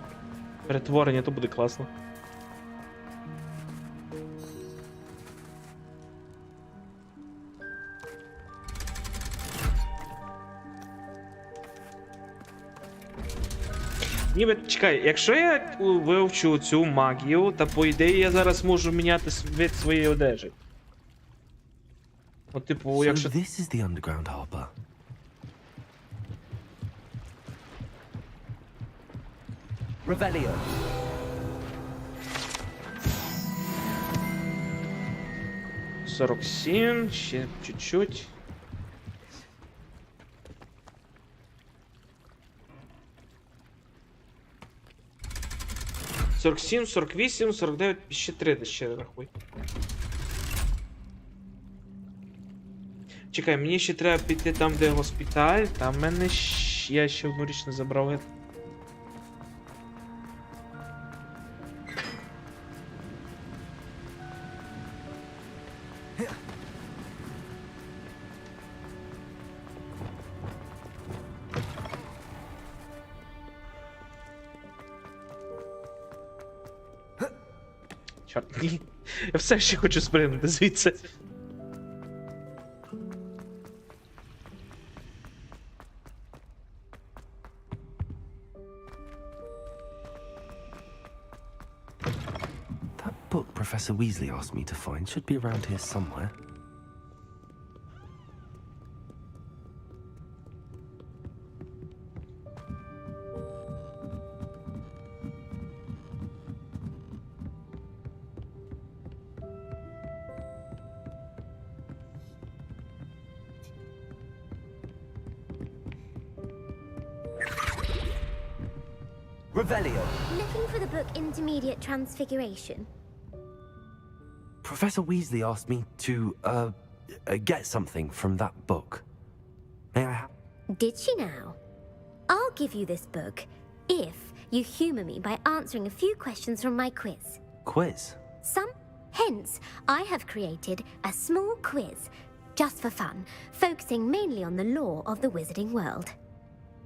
перетворення, то буде класно. Ніби, чекай, якщо я вивчу цю магію, то по ідеї я зараз можу міняти вид своєї одежі. От, типу, якщо... So this is the underground harbor. Revelio. «47, ще чуть-чуть. «47, 48, 49, ще 3 ще рахуй. Чекай, мені ще треба піти там, де госпіталь. Там в мене я ще одну річ не забрав. Чорт, ні. Я все ще хочу спригнути звідси. That book Professor Weasley asked me to find should be around here somewhere. Revelio. Looking for the book Intermediate Transfiguration? Professor Weasley asked me to, get something from that book. May I have... Did she now? I'll give you this book if you humour me by answering a few questions from my quiz. Quiz? Hence, I have created a small quiz, just for fun, focusing mainly on the lore of the wizarding world.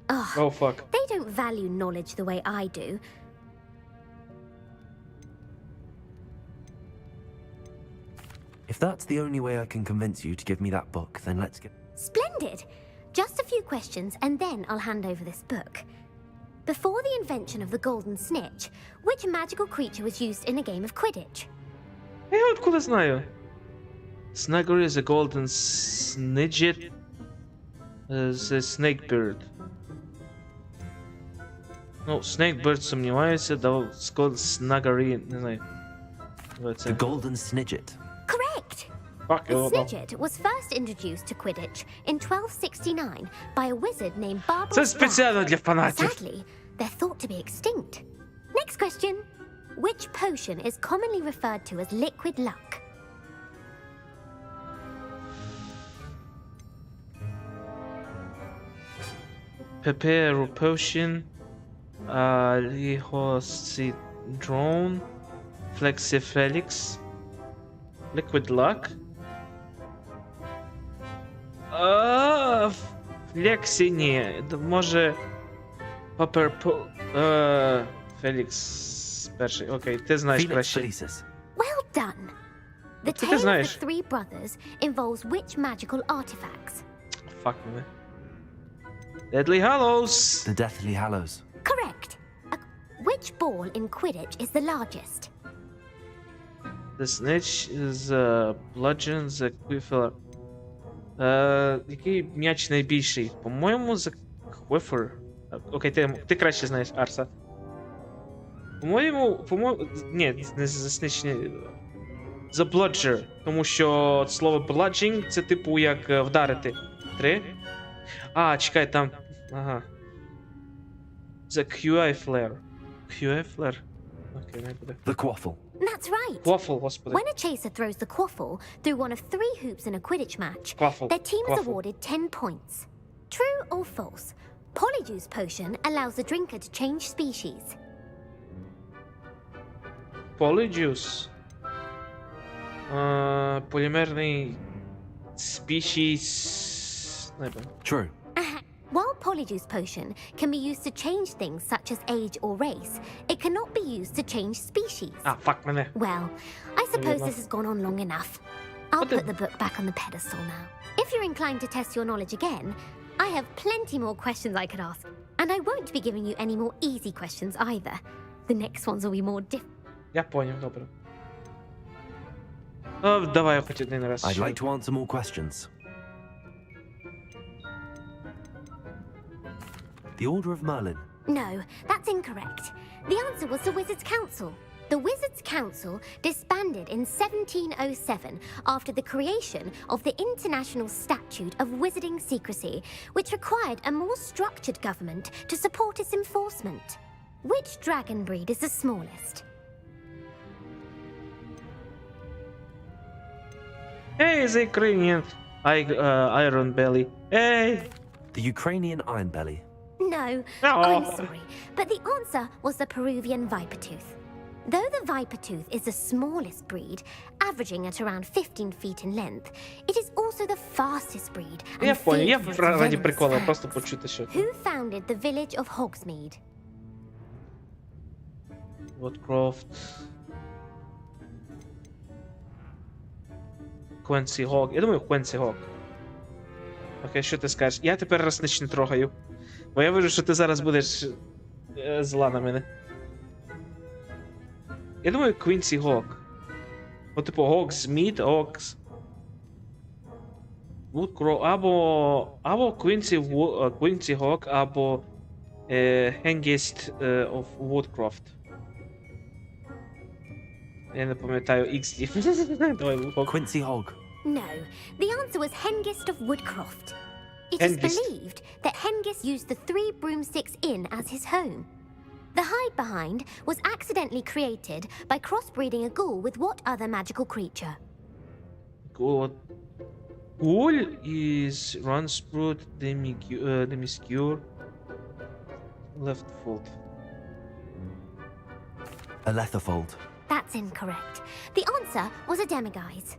Oh, fuck. They don't value knowledge the way I do. If that's the only way I can convince you to give me that book, then let's get... Splendid! Just a few questions and then I'll hand over this book. Before the invention of the golden snitch, which magical creature was used in a game of Quidditch? Я откуда знаю? Snuggery is a golden snidget. The snakebird. Ну, snakebird сомневаюся, да Snuggery, не знаю. The golden snidget. Correct! Fuck, The snidget was first introduced to Quidditch in 1269 by a wizard named Barbara Це спеціально для фанатів. Sadly, they're thought to be extinct. Next question. Which potion is commonly referred to as liquid luck? Pepero potion. Lihocidrone. Flexifelix. Liquid luck. Флексі ні. Може... Папер... Фелікс перший. Окей, ти знаєш краще. Well done. The Ти tale of знаєш. the three brothers involves which magical artifacts? Fuck me. Deadly Hallows. The Deathly Hallows. Correct. Which ball in Quidditch is the largest? The snitch is bludgeon, the quiffler. Який м'яч найбільший? По-моєму, the quiffer. Окей, ти краще знаєш, Арса. По-моєму, ні, не за snitch, не. The bludger. Тому що слово bludging це типу як вдарити. 3. Чекай, там. Ага. The quifler. Quifler? Окей, не буде. The quaffle. That's right. Quaffle, господи. When a chaser throws the quaffle through one of 3 hoops in a Quidditch match, Quaffle. their team is Quaffle. awarded 10 points. True or false? Polyjuice potion allows the drinker to change species. Polyjuice. Полімерний species. Не знаю. True. While Polyjuice potion can be used to change things such as age or race, it cannot be used to change species. Fuck мене. Well, I suppose this has gone on long enough. I'll put the book back on the pedestal now. If you're inclined to test your knowledge again, I have plenty more questions I could ask, and I won't be giving you any more easy questions either. The next ones will be more difficult. Я поняв, добре. Давай хоч один раз. I'd like to answer more questions. The Order of Merlin. No, that's incorrect. The answer was the Wizards' Council. The Wizards' Council disbanded in 1707 after the creation of the International Statute of Wizarding Secrecy, which required a more structured government to support its enforcement. Which dragon breed is the smallest? Hey, the Ukrainian. Iron Belly. Hey! The Ukrainian Iron Belly. No, Oh. I'm sorry, but the answer was the Peruvian viper tooth. Though the viper tooth is the smallest breed, averaging at around 15 feet in length, it is also the fastest breed Я and понял, я feared for its ради venomous прикола fangs. просто почути, що Who founded the village of Hogsmeade? Woodcroft. Квенсі Гог. Я думаю, Квенсі Гог. Окей, що ти скажеш? Я тепер роснич не трогаю. Бо я вижу, що ти зараз будеш зла на мене. Я думаю, Квінсі Гог. Ну, типу, Hogsmeade, Hogs. Woodcroft, або Квінсі Гог, або Hengist of Woodcroft. Я не пам'ятаю XD. Давай, Hog. Quincy Hog. No, the answer was Hengist of Woodcroft. It is Hengist. believed that Hengist used the 3 Broomsticks Inn as his home. The hide behind was accidentally created by crossbreeding a ghoul with what other magical creature? Ghoul. Ghoul is Runsprout, Demiscure, Left Foot. A Letherfold. That's incorrect. The answer was a demiguise.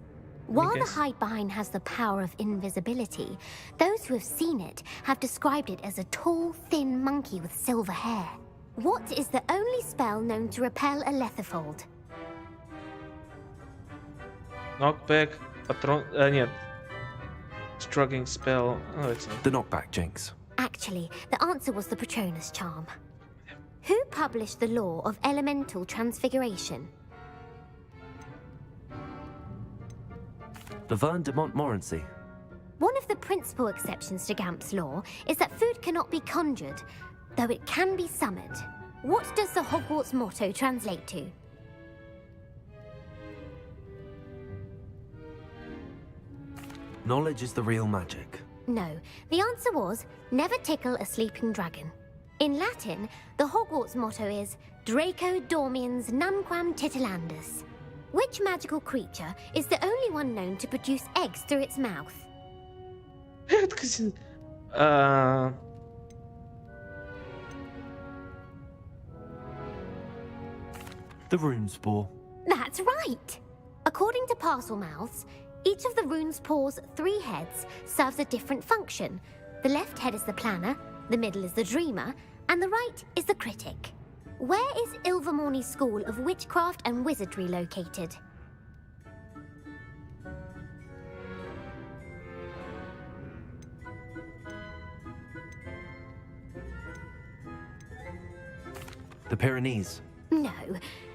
While the Demiguise. hide behind has the power of invisibility, those who have seen it have described it as a tall, thin monkey with silver hair. What is the only spell known to repel a Letherfold? Knockback, Patron... нет. Struggling Spell... Oh, it's not. The Knockback Jinx. Actually, the answer was the Patronus charm. Who published the law of elemental transfiguration? Laverne de Montmorency. One of the principal exceptions to Gamp's law is that food cannot be conjured, though it can be summoned. What does the Hogwarts motto translate to? Knowledge is the real magic. No, the answer was never tickle a sleeping dragon. In Latin, the Hogwarts motto is Draco Dormiens Nunquam Titilandus. Which magical creature is the only one known to produce eggs through its mouth? The Runespore. That's right! According to Parselmouths, each of the rune's paws' 3 heads serves a different function. The left head is the planner, the middle is the dreamer, and the right is the critic. Where is Ilvermorny's School of Witchcraft and Wizardry located? The Pyrenees. No,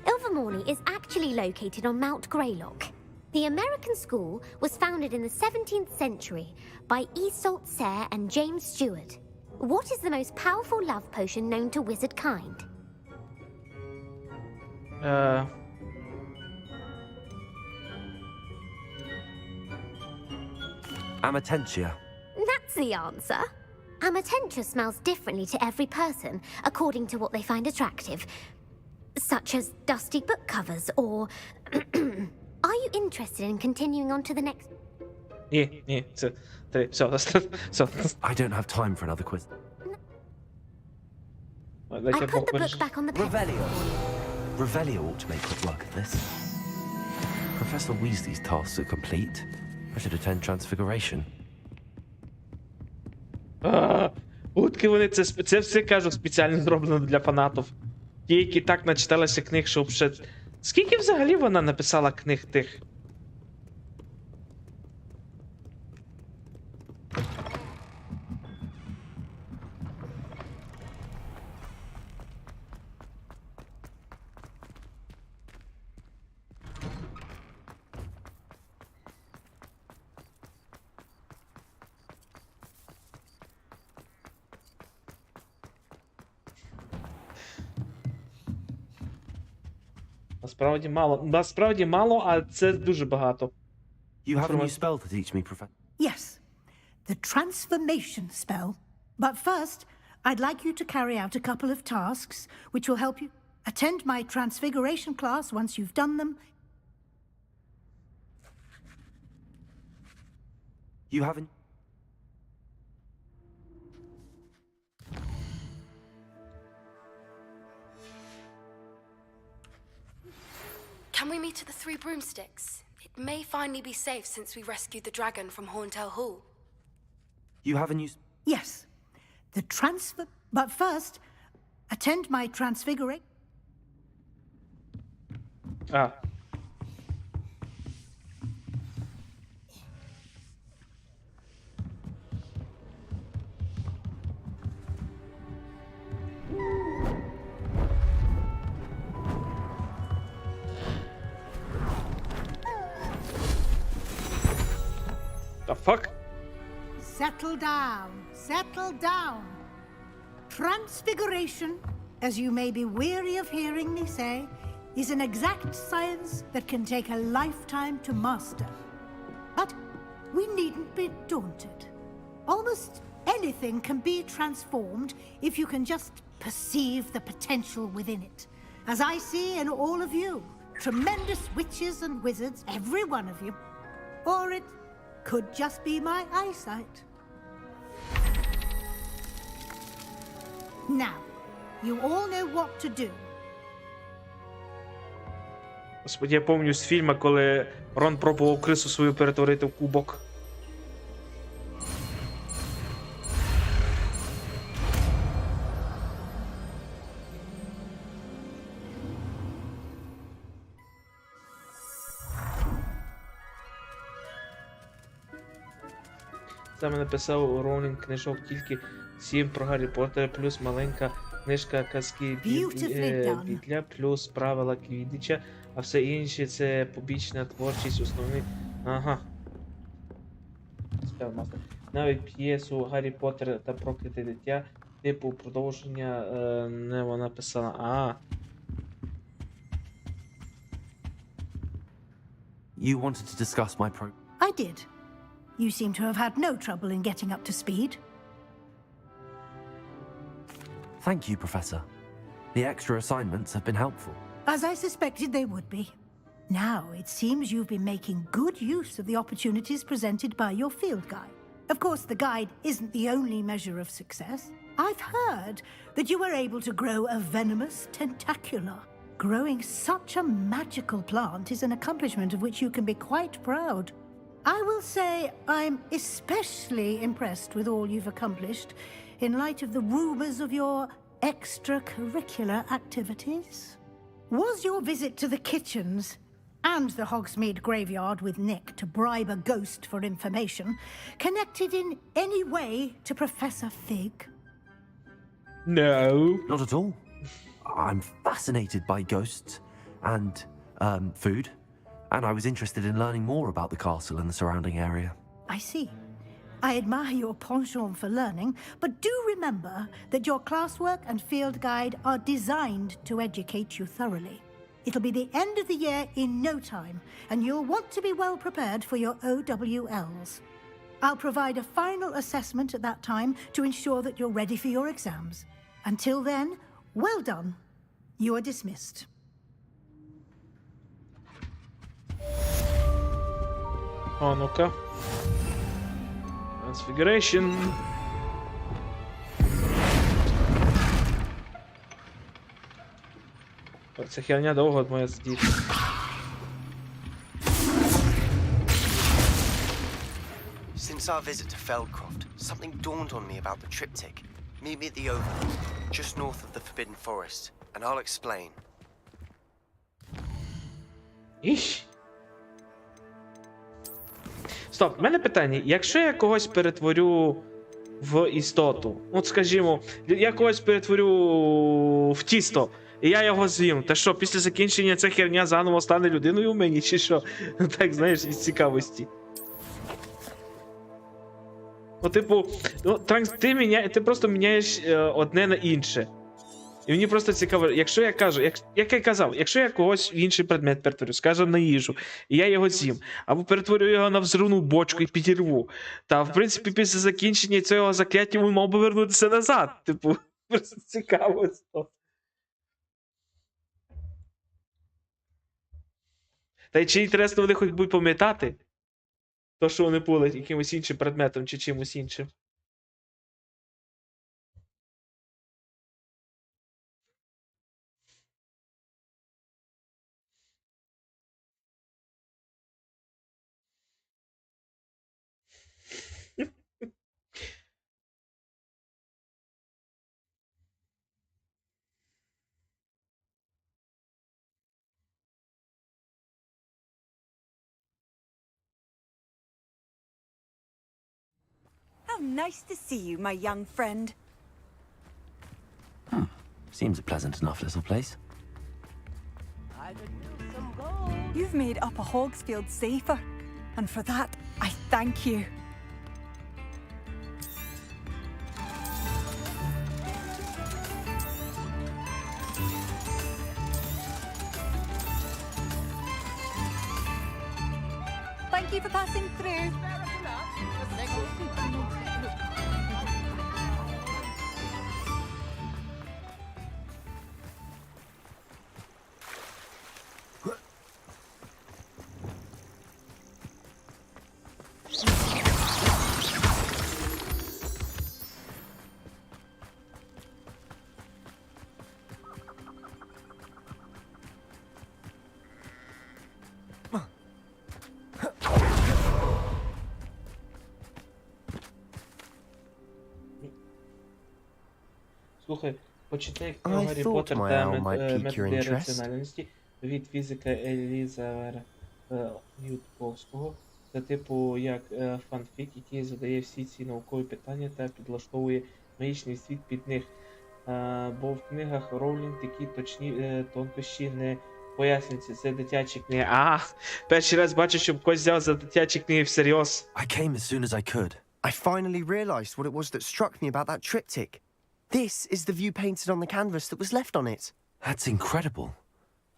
Ilvermorny is actually located on Mount Greylock. The American school was founded in the 17th century by Iseult Sayre and James Stewart. What is the most powerful love potion known to wizard kind? Amatentia. That's the answer. Amatentia smells differently to every person, according to what they find attractive, such as dusty book covers or... Are you interested in continuing on to the next... Ні, це 3. Все. I don't have time for another quiz. I put the book back on the peg. Revelio ought to make quick work of this. Professor Weasley's tasks are complete. I should attend Transfiguration. Утки вони це все кажу спеціально зроблено для фанатів. Ті, які так начиталися книг, що вже... Скільки взагалі вона написала книг тих? Насправді мало, а це дуже багато. You have a new spell to teach me, Professor. Yes, the transformation spell. But first, I'd like you to carry out a couple of tasks which will help you attend my transfiguration class once you've done them. You haven't... Can we meet at the Three Broomsticks? It may finally be safe since we rescued the dragon from Horntail Hall. You haven't used... Yes, the transfer... But first, attend my transfiguration. Ah. The fuck? Settle down, settle down. Transfiguration, as you may be weary of hearing me say, is an exact science that can take a lifetime to master. But we needn't be daunted. Almost anything can be transformed if you can just perceive the potential within it. As I see in all of you, tremendous witches and wizards, every one of you. Or it could just be my eyesight. Now, you all know what to do. Господи, я пам'ятаю з фільму, коли Рон пробував крису свою перетворити в кубок. Саме написав Роулінг книжок тільки 7 про Гаррі Поттера, плюс маленька книжка казки Бідля, плюс правила Квіддіча, а все інше це побічна творчість, основний... Ага. Навіть п'єсу Гаррі Поттер та Прокляте дитя, типу продовження не вона писала. А. You wanted to discuss my program. I did. You seem to have had no trouble in getting up to speed. Thank you, Professor. The extra assignments have been helpful. As I suspected they would be. Now, it seems you've been making good use of the opportunities presented by your field guide. Of course, the guide isn't the only measure of success. I've heard that you were able to grow a venomous tentacula. Growing such a magical plant is an accomplishment of which you can be quite proud. I will say I'm especially impressed with all you've accomplished in light of the rumors of your extracurricular activities. Was your visit to the kitchens and the Hogsmeade graveyard with Nick to bribe a ghost for information connected in any way to Professor Fig? No. Not at all. I'm fascinated by ghosts and food, and I was interested in learning more about the castle and the surrounding area. I see. I admire your penchant for learning, but do remember that your classwork and field guide are designed to educate you thoroughly. It'll be the end of the year in no time, and you'll want to be well prepared for your OWLs. I'll provide a final assessment at that time to ensure that you're ready for your exams. Until then, well done. You are dismissed. О, ну-ка. Transfiguration. Ця херня довго моя сидіти. Since our visit to Feldcroft, something dawned on me about the triptych. Meet me at the Overlook, just north of the Forbidden Forest, and I'll explain. Іщ. Стоп, в мене питання. Якщо я когось перетворю в істоту, от скажімо, я когось перетворю в тісто, і я його з'їм, та що, після закінчення ця херня заново стане людиною в мені, чи що? Так, знаєш, із цікавості. Ну, типу, ну, Транкс, ти просто міняєш одне на інше. І мені просто цікаво, якщо я кажу, як я казав, якщо я когось в інший предмет перетворю, скажімо, на їжу, і я його з'їм, або перетворю його на взривну бочку і підірву, та, в принципі, після закінчення цього закляття він мав би вернутися назад. Типу, просто цікаво. Та й чи інтересно вони хоч будуть пам'ятати? То, що вони були якимось іншим предметом чи чимось іншим. How nice to see you, my young friend. Seems a pleasant enough little place. You've made Upper Hogsfield safer, and for that, I thank you. Thank you for passing through. Слухай, почитай I Гаррі thought Поттер my та owl might pique your методи interest. раціональності від фізика Елізавера Ньютковського. Це типу як фанфік, який задає всі ці наукові питання та підлаштовує магічний світ під них. Бо в книгах Роулінг такі точні тонкощі не пояснюються. Це дитячі книги. Перший раз бачу, щоб когось взяв за дитячі книги всерйоз. I came as soon as I could. I finally realized what it was that struck me about that triptych. This is the view painted on the canvas that was left on it. That's incredible.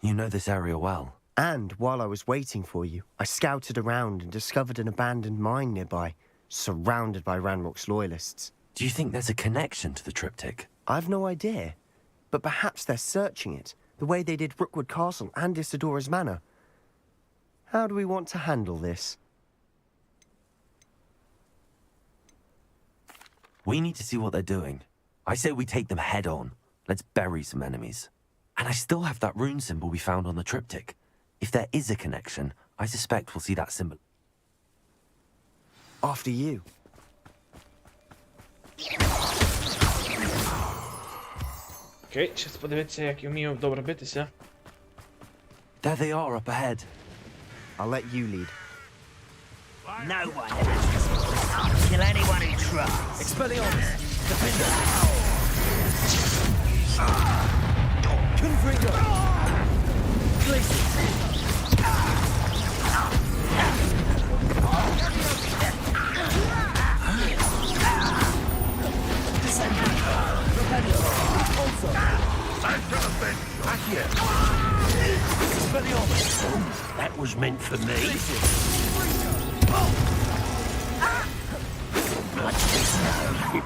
You know this area well. And while I was waiting for you, I scouted around and discovered an abandoned mine nearby, surrounded by Ranrock's loyalists. Do you think there's a connection to the triptych? I've no idea, but perhaps they're searching it, the way they did Rookwood Castle and Isidora's Manor. How do we want to handle this? We need to see what they're doing. I say we take them head on. Let's bury some enemies. And I still have that rune symbol we found on the triptych. If there is a connection, I suspect we'll see that symbol. After you. Окей, зараз подивитися, як я вмію добре битися. There they are up ahead. I'll let you lead. No one has to kill anyone who tries. Expelliarmus! Defender! Confringo! Glacius! Descender! Repelio! Also! I've got a bit. Accio! Expelliarmus! That was meant for me.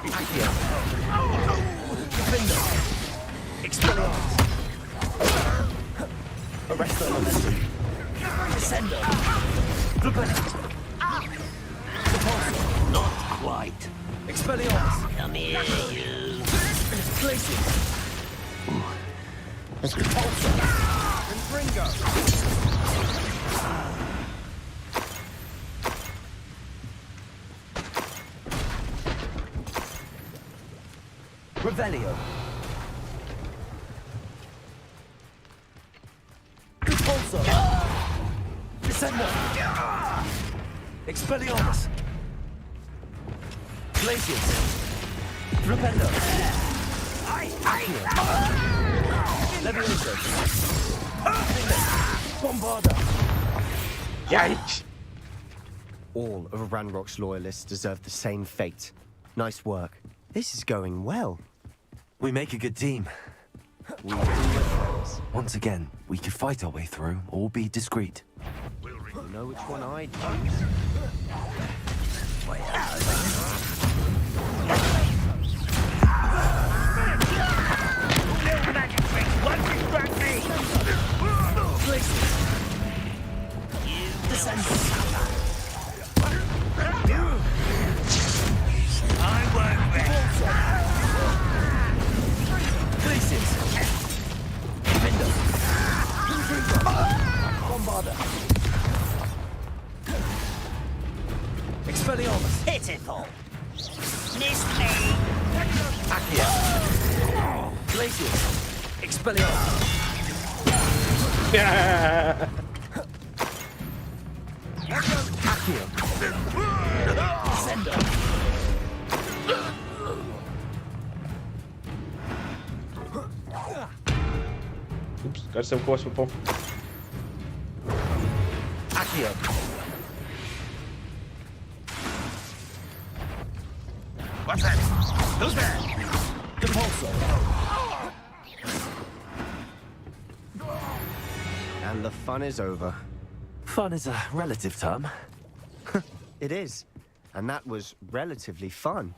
Accio! Defender! Expelliarmus! Arrest the momentum! Descender! Repelio! Repulsor! Not quite. Expelliarmus! Come here, you. Glacius! Repulsor! Confringo! Revelio! Repulsor! Descender! Expelliarmus! Glacius! Repelio! Accio! Levioso! Bombarda! Yikes! All of Ranrock's loyalists deserve the same fate. Nice work. This is going well. We make a good team. We do it. Once again, we could fight our way through or be discreet. You know which one I'd choose? Magic tricks won't distract me. Glacius! Descender! pitiful. Miss me. Accio. Glacius. Expelliarmus. Accio. Sendo. Упс, кажется, в когось попав. Accio. What's that? Who's there? Compulso. And the fun is over. Fun is a relative term. It is. And that was relatively fun.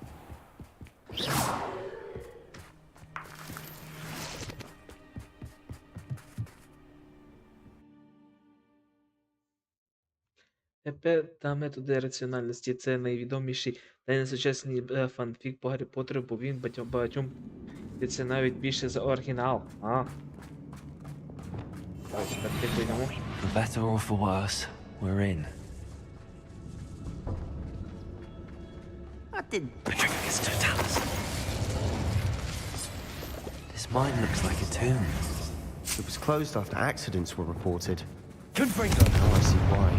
ЕП та методи раціональності — це найвідоміший та найсучасніший фанфік по Гаррі Поттеру, бо він багатьом це навіть більше за оригінал. Ось, так тихо йдемо. For better or for worse, we're in. What did... This mine looks like a tomb. It was closed after accidents were reported. Confringo. Now I see why.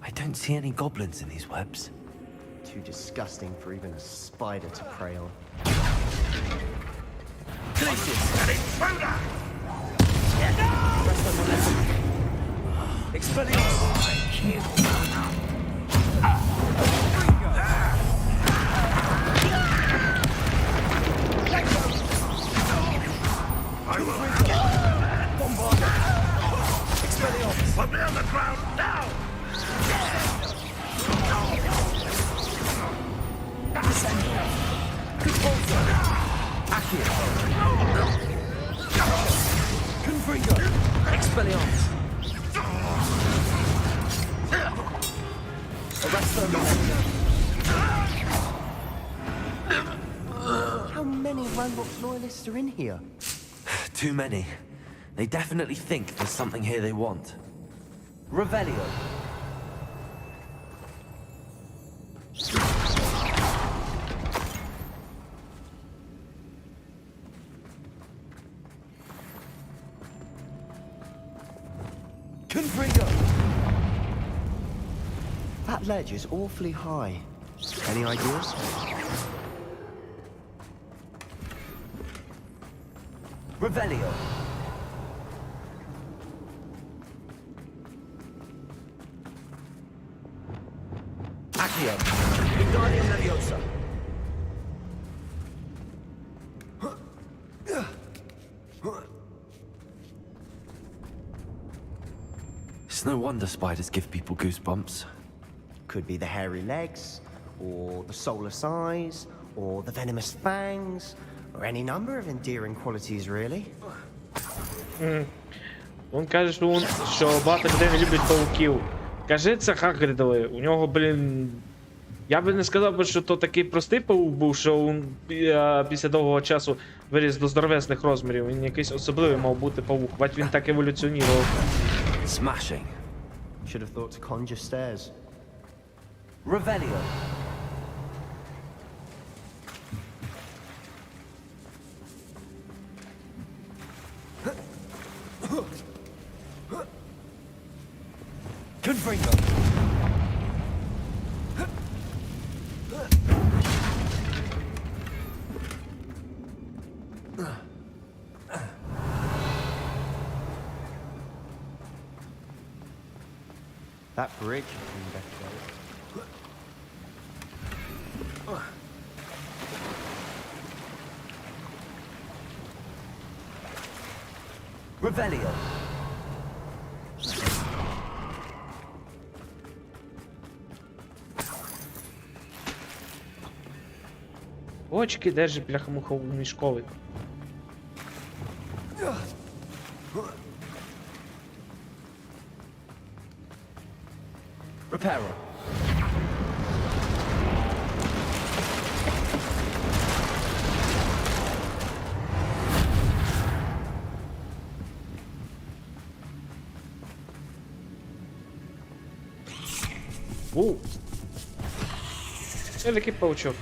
I don't see any goblins in these webs. Too disgusting for even a spider to prey on. Glacius. An intruder! Expelliarmus. I will Bombard. Expelliarmus. put me on the ground now! Compulso. Accio. Confringo. Expelliarmus. Arresto. How many Ranrock loyalists are in here? Too many. They definitely think there's something here they want. Revelio. Confringo. That ledge is awfully high. Any ideas? Revelio. Accio. Wingardium Leviosa. It's no wonder spiders give people goosebumps. Could be the hairy legs, or the soulless eyes, or the venomous fangs, or any number of endearing qualities, really. Він каже, що багато людей не люблять пауків. Кажи це Хагридові. У нього, блін... Я би не сказав, що то такий простий паук був, що він після довгого часу виріс до здоровесних розмірів. Він якийсь особливий мав бути паук. Бать він так еволюціонував. Smashing. Should have thought to conjure stairs. Revelio. Confringo. That bridge has been investigated. Revelio. Очки держить бляха-муха у мішковик. Великий паучок.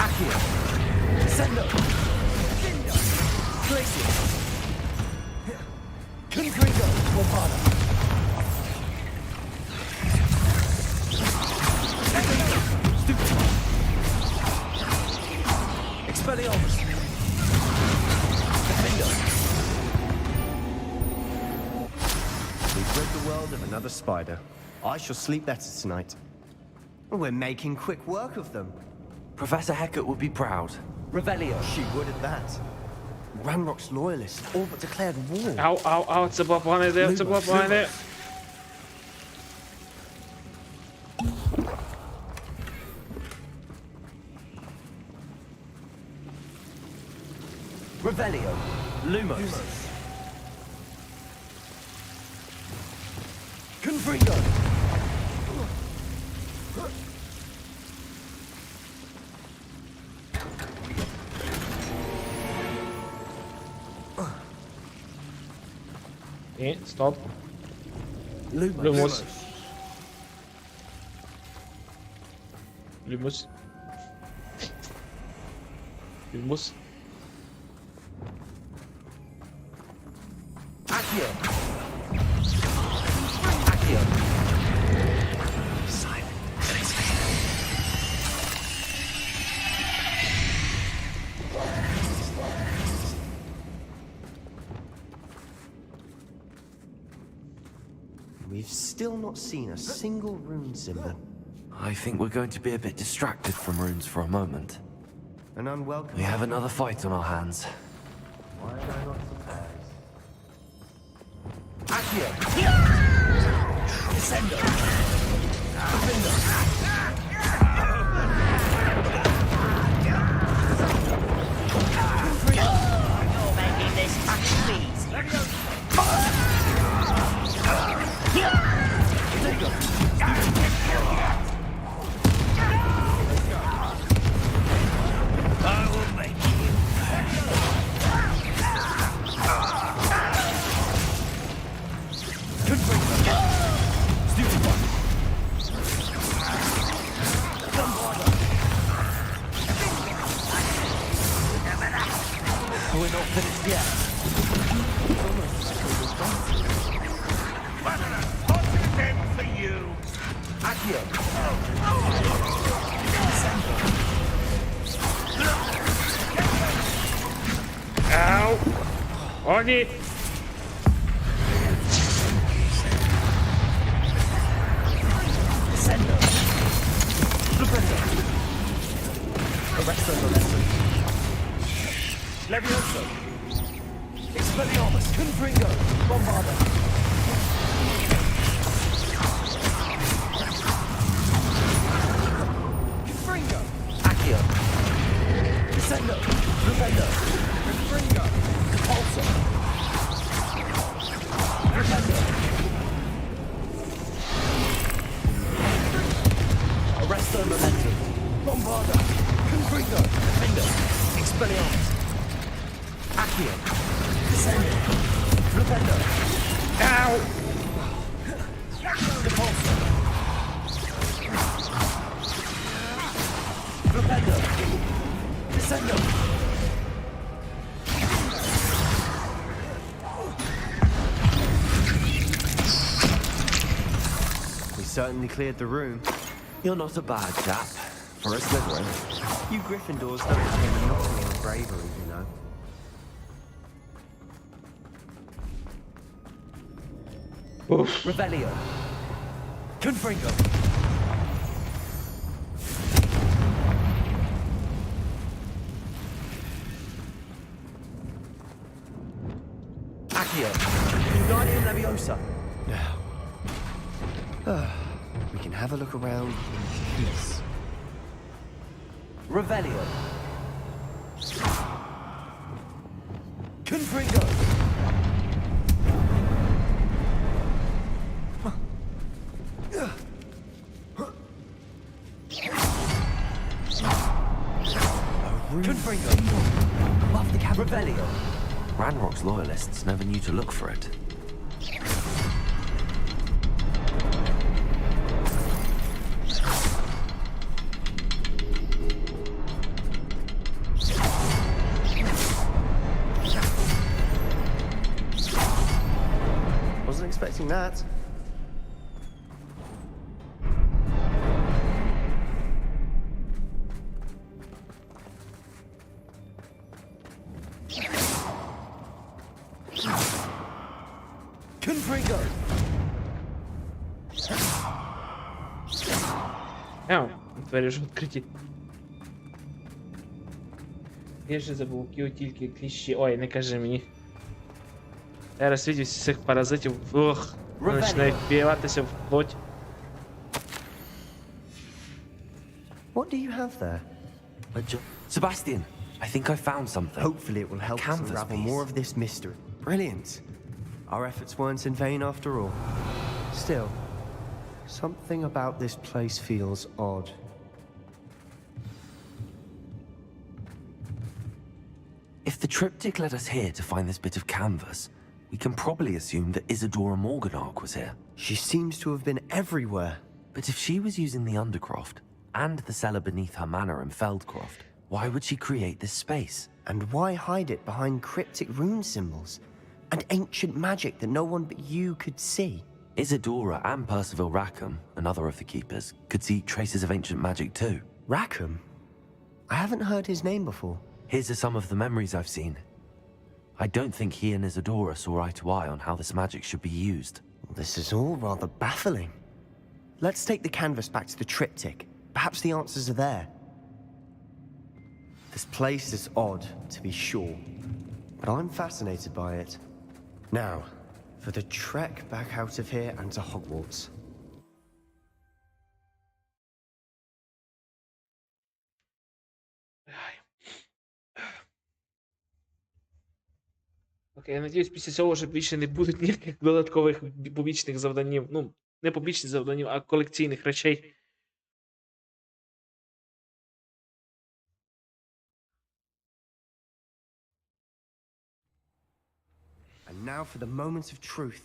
Accio. Sendo. Glacier. Confringo. Bombada. Expelliarmus. Defender. We've rid the world of another spider. I shall sleep better tonight. We're making quick work of them. Professor Hecat would be proud. Revelio. She would at that. Ranrock's loyalists all but declared war. Ау, це була погана ідея, це була погана ідея. Revelio. Lumos. Confringo. Ні, стоп. Lumos. Lumos. Lumos. Lumos. Accio. Accio. We've still not seen a single rune symbol. I think we're going to be a bit distracted from runes for a moment. An unwelcome. We have another fight on our hands. Why am I not surprised? Accio. Descendo. Defendo. You're making this too easy. I will make you. Stupid one. We're not finished yet. For you. Accio. Ау! О, ні! Descendo. Flipendo. Arresto Molestum. Levioso. Expelliarmus. Confringo. Bombarda. Confringo. Accio. Descendo. Flipendo. Confringo. Repulso. Flipendo. Arresto Momentum. Bombarda. Confringo. Defender. Expelliarmus. Accio. Descendo. Flipendo. Ау! Repulso. Flipendo. Descendo. We certainly cleared the room. You're not a bad chap. For a Slytherin. You Gryffindors don't have a monopoly on bravery, you know. Revelio. Confringo. Accio. Wingardium Leviosa. Now, we can have a look around in peace. Revelio. Confringo. Confringo. Above the camera. expecting that. Confringo! Двері ж відкриті. Я ж забув, тільки кліщі. Ой, не кажи мені. Я розсвідів всіх паразитів. Ох, вони починають впіватися в плоть. What do you have there? Sebastian, I think I found something. Hopefully it will help us unravel more of this mystery. Brilliant. Our efforts weren't in vain after all. Still, something about this place feels odd. If the triptych led us here to find this bit of canvas, we can probably assume that Isadora Morganark was here. She seems to have been everywhere. But if she was using the Undercroft, and the cellar beneath her manor in Feldcroft, why would she create this space? And why hide it behind cryptic rune symbols? And ancient magic that no one but you could see? Isadora and Percival Rackham, another of the keepers, could see traces of ancient magic too. Rackham? I haven't heard his name before. His are some of the memories I've seen. I don't think he and Isadora saw eye to eye on how this magic should be used. This is all rather baffling. Let's take the canvas back to the triptych. Perhaps the answers are there. This place is odd, to be sure, but I'm fascinated by it. Now, for the trek back out of here and to Hogwarts. Окей, я надіюсь, після цього вже більше не будуть ніяких додаткових побічних завданів. Ну, не побічних завданів, а колекційних речей. And now for the moment of truth.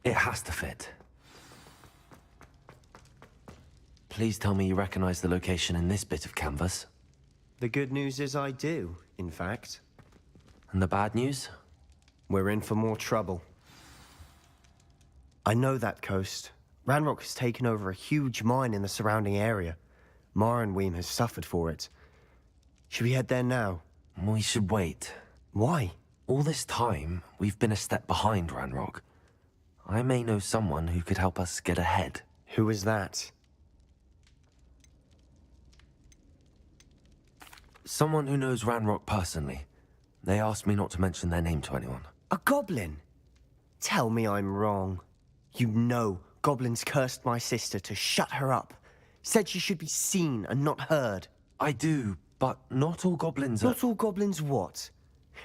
It has to fit. Please tell me you recognize the location in this bit of canvas. The good news is I do, in fact. And the bad news? We're in for more trouble. I know that coast. Ranrock has taken over a huge mine in the surrounding area. Morinweem has suffered for it. Should we head there now? We should wait. Why? All this time, we've been a step behind Ranrock. I may know someone who could help us get ahead. Who is that? Someone who knows Ranrock personally. They asked me not to mention their name to anyone. A goblin? Tell me I'm wrong. You know goblins cursed my sister to shut her up. Said she should be seen and not heard. I do, but not all goblins are... Not all goblins what?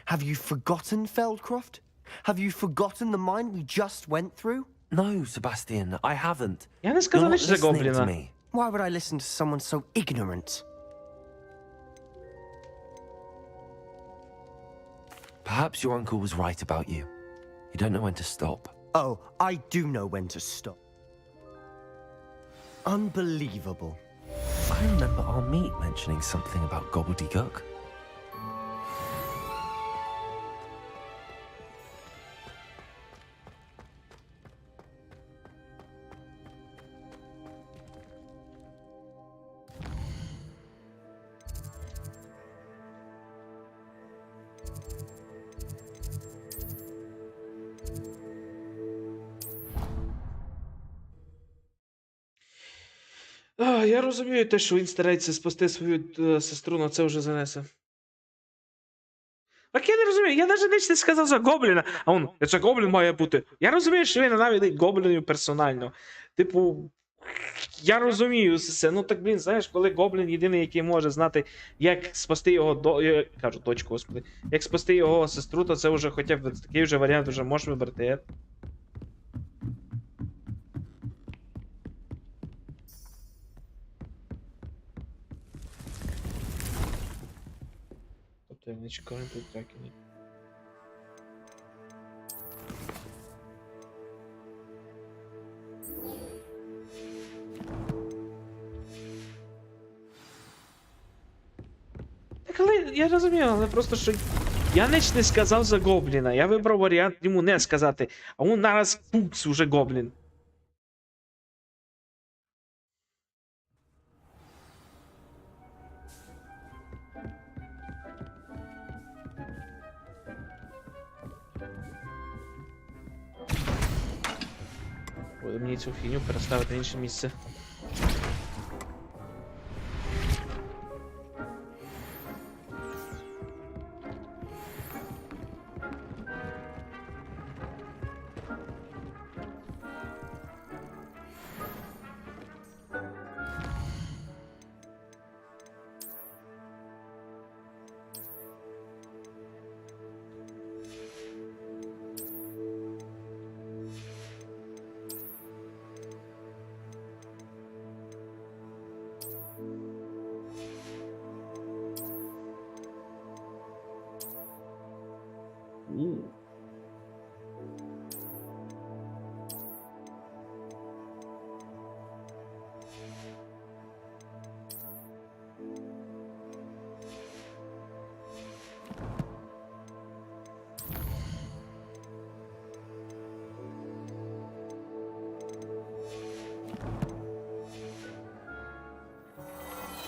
Have you forgotten Feldcroft? Have you forgotten the mine we just went through? No, Sebastian, I haven't. Я не сказав, що це listening to гобліна. me. Why would I listen to someone so ignorant? Perhaps your uncle was right about you. You don't know when to stop. Oh, I do know when to stop. Unbelievable. I remember our meet mentioning something about gobbledygook. Я розумію те, що він старається спасти свою сестру, але це вже занесе. Так я не розумію, я навіть не сказав за гобліна, а он, це гоблін має бути. Я розумію, що він ненавидить гоблінів персонально. Типу, я розумію це, ну так, блін, знаєш, коли гоблін єдиний, який може знати, як спасти його, кажу, дочку, господи, як спасти його сестру, то це вже хоча б такий вже варіант вже можеш вибрати. Тобто не чекаємо тут трекінг. Так, але я розумію, але просто що Я ніч не сказав за гобліна. Я вибрав варіант йому не сказати. А він нараз пукс уже гоблін. Буде мені цю фігню переставити в інше місце.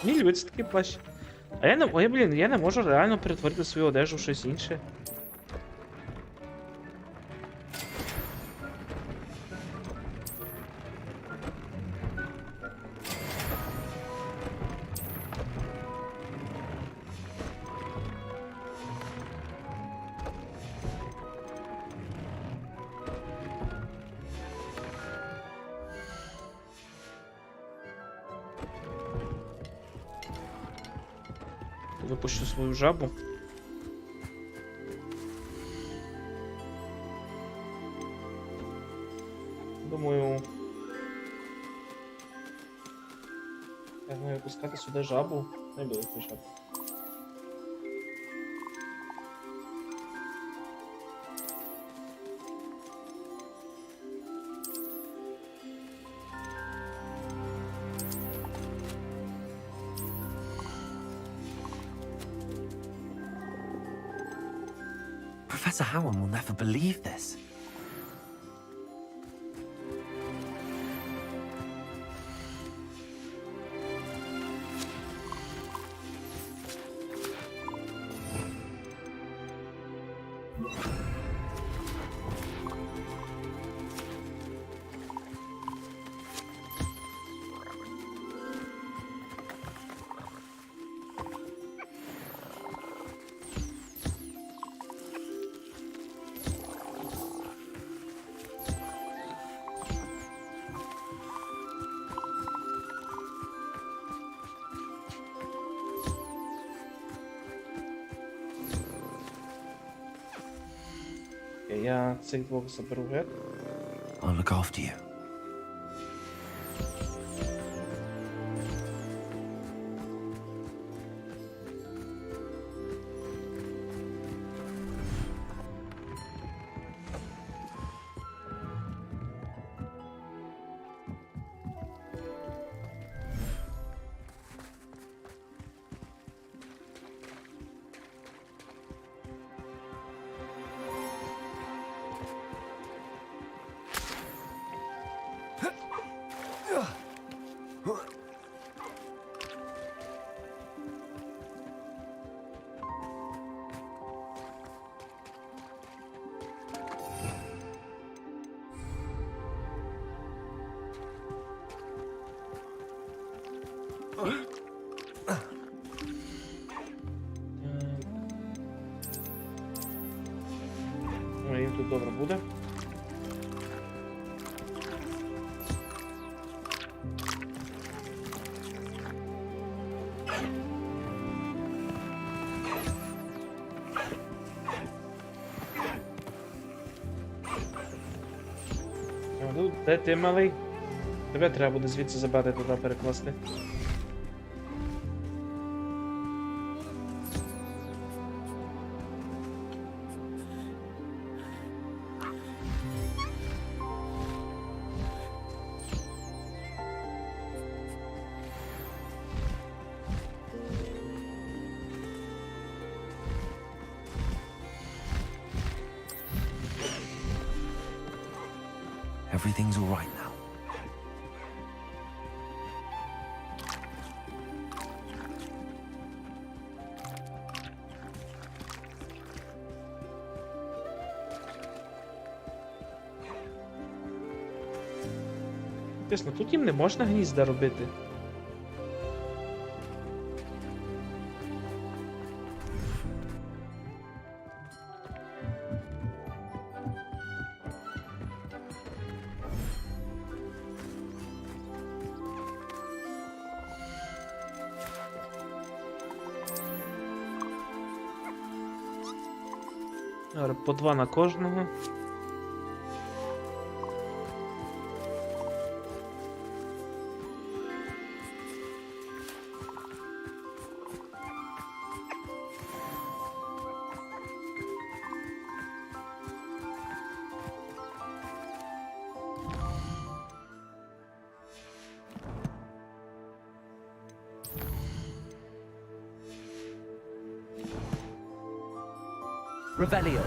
Мені любиться такий плащ. А я не, блін, я не можу реально перетворити свою одежу в щось інше. Випущу свою жабу. Думаю, я маю випускати сюди жабу. Не буду включати. Professor Howard will never believe this. Я цих двох заберу геть. I'll look after you. Ой, їм тут добре буде. Де ти, малий? Тебе треба буде звідси забрати, туди перекласти. everything's all right now. Чесно, тут їм не можна гнізда робити. Добре, по 2 на кожного. Revelio.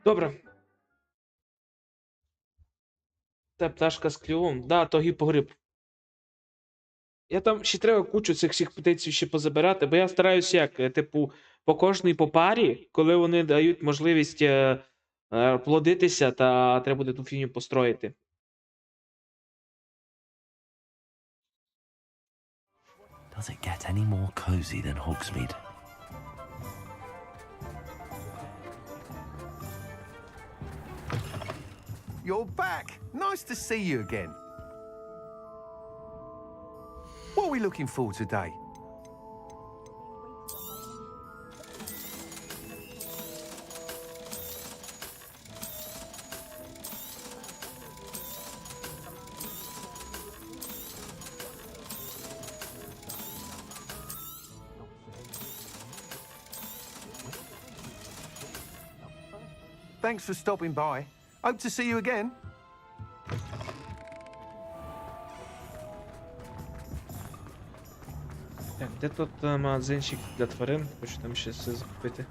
Добре. Та пташка з клювом. Да, то гіпогриб. Я там ще треба кучу цих всіх петицій ще позабирати, бо я стараюсь як, типу, по кожній по парі, коли вони дають можливість плодитися, та треба буде ту фінію построїти. Does it get any more cozy than Hogsmeade? You're back. Nice to see you again. What are we looking for today? Thanks for stopping by. Hope to see you again. Так, де тут магазинчик для тварин? Хочу там ще все закупити.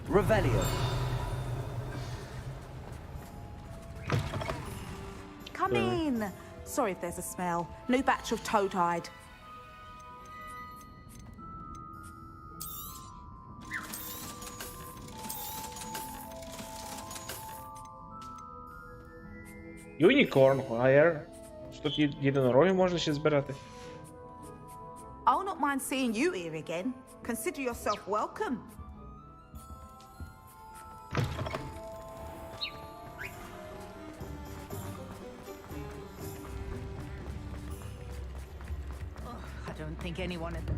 Revelio. Come in. Sorry if there's a smell. New batch of toad-hide. Unicorn Hire. Що тут єдинороги можна ще збирати? I'll not mind seeing you here again. Consider yourself welcome. I don't think anyone at the...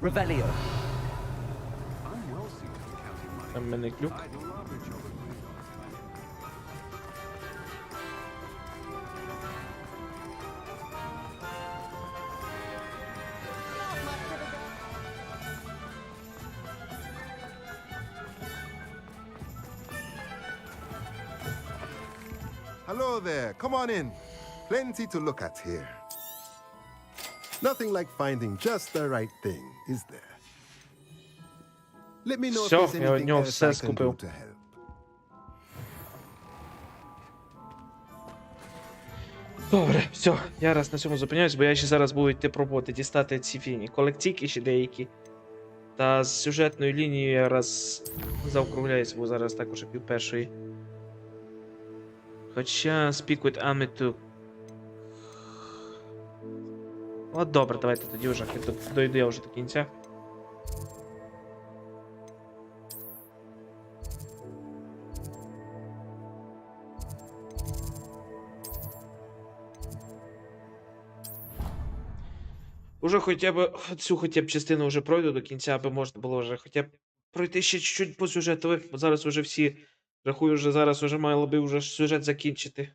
Revelio. Там в мене клюк. Hello there. Come on in. Plenty to look at here. Nothing like finding just the right thing, is there? Let me know if there's Все, я від anything нього else все I can do скупив. to help. Добре, все, я раз на цьому зупиняюсь, бо я ще зараз буду йти пробувати дістати ці фіні колекційки ще деякі. Та з сюжетною лінією я раз заокругляюсь, бо зараз також пів першої. Хоча speak with Amitu. От добре, давайте тоді вже дойду я вже до кінця. Уже хоча б частину вже пройду до кінця, аби можна було вже хоча б пройти ще чуть-чуть по сюжету, бо зараз уже всі, рахую, вже зараз уже мало би вже сюжет закінчити.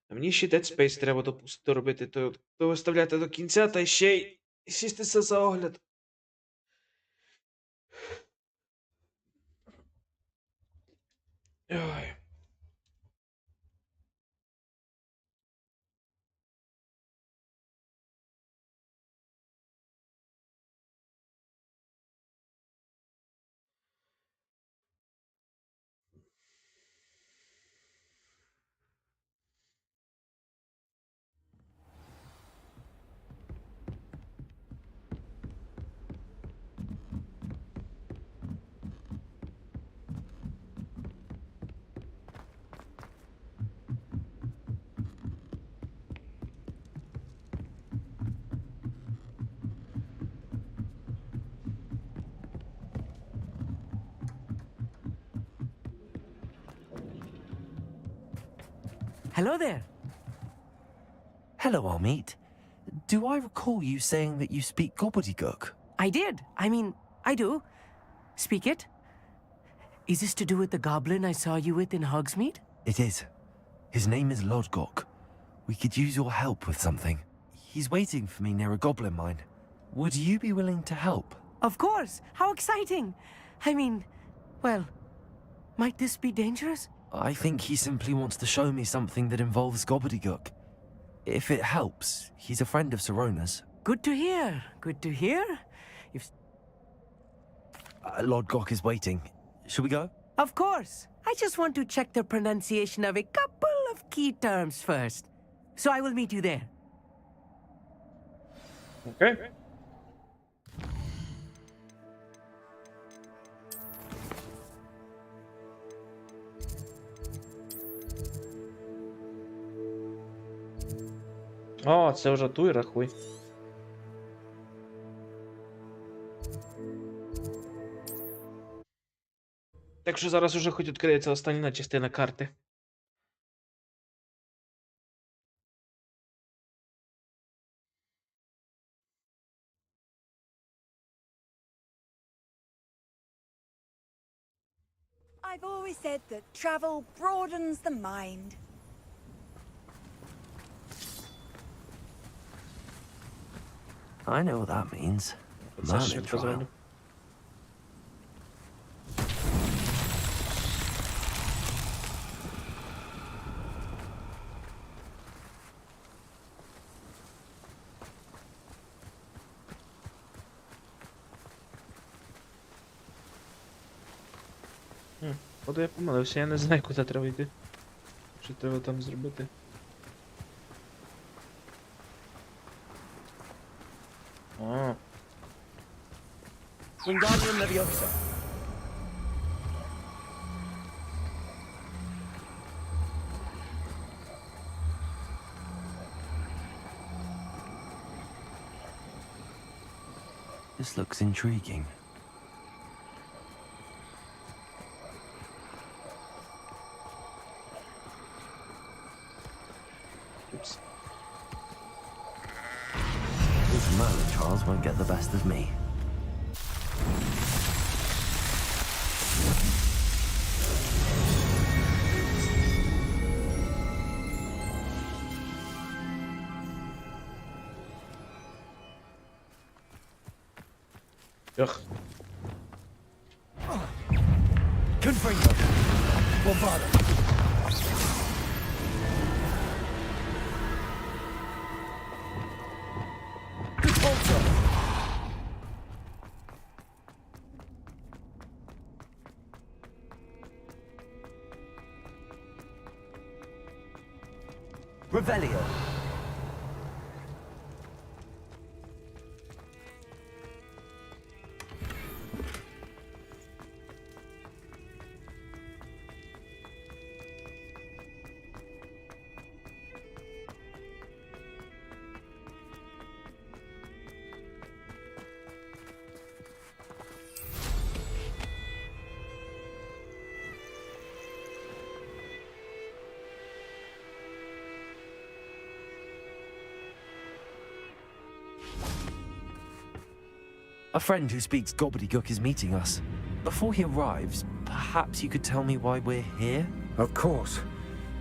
А мені ще Dead Space треба доробити, то виставляти до кінця, та ще й сістися за огляд. Ой. Hello there. Hello, Amit. Do I recall you saying that you speak gobbledygook? I did. I mean, I do. Speak it. Is this to do with the goblin I saw you with in Hogsmeade? It is. His name is Lodgok. We could use your help with something. He's waiting for me near a goblin mine. Would you be willing to help? Of course. How exciting. I mean, well, might this be dangerous? I think he simply wants to show me something that involves gobbledygook. If it helps, he's a friend of Sirona's. Good to hear. Good to hear. If Lodgok is waiting. Shall we go? Of course. I just want to check the pronunciation of a couple of key terms first. So I will meet you there. Okay. О, це вже туй, рахуй. Так що зараз уже хоч відкриється остання частина карти. I've always said that travel broadens the mind. I know what that means. Merlin trial. Походу я помилився, я не знаю, куди треба йти. Що треба там зробити. А. Wingardium Leviosa. This looks intriguing. Oops. These Merlin trials won't get the best of me. Ugh. Confringo. Bombado. Revelio. A friend who speaks gobbledygook is meeting us. Before he arrives, perhaps you could tell me why we're here? Of course.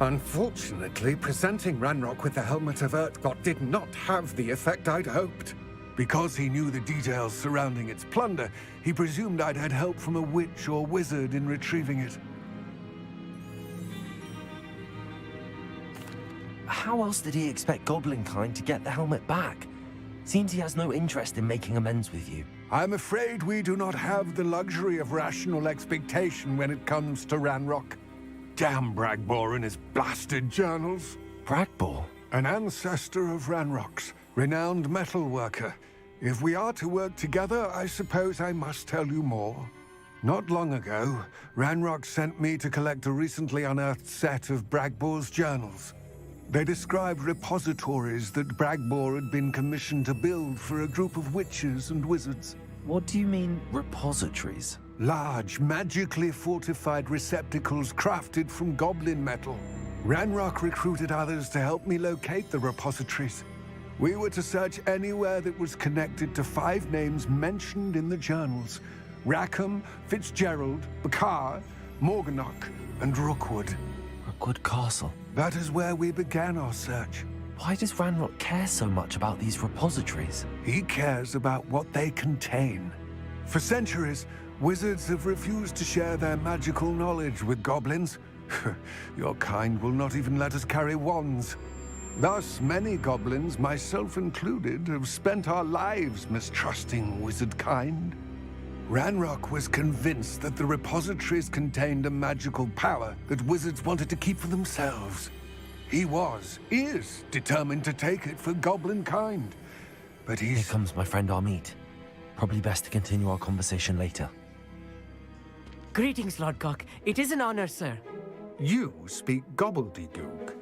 Unfortunately, presenting Ranrock with the Helmet of Urtkot did not have the effect I'd hoped. Because he knew the details surrounding its plunder, he presumed I'd had help from a witch or wizard in retrieving it. How else did he expect Goblinkind to get the helmet back? Seems he has no interest in making amends with you. I'm afraid we do not have the luxury of rational expectation when it comes to Ranrock. Damn Bragbor and his blasted journals. Bragbor? An ancestor of Ranrock's, renowned metal worker. If we are to work together, I suppose I must tell you more. Not long ago, Ranrock sent me to collect a recently unearthed set of Bragbor's journals. They described repositories that Bragbor had been commissioned to build for a group of witches and wizards. What do you mean, repositories? Large, magically fortified receptacles crafted from goblin metal. Ranrock recruited others to help me locate the repositories. We were to search anywhere that was connected to 5 names mentioned in the journals: Rackham, Fitzgerald, Bakar, Morganach, and Rookwood. Rookwood Castle. That is where we began our search. Why does Ranrock care so much about these repositories? He cares about what they contain. For centuries, wizards have refused to share their magical knowledge with goblins. Your kind will not even let us carry wands. Thus, many goblins, myself included, have spent our lives mistrusting wizard kind. Ranrock was convinced that the repositories contained a magical power that wizards wanted to keep for themselves. He is determined to take it for goblin kind. But Here comes my friend Amit. Probably best to continue our conversation later. Greetings, Lord Cock. It is an honor, sir. You speak gobbledygook.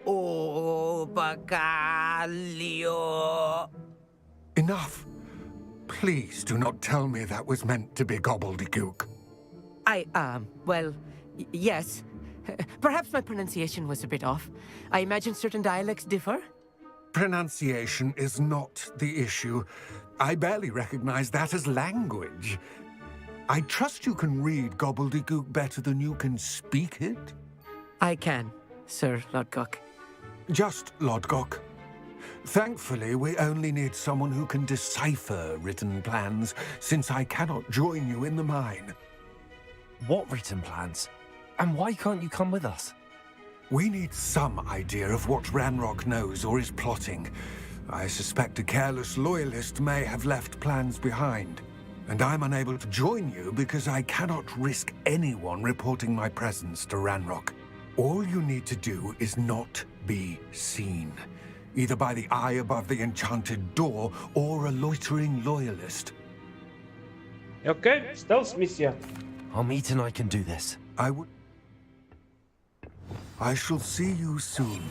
Oh, Bacalio. Enough. Please do not tell me that was meant to be gobbledygook. Well, yes. Perhaps my pronunciation was a bit off. I imagine certain dialects differ? Pronunciation is not the issue. I barely recognize that as language. I trust you can read gobbledygook better than you can speak it? I can, Sir Lodgok. Just Lodgok. Thankfully, we only need someone who can decipher written plans, since I cannot join you in the mine. What written plans? And why can't you come with us? We need some idea of what Ranrock knows or is plotting. I suspect a careless loyalist may have left plans behind. And I'm unable to join you because I cannot risk anyone reporting my presence to Ranrock. All you need to do is not be seen. Either by the eye above the enchanted door, or a loitering loyalist. Okay, stealth миссия. Amit and I can do this. I shall see you soon.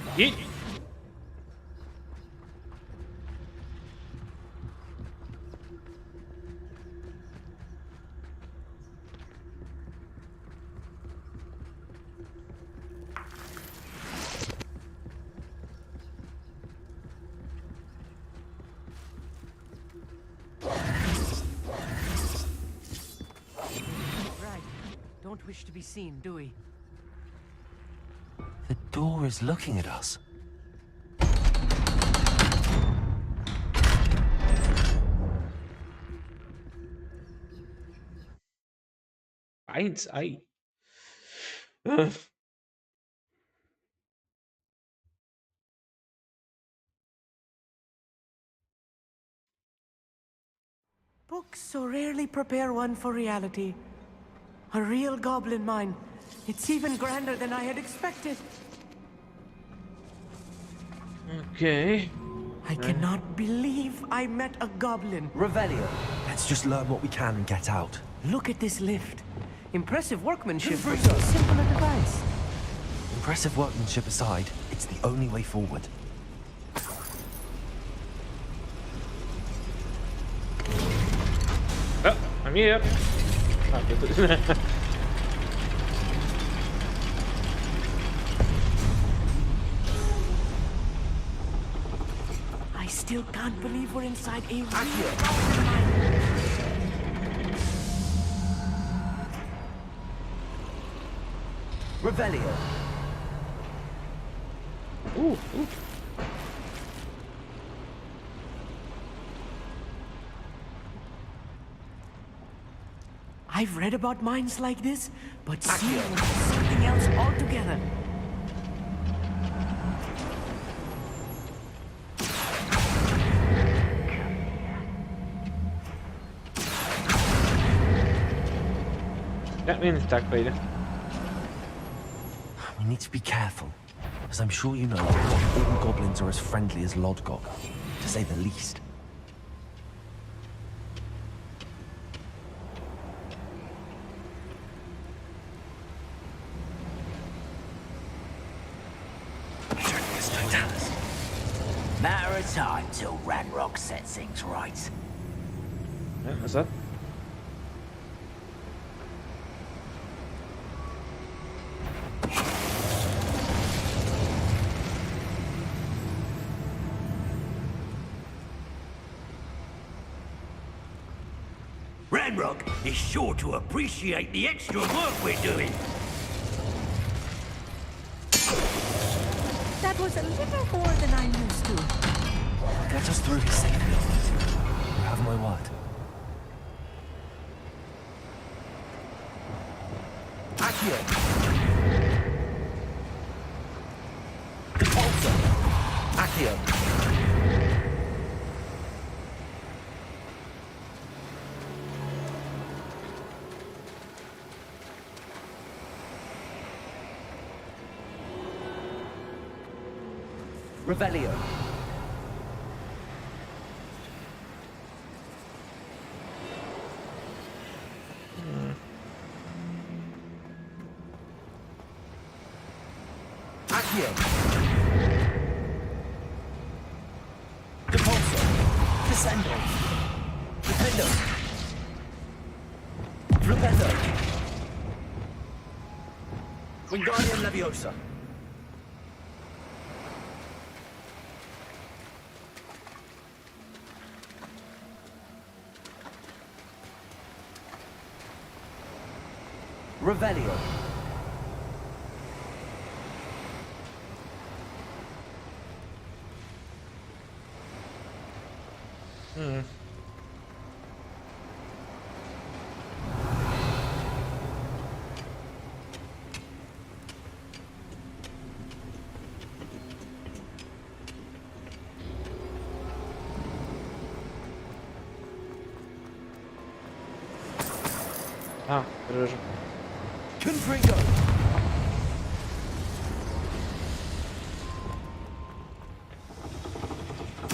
Don't wish to be seen, do we? The door is looking at us. Ei. Books so rarely prepare one for reality. A real goblin mine. It's even grander than I had expected. Окей. I cannot believe I met a goblin. Revelio. Let's just learn what we can and get out. Look at this lift. Impressive workmanship for so simple a device. Impressive workmanship aside, it's the only way forward. Oh, I'm here. I still can't believe we're inside a Revelio. Ooh. I've read about mines like this, but seeing them is something else altogether. Як він так вийде? We need to be careful, as I'm sure you know, all goblins are as friendly as Lodgok, to say the least. Matter of time till Ranrock sets things right. Ja, назад. Ranrock is sure to appreciate the extra work we're doing. That was a little more than I'm used to. Get us through his safely. You have my word. Accio. Repulsor. Accio. Revelio. Accio. Repulsor. Descendo. Defendo. Flupendo. Wingardium Leviosa. Revelio. А, режу. Confringo.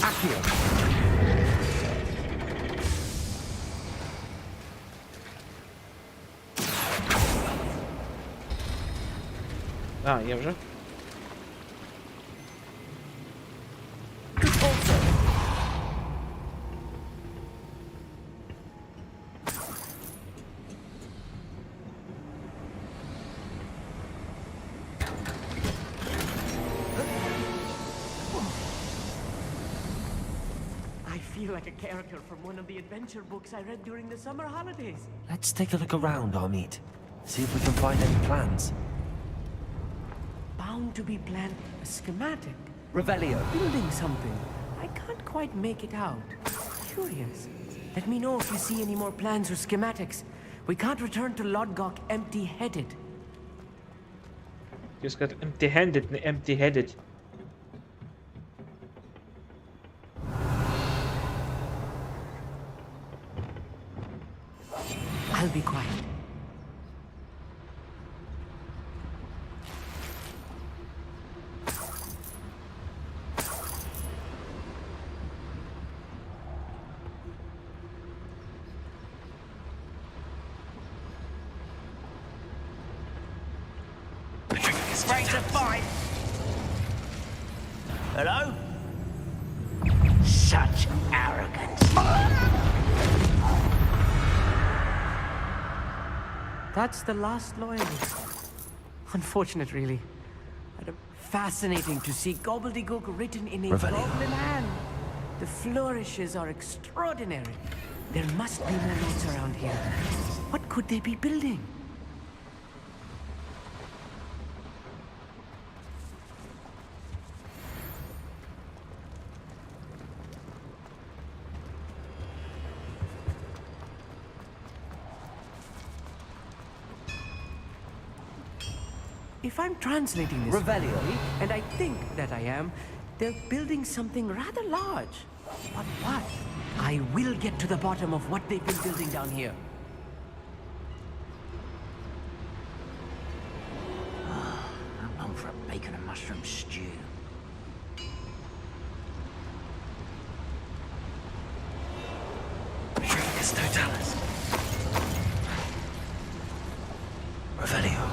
Accio. А, є вже. I feel like a character from one of the adventure books I read during the summer holidays. Let's take a look around, Amit. See if we can find any plans. Bound to be planned a schematic. Revelio. Building something. I can't quite make it out. Curious. Let me know if you see any more plans or schematics. We can't return to Lodgok empty-headed. Хотів сказати empty-handed, не empty-headed. I'll be quiet. Ready to fight? Hello? Such arrogance. That's the last loyalist. Unfortunate, really. But fascinating to see gobbledygook written in a goblin hand. The flourishes are extraordinary. There must be more notes around here. What could they be building? If I'm translating this correctly, and I think that I am, they're building something rather large. But what? I will get to the bottom of what they've been building down here. I'm on for a bacon and mushroom stew. It's totalis. Revelio.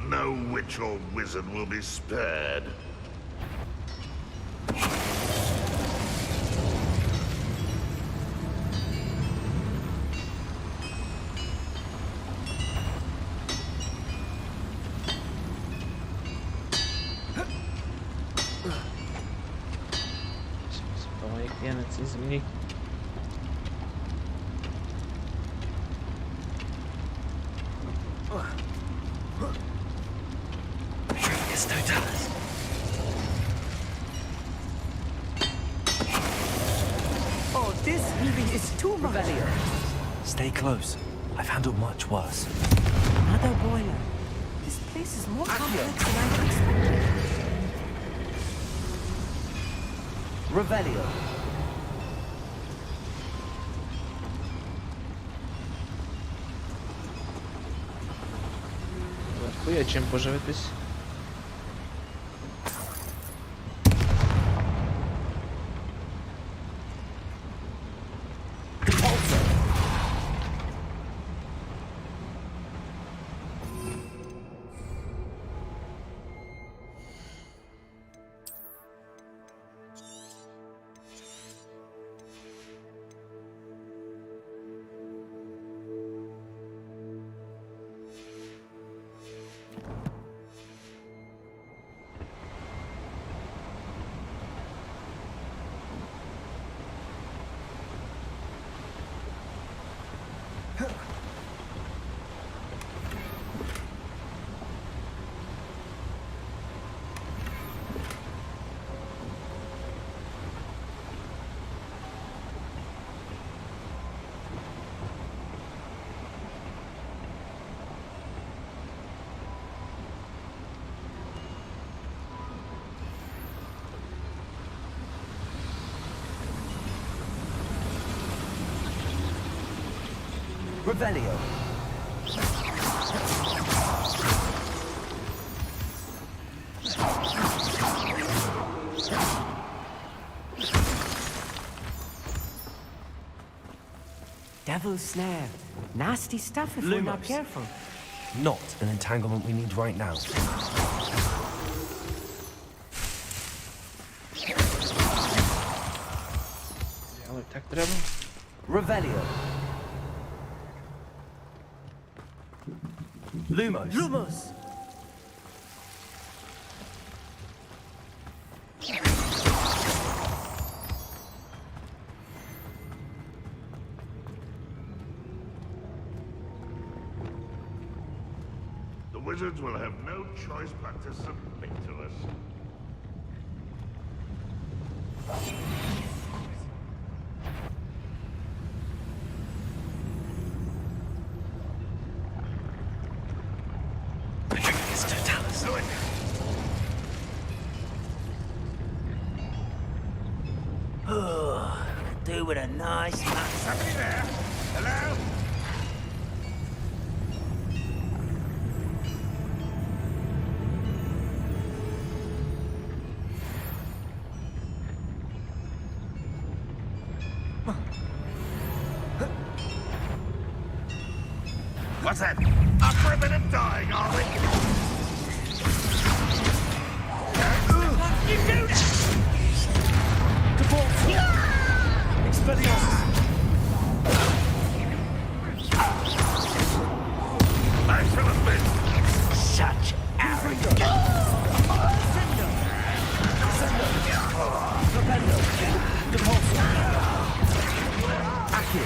No witch or wizard will be spared. Извини. It's totalis. Oh, this even is too much. Stay close. I've handled much worse. Another boiler. This place is more complex than I expected. Revelio. Є чим поживитись. Revelio. Devil's snare. Nasty stuff if we're not careful. Not an entanglement we need right now. Але так треба. Revelio. Lumos. Lumos! The wizards will have no choice but to submit to us. Do with a nice Somebody there? Hello? What's that? Up for a bit of dying, are we? You do that! Expelliarmus! I shall admit, Such arrogance! Propendo! Depulso! Accio!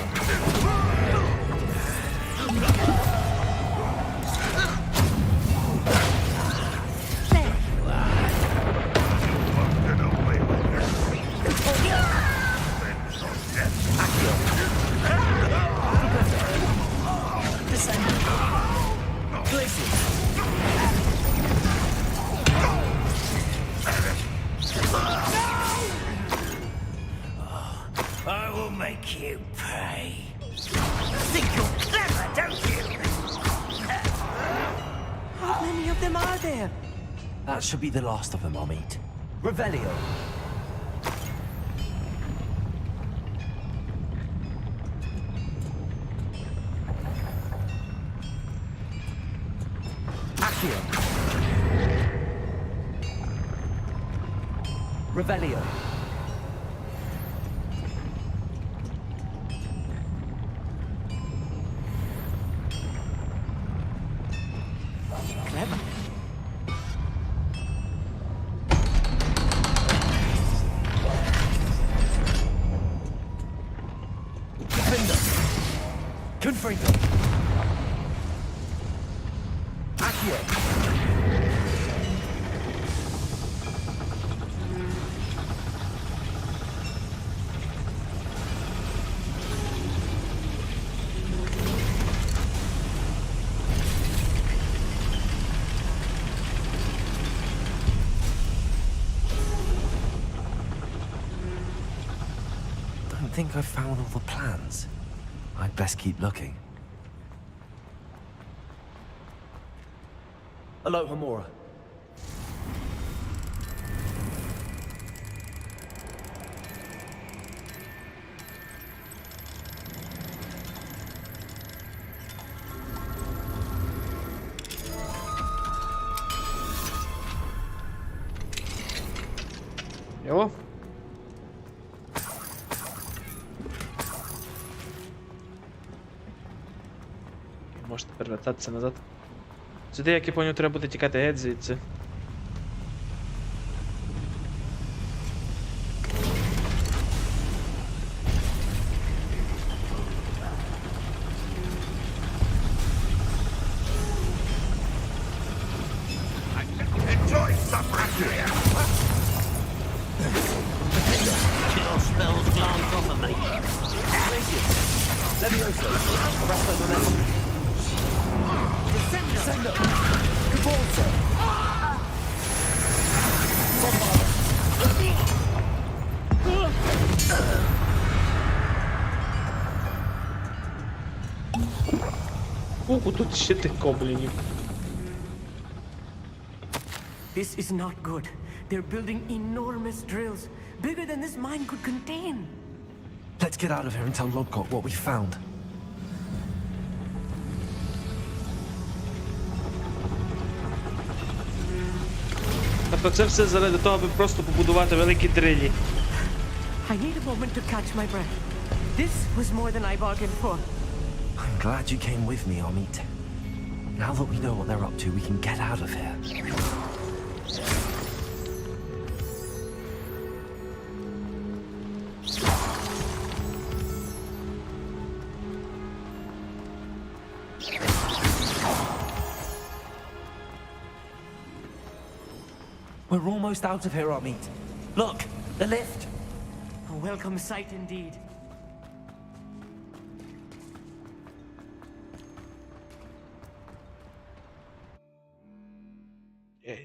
I will make you pay. Think you're clever, don't you? How many of them are there? That should be the last of them, Amit. Revelio. Accio! Revelio! Clever. Defender! Confringo! Accio! Don't think I've found all the plans. I'd best keep looking. Aloha, Mora. Jo. Можете перевертатися назад. Сюди, як я поняв, треба буде тікати геть звідси. enjoy some here. Your spells glance off of me. Levioso! Arresto momentum! Descendo! Cabalzo! Тут ще тих гоблінів. This is not good. They're building enormous drills, bigger than this mine could contain. Let's get out of here and tell Lodgott what we found. Тобто це все заради того, аби просто побудувати великі дрилі. I need a moment to catch my breath. This was more than I bargained for. I'm glad you came with me, Amit. Now that we know what they're up to, we can get out of here. We're almost out of here, Amit. Look, the lift. A welcome sight indeed.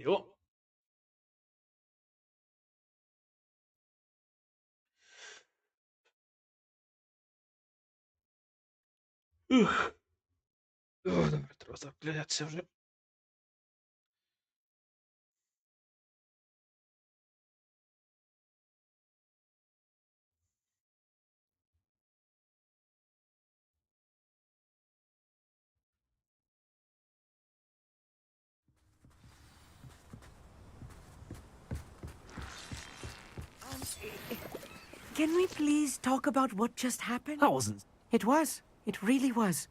Йо. Ух. О, добре, треба заклятися вже. Can we please talk about what just happened? That wasn't... It was. It really was.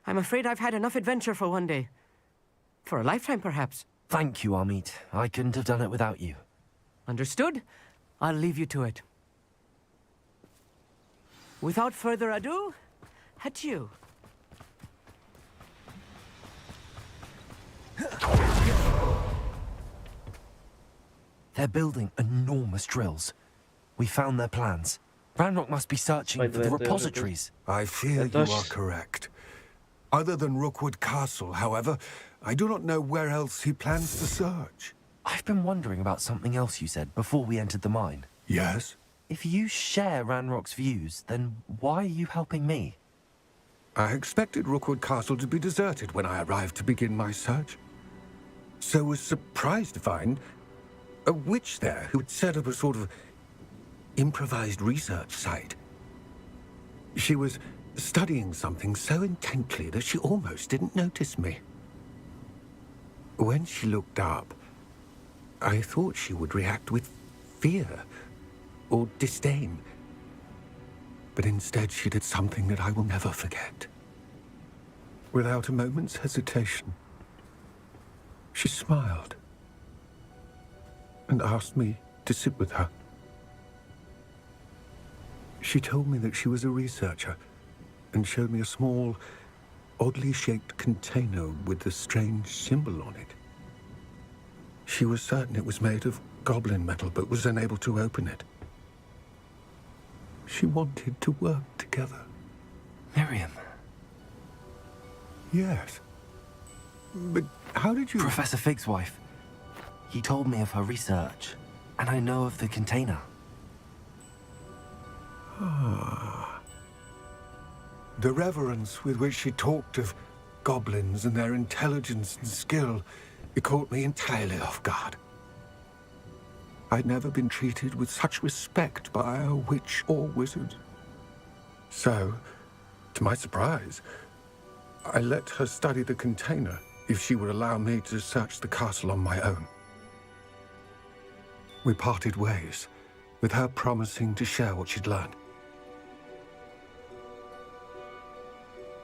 I'm afraid I've had enough adventure for one day. For a lifetime, perhaps. Thank you, Amit. I couldn't have done it without you. Understood? I'll leave you to it. Without further ado, adieu. They're building enormous drills. We found their plans. Ranrock must be searching for the repositories. I fear you are correct. Other than Rookwood Castle, however, I do not know where else he plans to search. I've been wondering about something else you said before we entered the mine. Yes? If you share Ranrock's views, then why are you helping me? I expected Rookwood Castle to be deserted when I arrived to begin my search. So was surprised to find a witch there who had set up a sort of improvised research site. She was studying something so intently that she almost didn't notice me. When she looked up, I thought she would react with fear or disdain. But instead she did something that I will never forget. Without a moment's hesitation, she smiled and asked me to sit with her. She told me that she was a researcher and showed me a small, oddly shaped container with a strange symbol on it. She was certain it was made of goblin metal, but was unable to open it. She wanted to work together. Miriam. Yes. But how did you... Professor Fig's wife. He told me of her research, and I know of the container. Ah. The reverence with which she talked of goblins and their intelligence and skill, it caught me entirely off guard. I'd never been treated with such respect by a witch or wizard. So, to my surprise, I let her study the container if she would allow me to search the castle on my own. We parted ways, with her promising to share what she'd learned.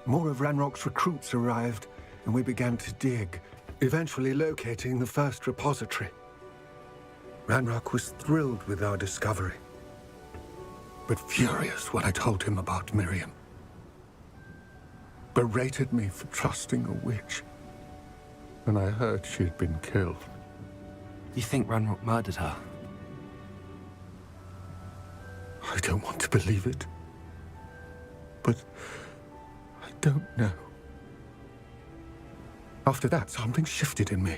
More of Ranrock's recruits arrived, and we began to dig, eventually locating the first repository. Ranrock was thrilled with our discovery, but furious when I told him about Miriam. Berated me for trusting a witch when I heard she'd been killed. You think Ranrock murdered her? I don't want to believe it, but I don't know. After that, something shifted in me.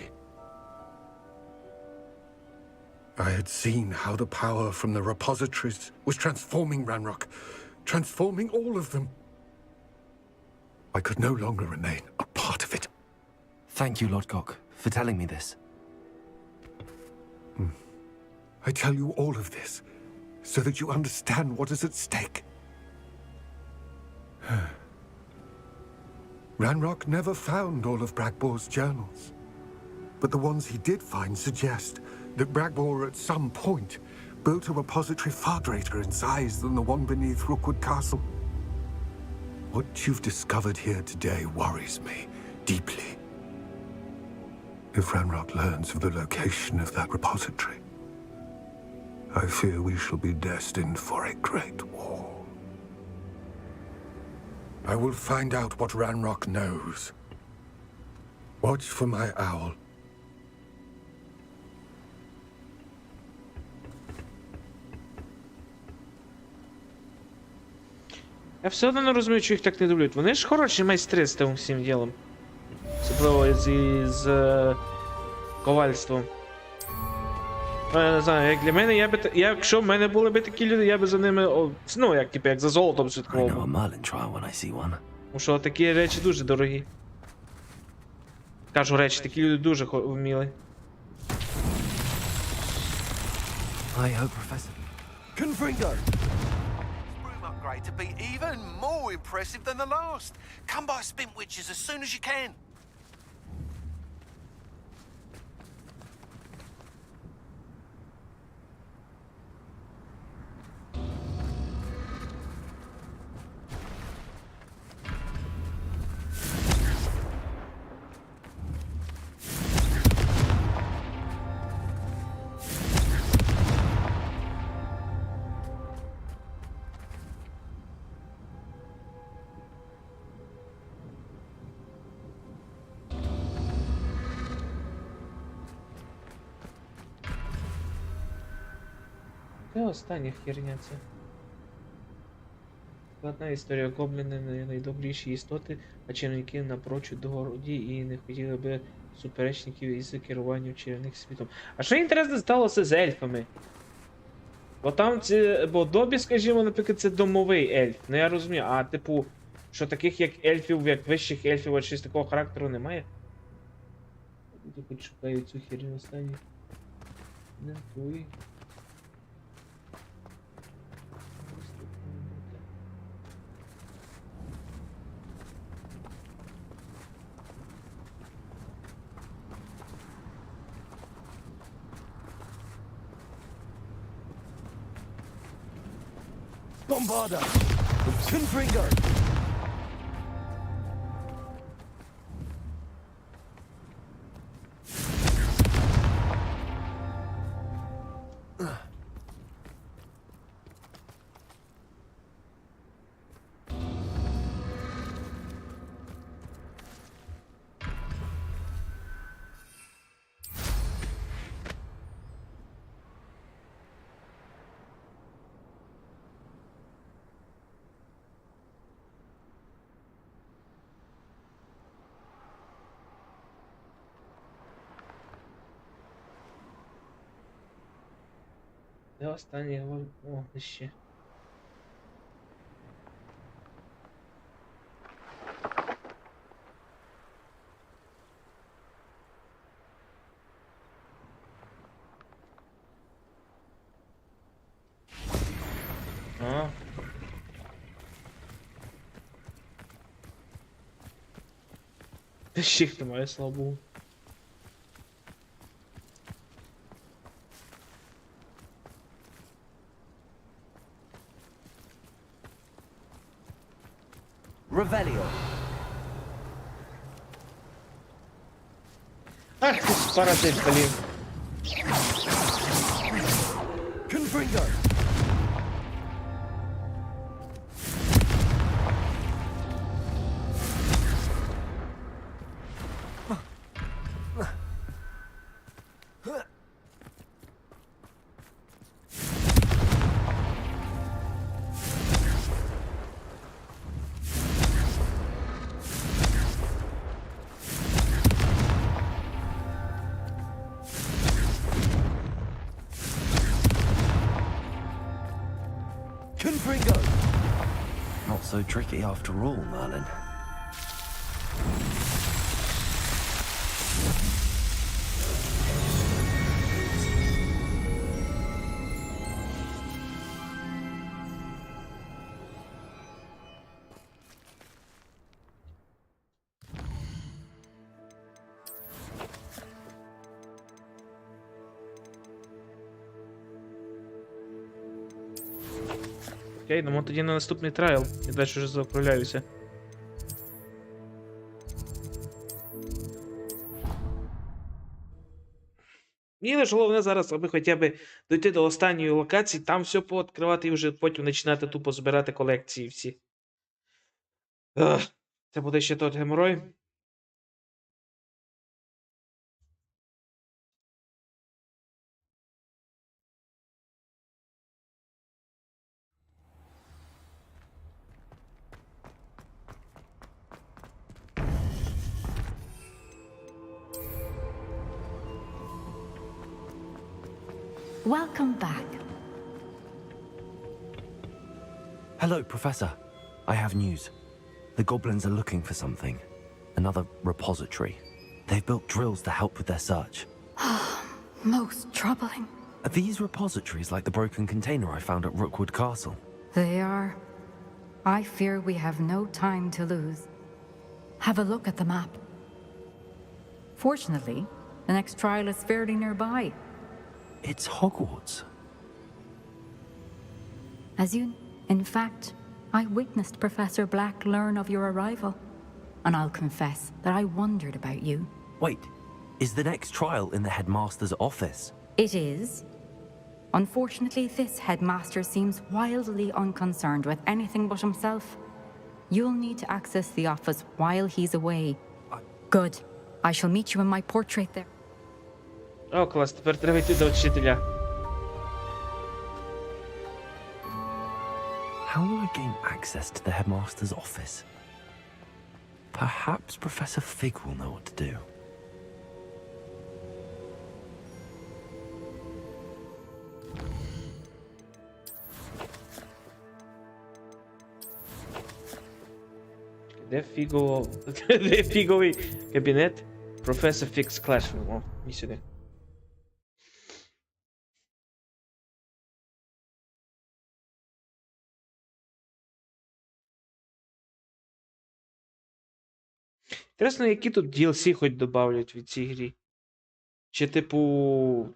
I had seen how the power from the repositories was transforming Ranrock, transforming all of them. I could no longer remain a part of it. Thank you, Lodgok, for telling me this. I tell you all of this so that you understand what is at stake. Ranrock never found all of Bragbor's journals, but the ones he did find suggest that Bragbor at some point built a repository far greater in size than the one beneath Rookwood Castle. What you've discovered here today worries me deeply. If Ranrock learns of the location of that repository, I fear we shall be destined for a great war. I will find out what Ranrock knows. Watch for my owl. Я все одно не розумію, чого їх так не дублюють. Вони ж хороші майстри з тим всім ділом. Особливо з ковальством. Я не знаю, як для мене, якщо в мене були б такі люди, я би за ними, ну, як, типу, як за золотом слідкував. Тому що такі речі дуже дорогі. Кажу речі, такі люди дуже вміли. Confringo! Room upgrade to be even more impressive than the last. Come by Spintwitches as soon as you can. Де остання херня це? Складна історія. Гобліни не найдобріші істоти, а чарівники напрочуд догороді і не хотіли би суперечників із керуванням чарівним світом. А що інтересно сталося з ельфами? Бо там це... Бо Добі, скажімо, наприклад, це домовий ельф. Ну я розумію, а типу, що таких як ельфів, як вищих ельфів, от щось такого характеру немає? Я хоч шукаю цю херню останню. Не туй. Bombarda! Confringo! Де останнє вогнище? А. Ще хто має слабу. Revelio. Ах ти ж паразит, блін. Confringo. Confringo. Not so tricky after all, Merlin. Окей, ну тоді на наступний трайл. Я далі вже заправляюся. Мені лише головне зараз, аби хоча б дойти до останньої локації, там все пооткривати і вже потім починати тупо збирати колекції всі. Це буде ще той геморой. Welcome back. Hello, Professor. I have news. The goblins are looking for something. Another repository. They've built drills to help with their search. Most troubling. Are these repositories like the broken container I found at Rookwood Castle? They are. I fear we have no time to lose. Have a look at the map. Fortunately, the next trial is fairly nearby. It's Hogwarts. In fact, I witnessed Professor Black learn of your arrival. And I'll confess that I wondered about you. Wait, is the next trial in the headmaster's office? It is. Unfortunately, this headmaster seems wildly unconcerned with anything but himself. You'll need to access the office while he's away. Good. I shall meet you in my portrait there. О, клас, тепер треба йти до вчителя. I gain access to the headmaster's office? Perhaps Professor Fig will know what to do. Де фіговий кабінет? Professor Fig's Classroom. О, і сюди. Інтересно, які тут DLC хоч добавлять від цій грі. Чи типу.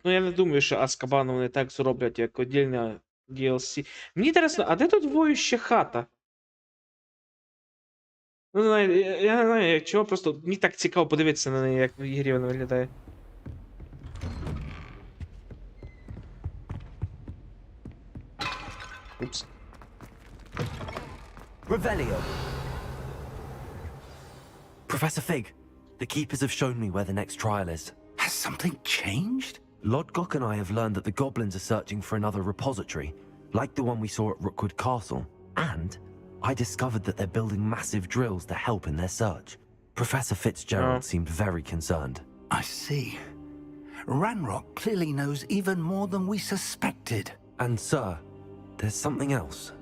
Ну я не думаю, що Азкабану вони так зроблять, як отдільна DLC. Мені інтересно, а де тут воюща хата? Ну, не знаю, я не знаю, як чого, просто мені так цікаво подивитися на неї, як в ігрі вона виглядає. Упс. Revelio! Professor Fig, the keepers have shown me where the next trial is. Has something changed? Lodgok and I have learned that the goblins are searching for another repository, like the one we saw at Rookwood Castle. And I discovered that they're building massive drills to help in their search. Professor Fitzgerald seemed very concerned. I see. Ranrock clearly knows even more than we suspected. And sir, there's something else.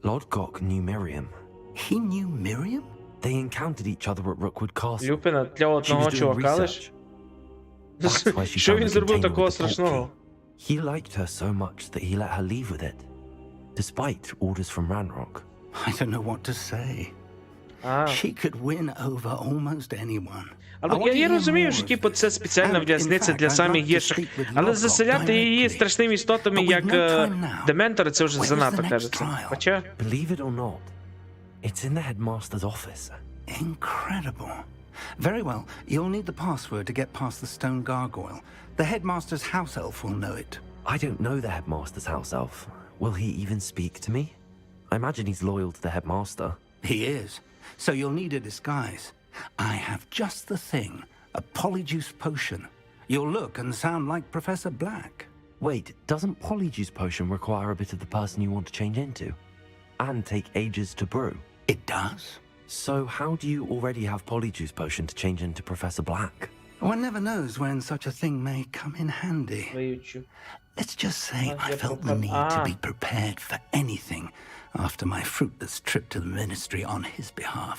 Lodgok knew Miriam. He knew Miriam? They encountered each other at Rookwood Castle. Люпина для одного чувака лиш? Що він зробив такого страшного? He liked her so much that he let her leave with it, despite orders from Ranrock. I don't know what to say. She could win over almost anyone. Але я розумію, що типу це спеціальна в'язниця для самих гірших, але заселяти її страшними істотами, як дементори, це вже занадто, кажеться. Хоча... Believe it or not, it's in the headmaster's office. Incredible. Very well, you'll need the password to get past the stone gargoyle. The headmaster's house elf will know it. I don't know the headmaster's house elf. Will he even speak to me? I imagine he's loyal to the headmaster. He is. So you'll need a disguise. I have just the thing. A polyjuice potion. You'll look and sound like Professor Black. Wait, doesn't polyjuice potion require a bit of the person you want to change into? And take ages to brew? It does. So how do you already have polyjuice potion to change into Professor Black? One never knows when such a thing may come in handy. Let's just say I felt the need to be prepared for anything after my fruitless trip to the ministry on his behalf.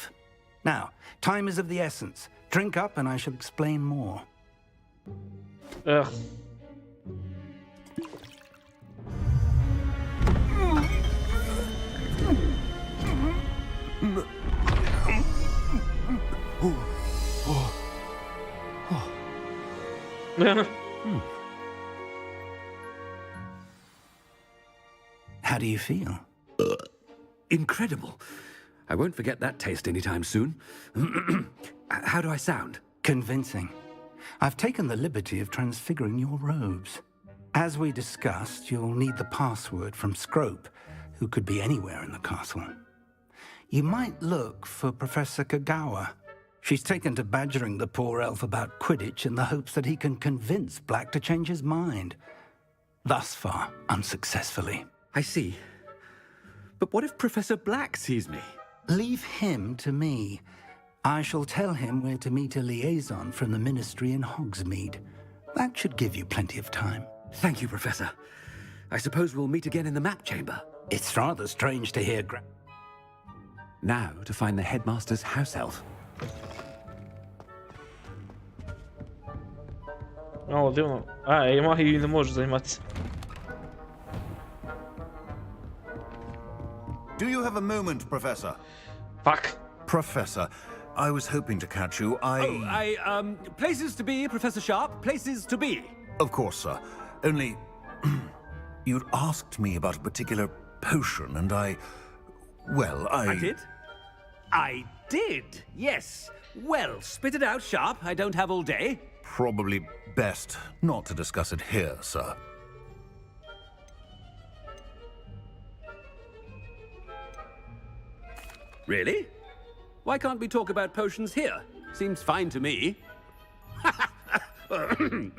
Now, time is of the essence. Drink up and I shall explain more. Ugh. How do you feel? Incredible. I won't forget that taste anytime soon. How do I sound? Convincing. I've taken the liberty of transfiguring your robes. As we discussed, you'll need the password from Scrope, who could be anywhere in the castle. You might look for Professor Kagawa. She's taken to badgering the poor elf about Quidditch in the hopes that he can convince Black to change his mind. Thus far, unsuccessfully. I see. But what if Professor Black sees me? Leave him to me. I shall tell him where to meet a liaison from the ministry in Hogsmeade. That should give you plenty of time. Thank you, Professor. I suppose we'll meet again in the map chamber. It's rather strange to hear Now to find the headmaster's house elf. О, дивно. А, я магією не можу займатися. Do you have a moment, Professor? Fuck. Professor, I was hoping to catch you. Places to be, Professor Sharp. Places to be. Of course, sir. Only, you'd asked me about a particular potion, and I did? I did, yes. Well, spit it out, Sharp. I don't have all day. Probably best not to discuss it here, sir. Really? Why can't we talk about potions here? Seems fine to me.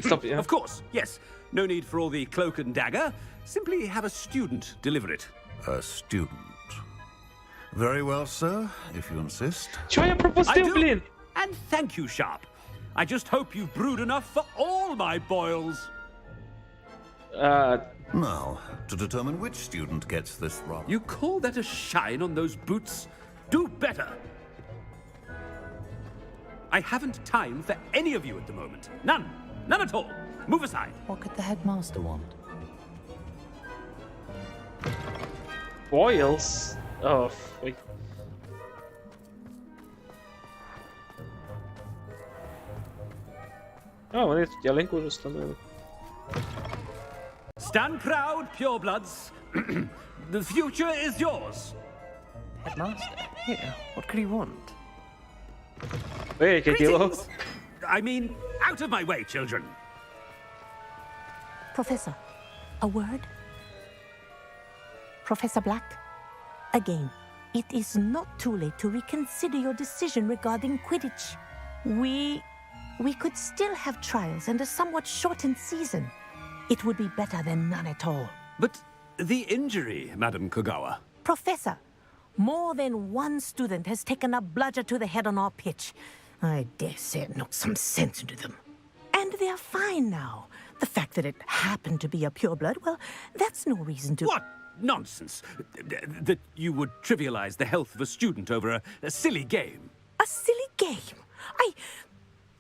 Stop, yeah. Of course, yes. No need for all the cloak and dagger. Simply have a student deliver it. A student? Very well, sir, if you insist. Чого я пропустив, блін? And thank you, Sharp. I just hope you've brewed enough for all my boils. Now, to determine which student gets this wrong. You call that a shine on those boots? Do better. I haven't time for any of you at the moment. None. None at all. Move aside. What could the headmaster want? Boils? Oh, wait. А, вони тут ялинку вже встановили. Stand proud, purebloods. The future is yours. Headmaster? Here, what could he want? Hey, яке діло. Greetings. I mean, out of my way, children. Professor, a word? Professor Black, again, it is not too late to reconsider your decision regarding Quidditch. We could still have trials and a somewhat shortened season. It would be better than none at all. But the injury, Madam Kogawa. Professor, more than one student has taken a bludger to the head on our pitch. I dare say it knocked some sense into them. And they're fine now. The fact that it happened to be a pureblood, well, that's no reason to... What nonsense! That you would trivialize the health of a student over a silly game. A silly game?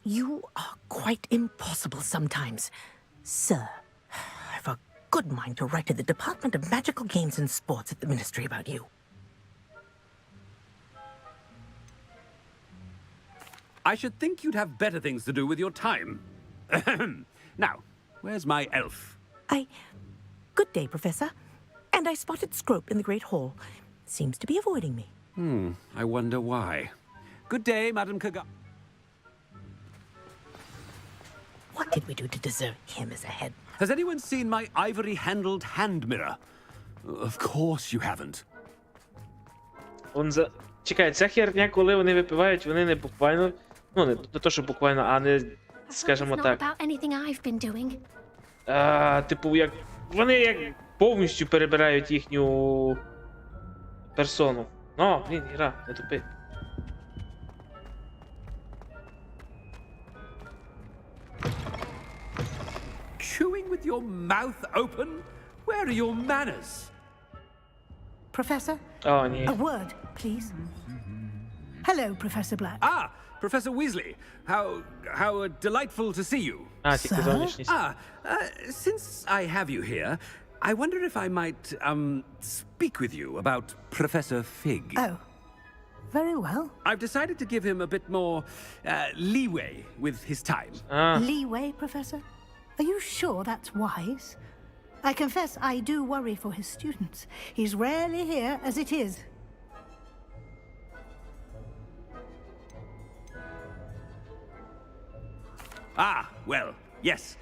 You are quite impossible sometimes. Sir, I've a good mind to write to the Department of Magical Games and Sports at the Ministry about you. I should think you'd have better things to do with your time. Now, where's my elf? Good day, Professor. And I spotted Scrope in the Great Hall. Seems to be avoiding me. I wonder why. Good day, Madam Kogawa. What did we do to deserve him as a head? Has anyone seen my ivory-handled hand mirror? Of course you haven't. Чекай, ця херня, коли вони випивають, вони не буквально... Ну, не то, що буквально, а не, скажімо так. Типу, як... Вони як повністю перебирають їхню... персону. О, блін, гра, не тупи. Chewing with your mouth open? Where are your manners? Professor? Oh, ні. A word, please. Hello, Professor Black. Ah, Professor Weasley. How delightful to see you. Since I have you here, I wonder if I might, speak with you about Professor Fig. Oh, very well. I've decided to give him a bit more, leeway with his time. Leeway, Professor? Are you sure that's wise? I confess I do worry for his students. He's rarely here as it is. Well, yes.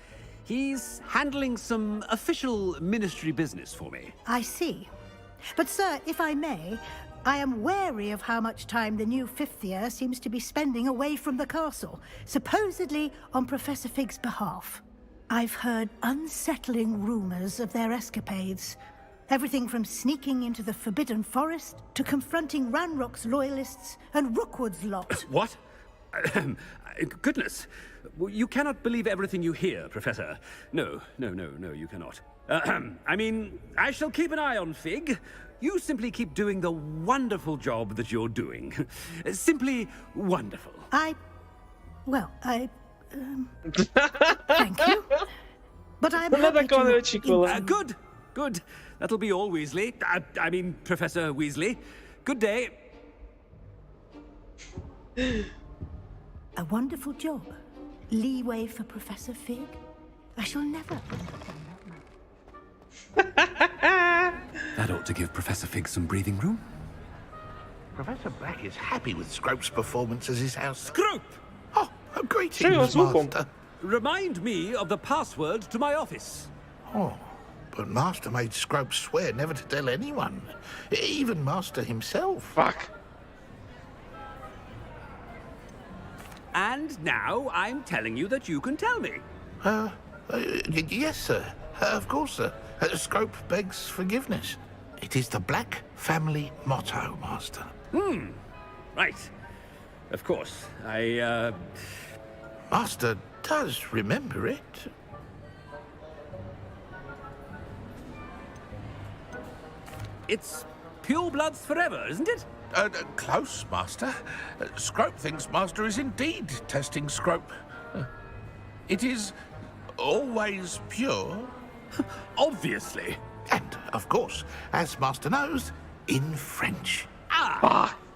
He's handling some official ministry business for me. I see. But, sir, if I may, I am wary of how much time the new fifth year seems to be spending away from the castle, supposedly on Professor Fig's behalf. I've heard unsettling rumors of their escapades. Everything from sneaking into the Forbidden Forest to confronting Ranrock's loyalists and Rookwood's lot. What? Goodness. You cannot believe everything you hear, Professor. No, you cannot. I mean, I shall keep an eye on Fig. You simply keep doing the wonderful job that you're doing. Simply wonderful. Thank you. But I'm happy to... Good. That'll be all, Weasley. I mean, Professor Weasley. Good day. A wonderful job. Leeway for Professor Fig. I shall never... That ought to give Professor Fig some breathing room. Professor Black is happy with Scrope's performance as his house... Scrope! Oh, greetings, Master. Remind me of the password to my office. Oh, but Master made Scrope swear never to tell anyone. Even Master himself. Fuck. And now I'm telling you that you can tell me. Yes, sir. Of course, sir. Scrope begs forgiveness. It is the Black family motto, Master. Right. Of course. Master does remember it. It's pure bloods forever, isn't it? Close, Master. Scrope thinks Master is indeed testing Scrope. It is always pure. Obviously. And, of course, as Master knows, in French.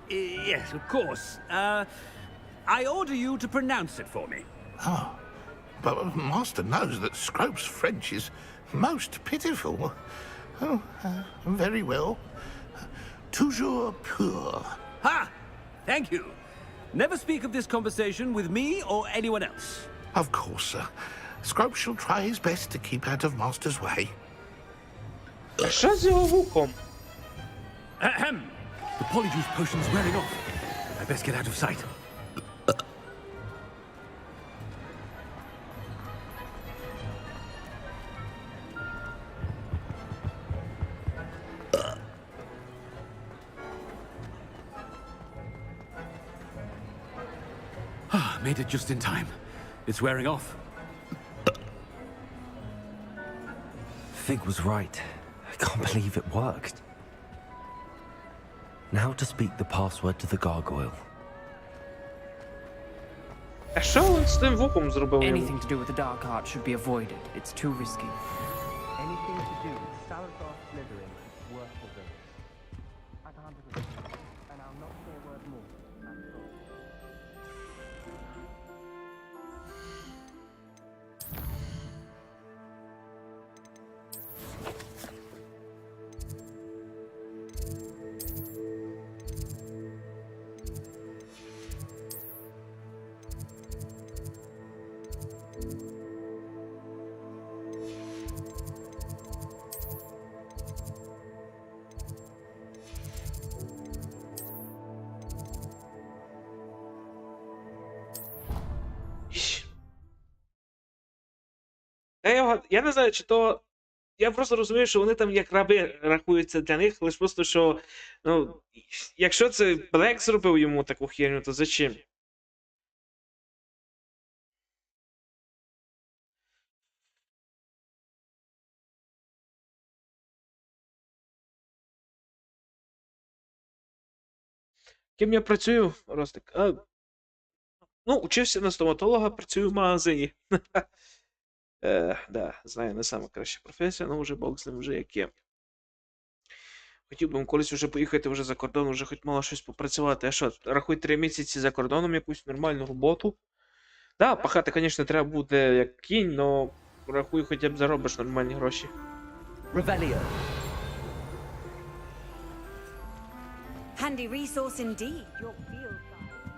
Yes, of course. I order you to pronounce it for me. Oh, but Master knows that Scrope's French is most pitiful. Oh, very well. Toujours pur. Ha! Thank you. Never speak of this conversation with me or anyone else. Of course, sir. Scrope shall try his best to keep out of Master's way. Що з його вухом? Ahem. The polyjuice potion's wearing off. I best get out of sight. Made it just in time. It's wearing off. Fig was right. I can't believe it worked. Now to speak the password to the gargoyle. А що він з тим вухом зробив йому? Anything to do with the dark art should be avoided. It's too risky. Anything to do with Salazar Slytherin is worth the risk. I can't agree, and I'll not say a word more. That's all. Я не знаю, чи то. Я просто розумію, що вони там як раби рахуються для них, лише просто, що. Ну, якщо це Блек зробив йому таку херню, то зачем? Ким я працюю, Ростик? Ну, учився на стоматолога, працюю в магазині. Да, знаю, не сама краща професія, але вже Бог з ним вже як є. Хотів би колись вже поїхати вже за кордон, вже хоч мало щось попрацювати. А що, рахуй 3 місяці за кордоном якусь нормальну роботу. Да, пахати, звісно, треба буде як кінь, але рахуй, хоча б заробиш нормальні гроші. Revelio. Handy resource indeed, your field guide.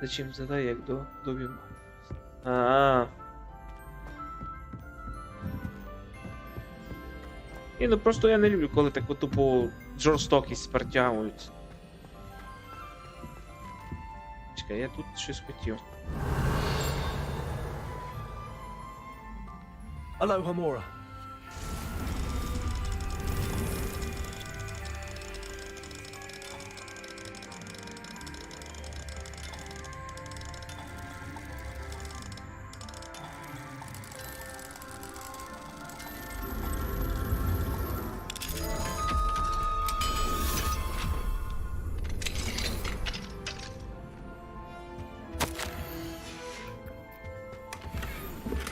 Зачем задай, як до він. І ну просто я не люблю, коли таку тупу жорстокість притягують. Чекай, я тут щось хотів. Aloha Mora.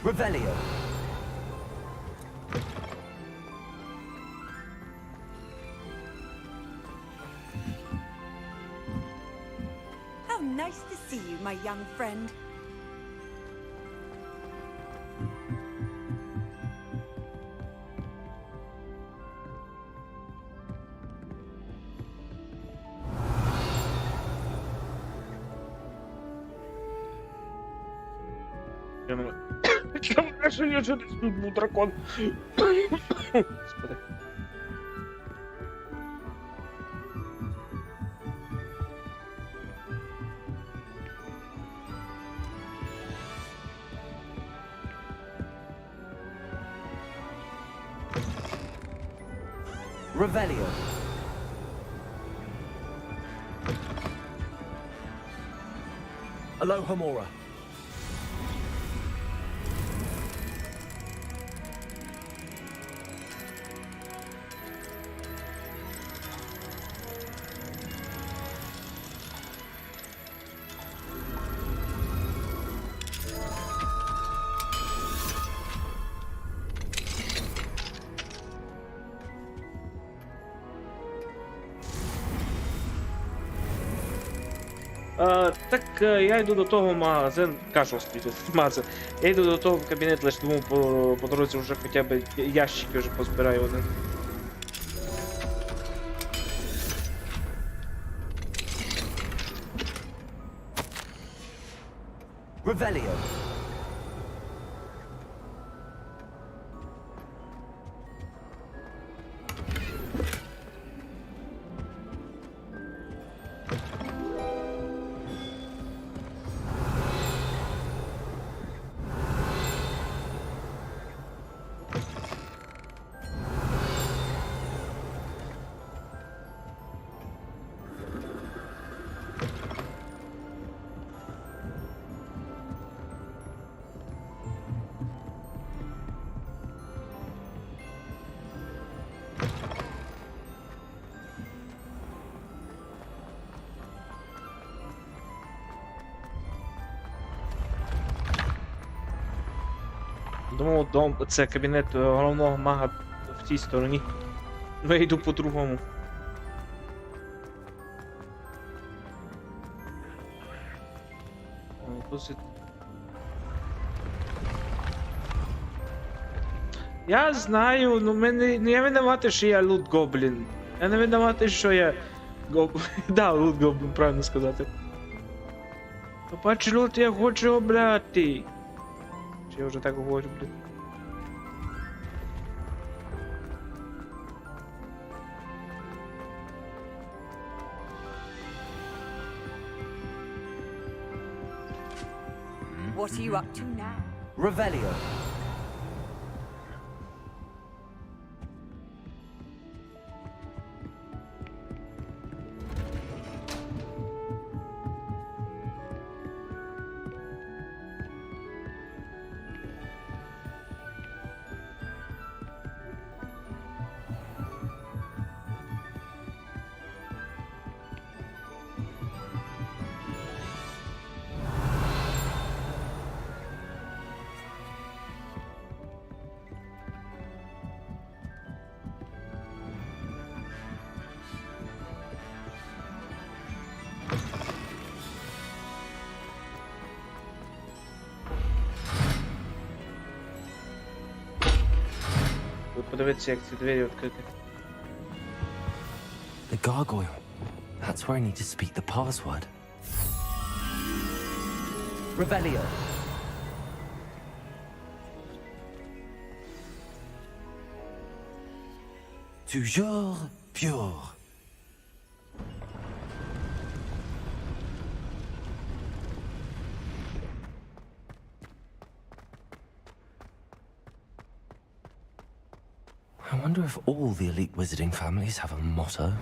Revelio. How nice to see you, my young friend. Чому враження, що десь тут був дракон? Господи. Revelio. Aloha Mora. Так, я йду до того магазин, кажу магазин. Я йду до того кабінету, лише тому по дорозі вже хоча б ящики вже позбираю один. Revelio. Думав, це кабінет головного мага в тій стороні. Ну я йду по-другому. Досить. Я знаю, ну не я винуватий, що я лут гоблін. Я не винуватий, що я да, лут гоблін, правильно сказати. Побач лут, я хочу обрати. Чи я вже так говорю, блін. What are you up to now? Revelio. Подивіться, як ці двері відкриті. The gargoyle. That's where I need to speak the password. Revelio. Toujours pure. I wonder if all the elite wizarding families have a motto.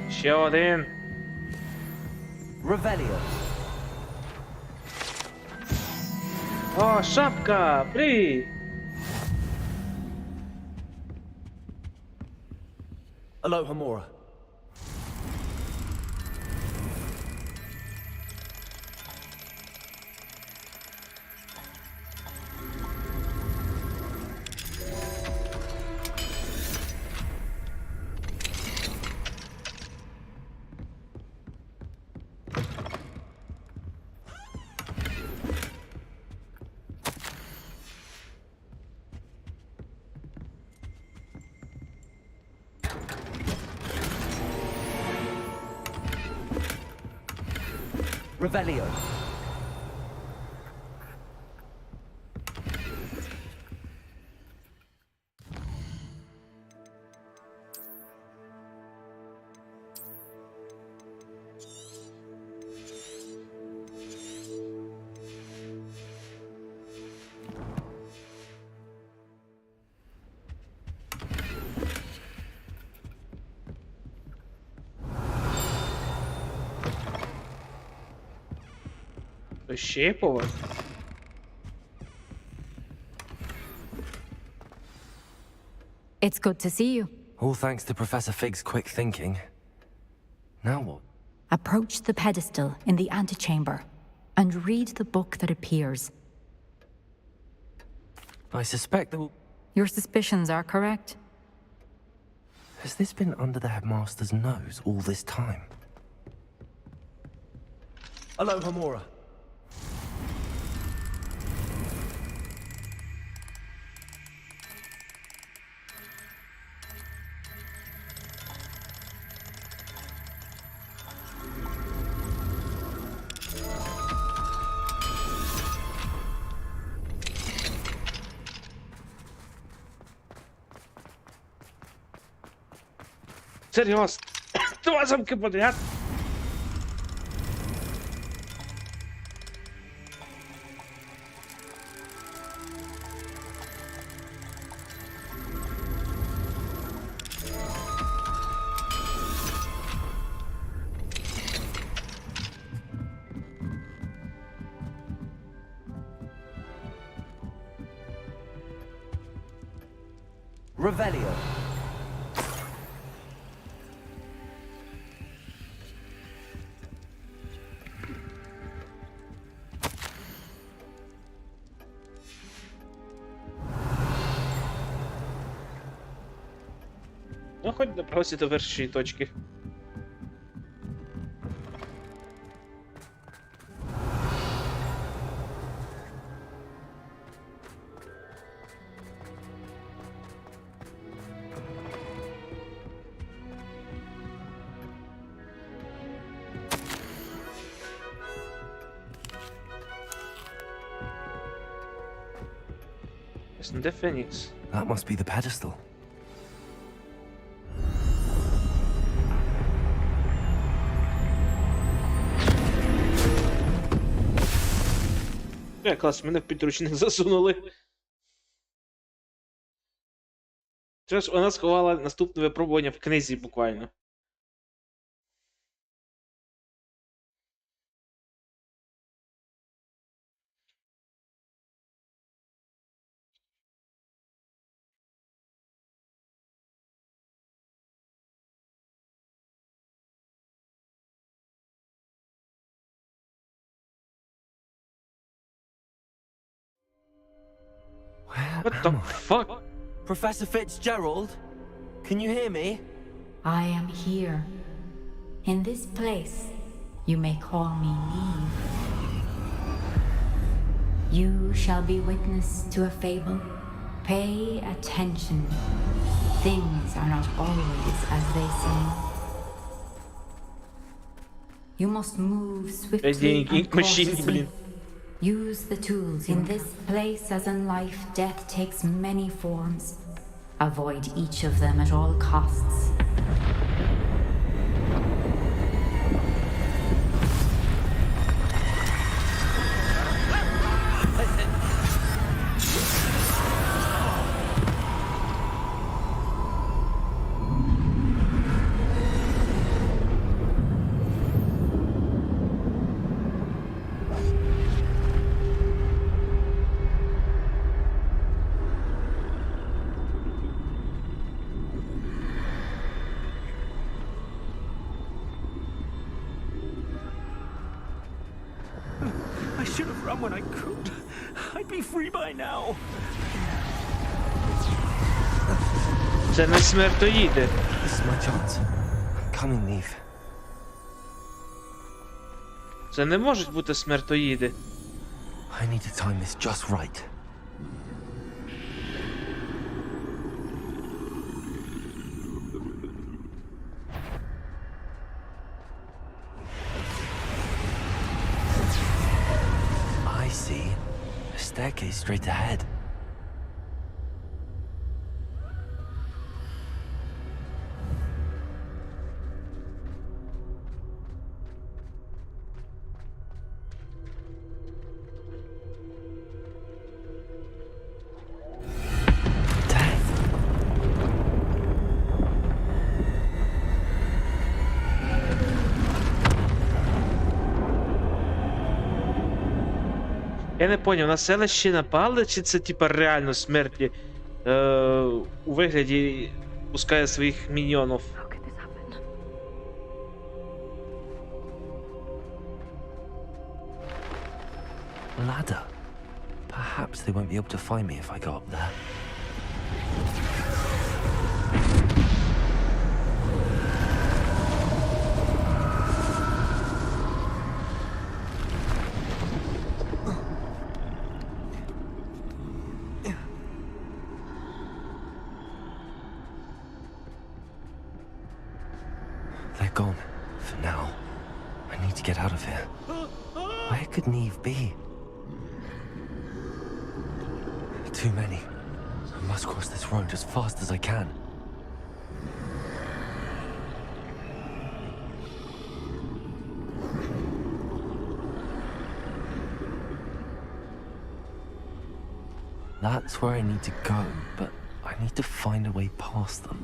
Ще один. Revelio. О, шапка! Привіт! Aloha Mora. Revelio. То ще є повод? It's good to see you. All thanks to Professor Fig's quick thinking. Now what? Approach the pedestal in the antechamber and read the book that appears. I suspect that... Your suspicions are correct. Has this been under the headmaster's nose all this time? Hello, Homura. Серйозно? Два замки подряд? Revelio. Ну, хоч добрався до вершої точки. Де Фенікс? That must be the pedestal. Клас, мене в підручник засунули. Що ж, вона сховала наступне випробування в книзі буквально. What the fuck? Professor Fitzgerald? Can you hear me? I am here. In this place, you may call me Neve. You shall be witness to a fable. Pay attention. Things are not always as they seem. You must move swiftly and cautiously. Use the tools. In this place, as in life, death takes many forms. Avoid each of them at all costs. I should have run when I could. I'd be free by now. Це не смертоїди. This is my chance. Coming, Neve. Це не можуть бути смертоїди. I need to time this just right. I see. A staircase straight ahead. Я не поняв, на селище напали, чи це типа реально смерті у вигляді пускає своїх міньйонів? Ladder. Perhaps they won't be able to find me if I go up there. They're gone. For now. I need to get out of here. Where could Neve be? Too many. I must cross this road as fast as I can. That's where I need to go, but I need to find a way past them.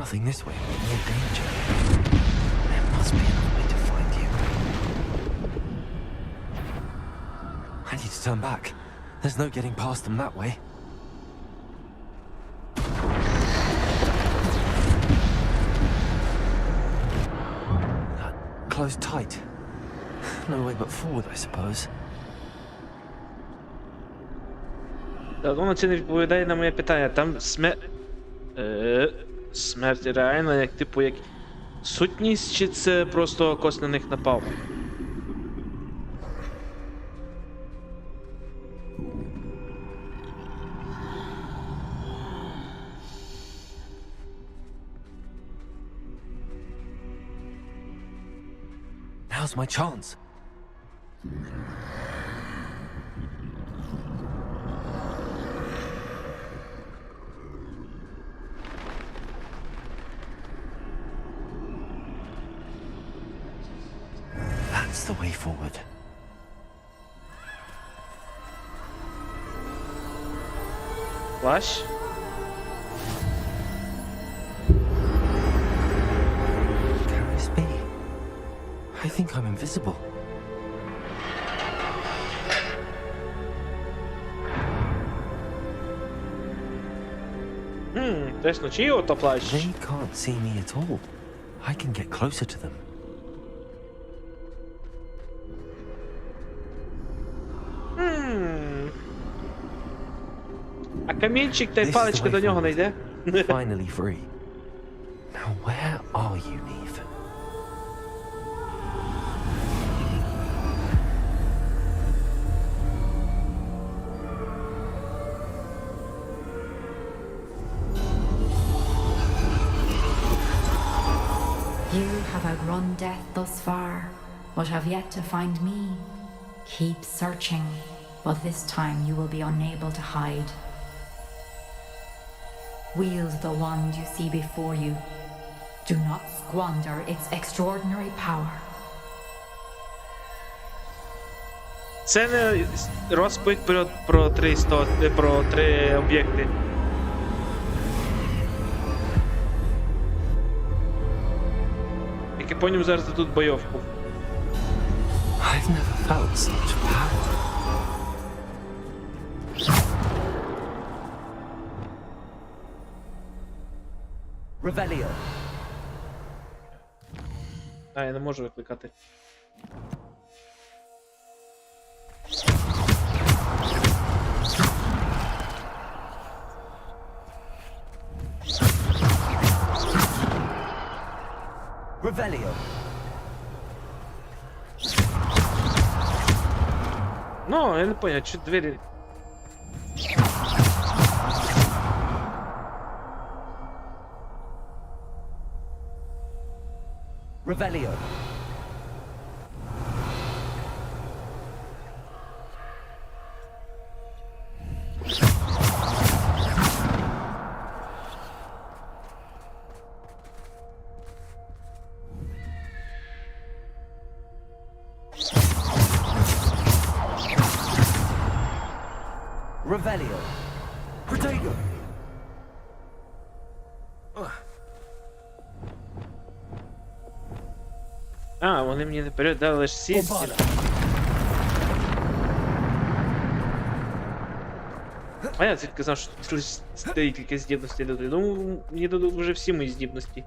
Nothing this way, but more danger. There must be another way to find you. I need to turn back. There's no getting past them that way. Closed tight. No way but forward, I suppose. Воно це не відповідає на моє питання. Там смерть реально, як типу, як сутність, чи це просто кос на них напав? Now's my chance. That's the way forward. Flash? Can this be? I think I'm invisible. Точно, чий ото плащ? They can't see me at all. I can get closer to them. А камінчик та й паличка до нього не йде? Finally free. Now where are you, Neve? You have outrun death thus far, but have yet to find me. Keep searching, but this time you will be unable to hide. Wield the wand you see before you. Do not squander its extraordinary power. Це не розповідь про три об'єкти. Як я поняв, зараз тут бойовку. I've never felt such power. Revelio. А, я не можу викликати. Revelio. Ну, я не понял, чи двері... Revelio. Revelio. Protego. А, вони мені наперед дали лише сісти. А я звідки знав, що тут лише декілька здібностей дадуть. Ну, мені дадуть вже всі мої здібності.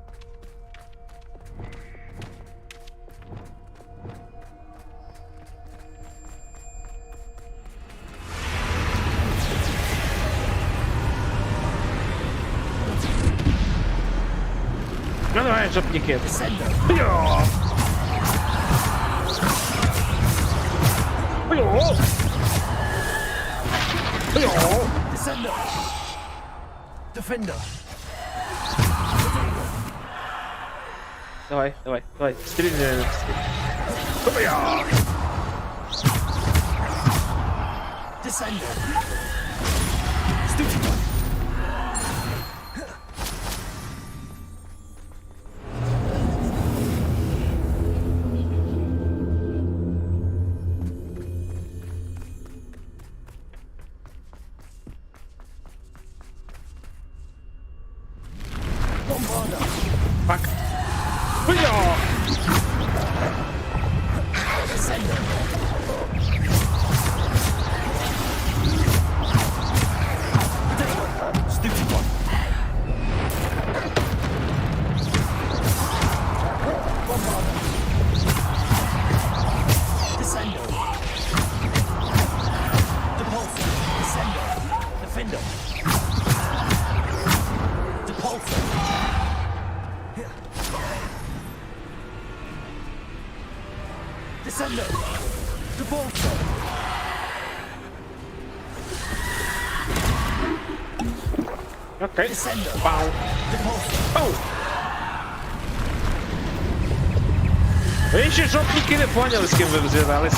Ну давай, жопники. Descender. Defender. Давай, давай, давай, стрельни. Descender. Stupid. Fuck. Stupid one. Bombarder. Descender. Depulsor. Descender. Defender. Depulsor. Descender. Depulsor. Окей. Descender. Вау. Depulsor. Оу. Ви ще жопники не поняли, з ким ви зв'язались.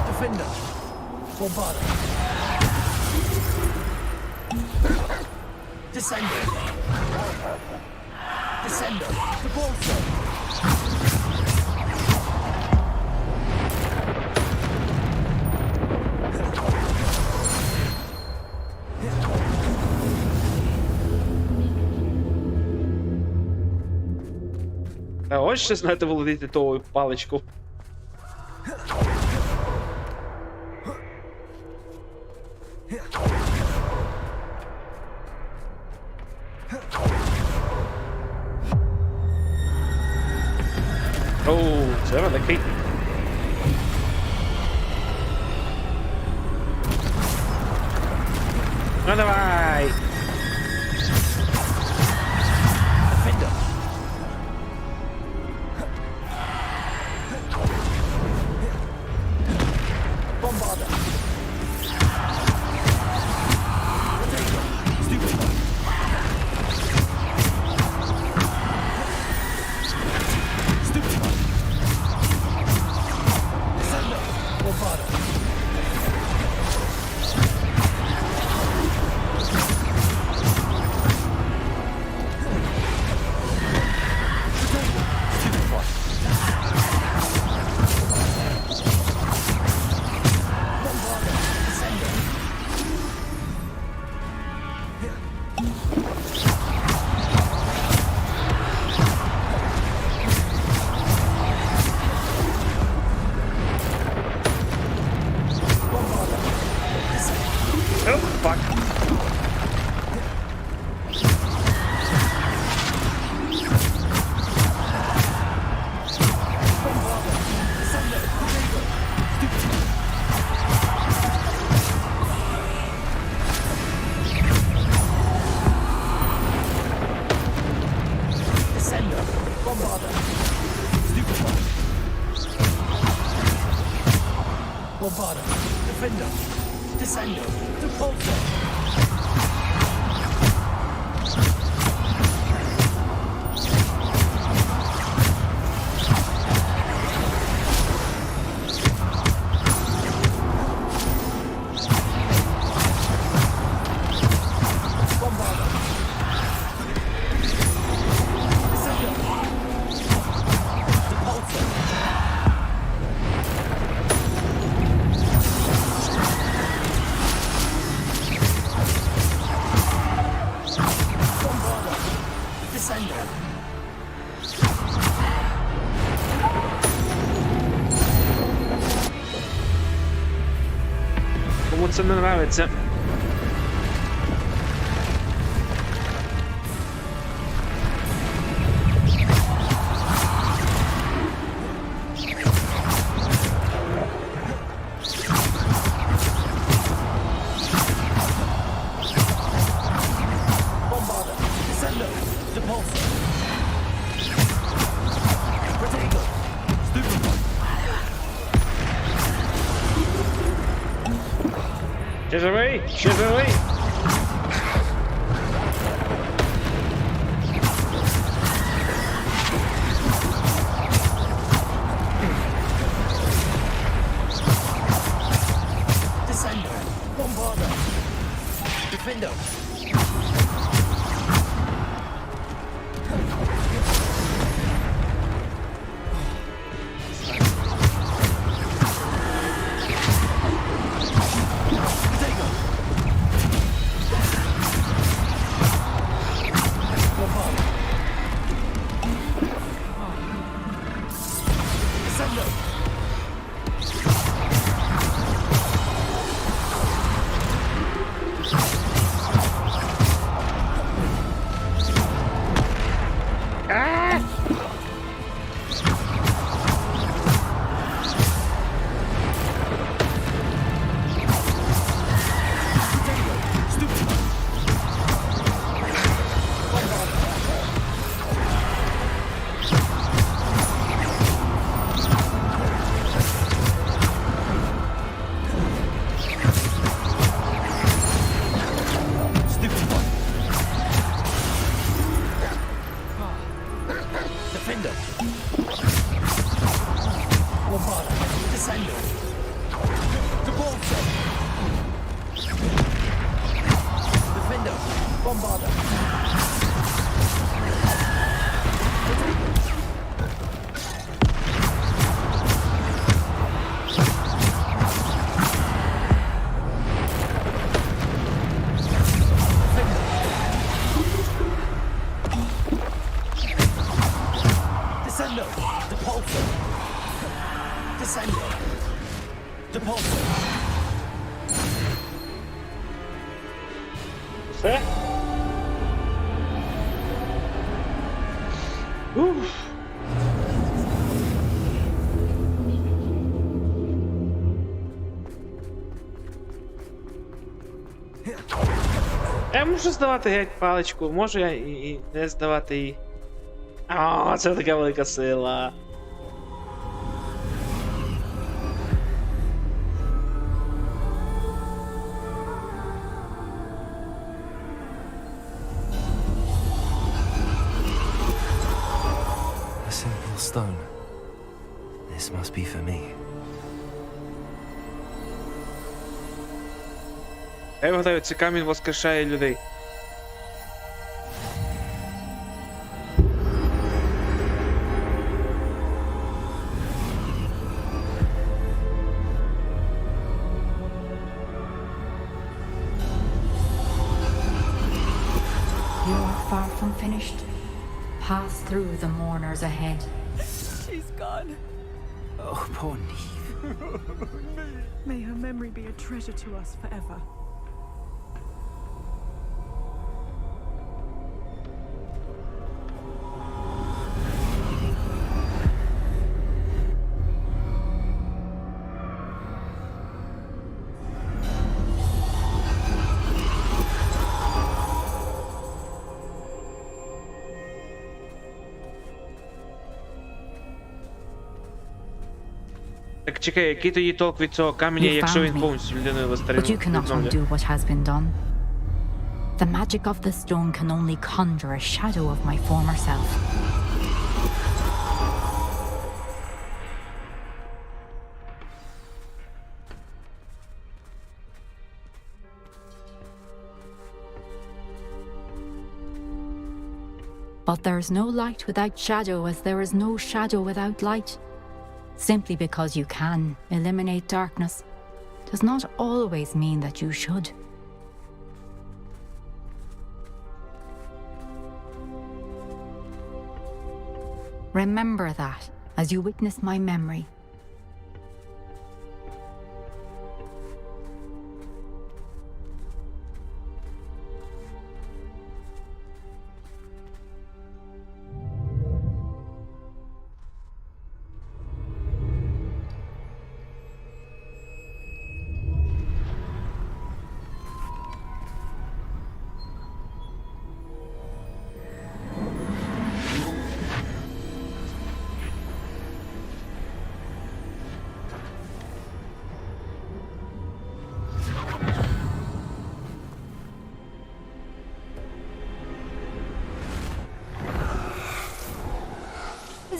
Defender. Bombarder. Descender. Descender. Depulsor. А ось ще знаєте володіти тою паличку. Оу, це великий. Ну давай! Bombarder. Oh, fuck. Descender. Bombarder. Stupid one. Bombarder. Defender. Descender. Depulsor. йому це не нравиться. Ще живий? Ще живий? Descender. Bombarder. Defender. Все? Я можу здавати геть паличку, можу я і не здавати її. О, це така велика сила. A simple stone. This must be for me. Я вгадаю, цей камінь воскрешає людей. You're far from finished. Pass through the mourners ahead. She's gone. Oh, poor Neve. May her memory be a treasure to us forever. Так чекай, який тоді толк від цього каменя, You якщо found він me, повністю людиною but you cannot undo what has been done. The magic of the stone can only conjure a shadow of my former self. But there is no light without shadow, as there is no shadow without light. Simply because you can eliminate darkness does not always mean that you should. Remember that as you witness my memory.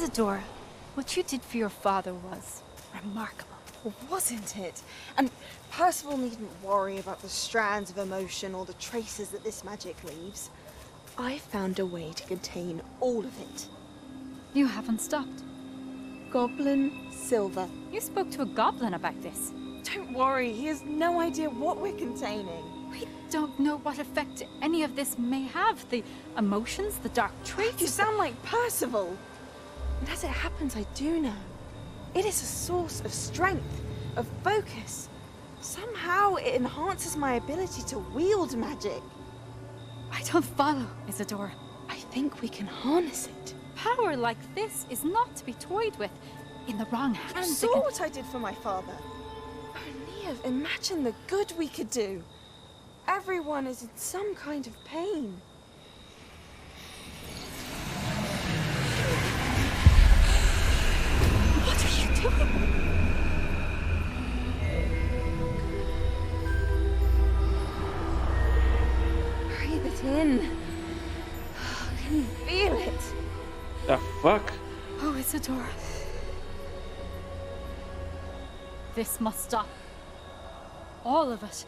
Isadora, what you did for your father was remarkable. Wasn't it? And Percival needn't worry about the strands of emotion or the traces that this magic leaves. I found a way to contain all of it. You haven't stopped. Goblin Silver. You spoke to a goblin about this. Don't worry, he has no idea what we're containing. We don't know what effect any of this may have. The emotions, the dark traits. You sound like Percival. And as it happens, I do know. It is a source of strength, of focus. Somehow it enhances my ability to wield magic. I don't follow, Isadora. I think we can harness it. Power like this is not to be toyed with. In the wrong You hands, saw what I did for my father. O'Neill, imagine the good we could do. Everyone is in some kind of pain. What are you doing? Breathe it in. Can you feel it? The fuck? Oh, Isadora. This must stop. All of it.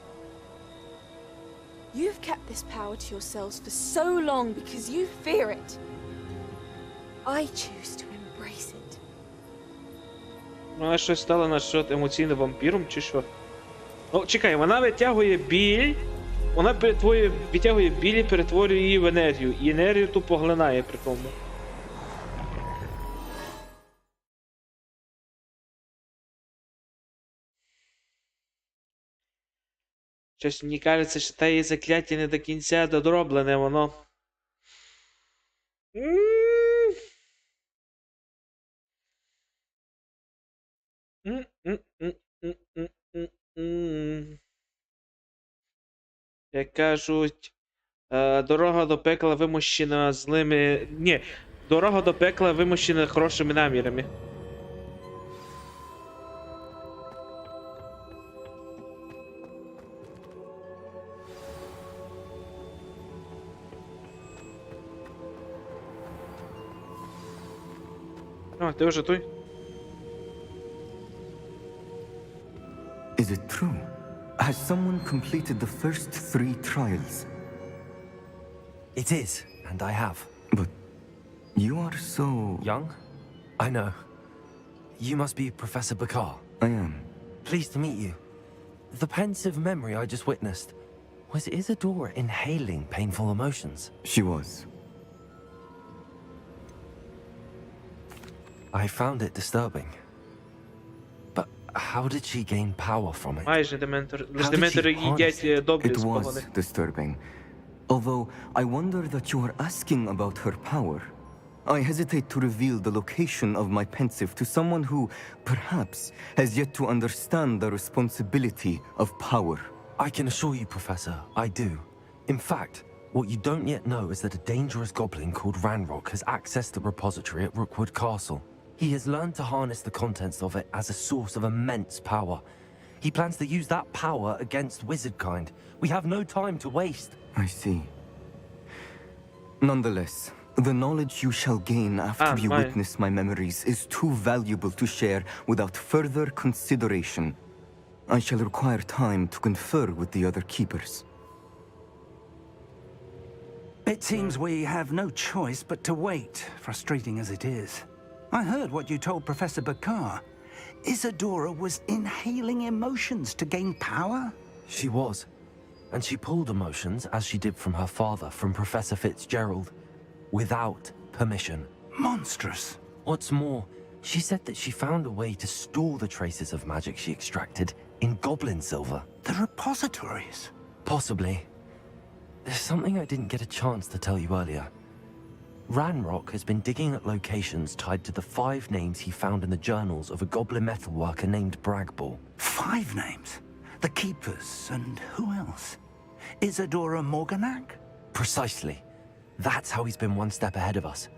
You've kept this power to yourselves for so long because you fear it. I choose to embrace it. Вона щось стала насчет емоційним вампіром, чи що? Ну, чекай, вона витягує біль. Вона відтягує біль і перетворює її в енергію. І енергію ту поглинає при тому. Щось мені кажеться, що та її закляття не до кінця додроблене, воно. Як кажуть, дорога до пекла вимощена злими. Ні, дорога до пекла вимощена хорошими намірами. А, ти вже той? Is it true? Has someone completed the first 3 trials? It is, and I have. But you are so... Young? I know. You must be Professor Bakar. I am. Pleased to meet you. The pensive memory I just witnessed. Was Isadora inhaling painful emotions? She was. I found it disturbing. But how did she gain power from it? Майже дементори їдять добрі It спогади. was disturbing. Although I wonder that you are asking about her power. I hesitate to reveal the location of my pensive to someone who, perhaps, has yet to understand the responsibility of power. I can assure you, Professor, I do. In fact, what you don't yet know is that a dangerous goblin called Ranrock has accessed the repository at Rookwood Castle. He has learned to harness the contents of it as a source of immense power. He plans to use that power against wizardkind. We have no time to waste. I see. Nonetheless, the knowledge you shall gain after you witness my memories is too valuable to share without further consideration. I shall require time to confer with the other keepers. It seems we have no choice but to wait, frustrating as it is. I heard what you told Professor Bakar. Isadora was inhaling emotions to gain power? She was. And she pulled emotions, as she did from her father, from Professor Fitzgerald, without permission. Monstrous. What's more, she said that she found a way to store the traces of magic she extracted in goblin silver. The repositories? Possibly. There's something I didn't get a chance to tell you earlier. Ranrock has been digging at locations tied to the 5 names he found in the journals of a goblin metalworker named Bragball. 5 names? The Keepers, and who else? Isadora Morganac? Precisely. That's how he's been one step ahead of us.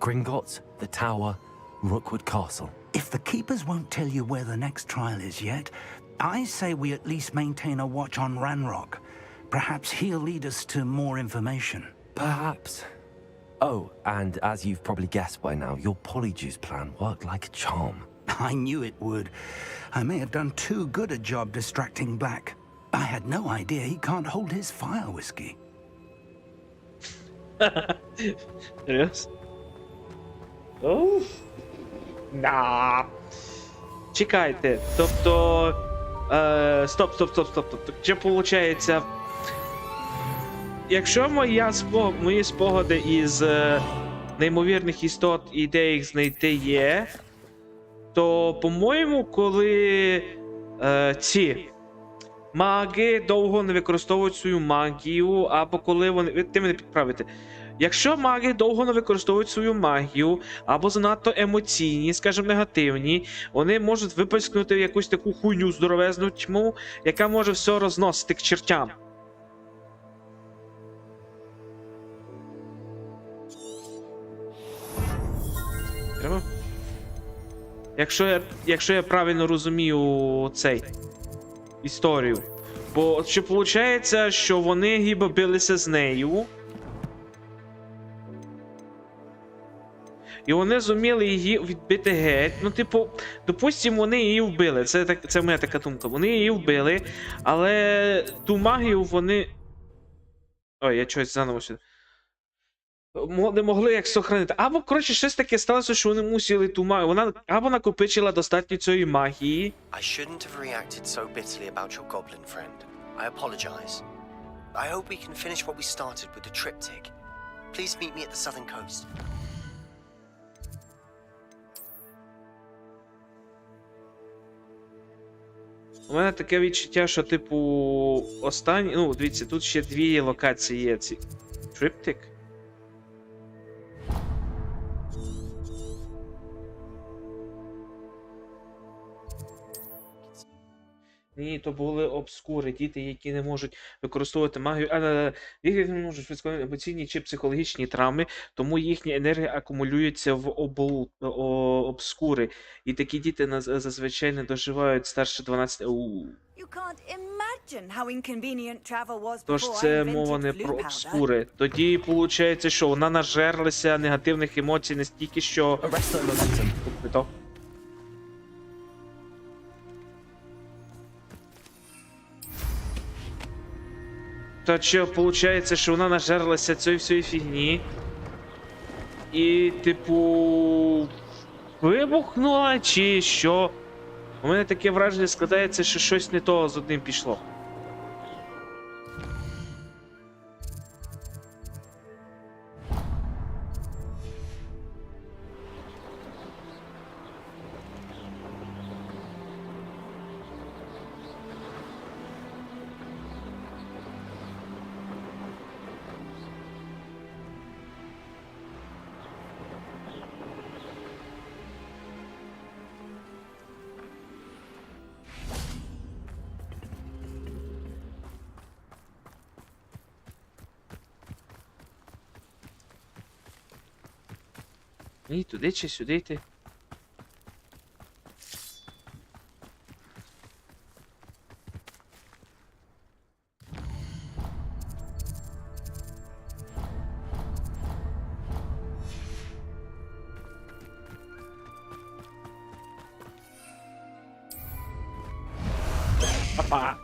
Gringotts, the Tower, Rookwood Castle. If the Keepers won't tell you where the next trial is yet, I say we at least maintain a watch on Ranrock. Perhaps he'll lead us to more information. Perhaps. Oh, and as you've probably guessed by now, your polyjuice plan worked like a charm. I knew it would. I may have done too good a job distracting Black. I had no idea he can't hold his fire whiskey. Yes. Oh. На. Чекайте. Тобто. Стоп. Чи виходить, якщо мої спогади із неймовірних істот і де їх знайти є, то, по-моєму, коли ці маги довго не використовують свою магію, або коли вони... Ти мене підправите. Якщо маги довго не використовують свою магію, або занадто емоційні, скажімо, негативні, вони можуть випискнути якусь таку хуйню здоровезну тьму, яка може все розносити к чертям. Треба? Якщо я правильно розумію цей історію. Бо що виходить, що вони гіба билися з нею. І вони зуміли її відбити геть. Ну, типу, допустимо, вони її вбили. Це моя така думка. Вони її вбили, але ту магію вони... Ой, я щось заново сюди. Не могли як сохранити. Або, коротше, щось таке сталося, що вони мусили ту магію. Вона або накопичила достатньо цієї магії. I shouldn't have reacted so bitterly about your goblin friend. I apologize. I hope we can finish what we started with the triptych. Please meet me at the southern coast. У мене таке відчуття, що, типу, останні... Ну, дивіться, тут ще дві локації є. Ці... Триптик? Ні, то були обскури, діти, які не можуть використовувати магію, які не можуть використовувати емоційні чи психологічні травми, тому їхня енергія акумулюється в обскури. І такі діти зазвичай не доживають старше 12... Тож це мова не про обскури. Тоді виходить, що вона нажерлася негативних емоцій настільки, що... То що, виходить, що вона нажерлася цієї всієї фігні. І, типу... вибухнула, чи що? У мене таке враження складається, що щось не то з одним пішло. Ні, туди чи сюди йти? Папа!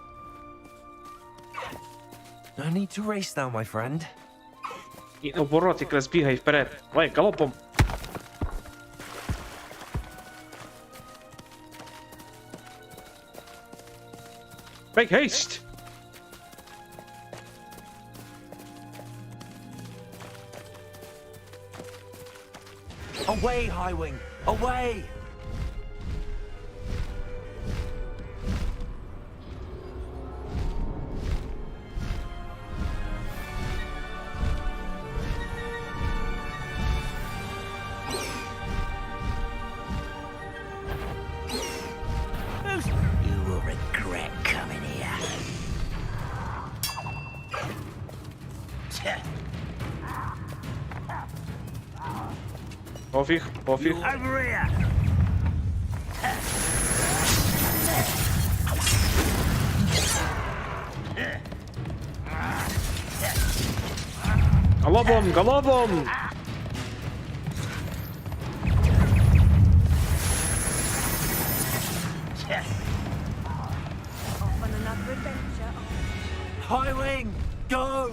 No need to race now, my friend. І наоборот, якраз бігай вперед. Давай, галопом! Make haste! Away, Highwing! Away! You will regret coming here. Пофіг, пофіг. Over here. Галопом, галопом! Highwing! Go!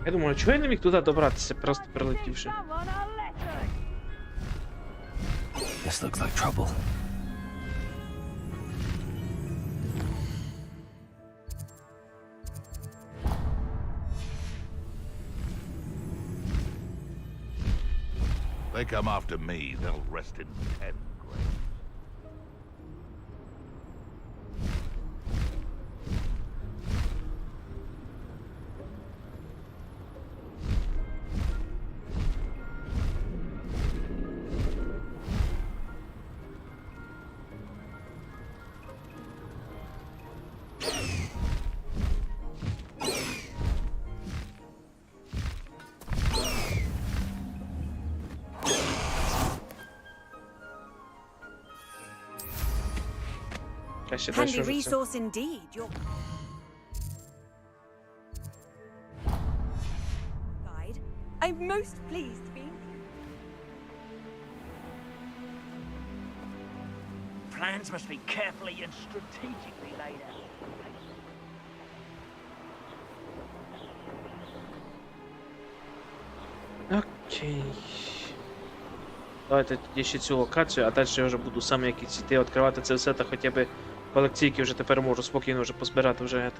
Я думаю, чого я не міг туди добратися, просто прилетівши? This looks like trouble. They come after me, they'll rest in 10 graves. Handy resource indeed. Your guide. I'm most pleased to be. Plans must be carefully and strategically laid out. Окей. Давайте тоді ще цю локацію, а далі я вже буду саме якісь іти відкривати це все, та хоча б колекційки вже тепер можу спокійно вже позбирати вже.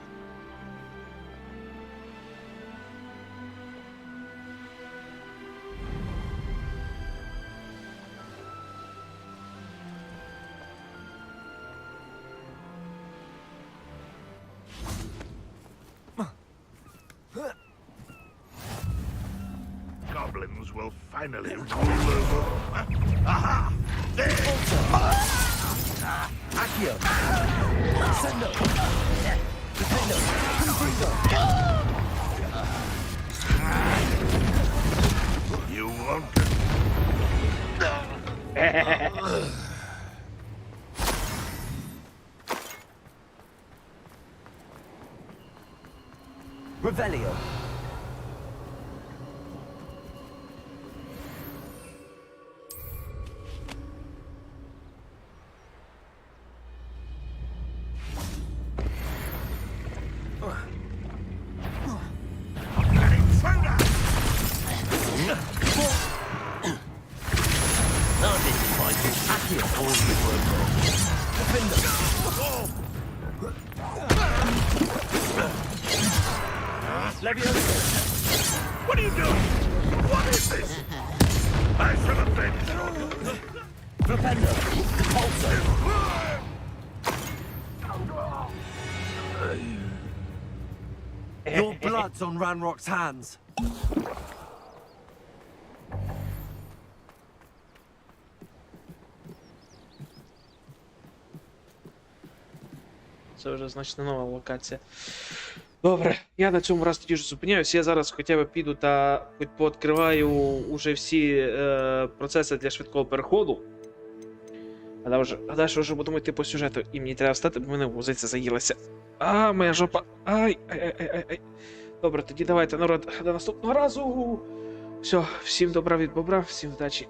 Goblins will finally roll over. Aha! There! Accio! Sendo! Defendo! Confringo! You won't. Revelio! What are you doing? What is this? I should have been shot. Flipendo! Repulso! Your blood's on Ranrock's hands. Це вже значно нова локація. Добре, я на цьому раз тоді ж зупиняюсь. Я зараз хоча б піду та хоч пооткриваю уже всі процеси для швидкого переходу. А далі вже будемо йти по сюжету. І мені треба встати, бо мене вузиця заїлася. А, моя жопа. Ай. Добре, тоді давайте, народ, до наступного разу. Все, всім добра від бобра, всім вдачі.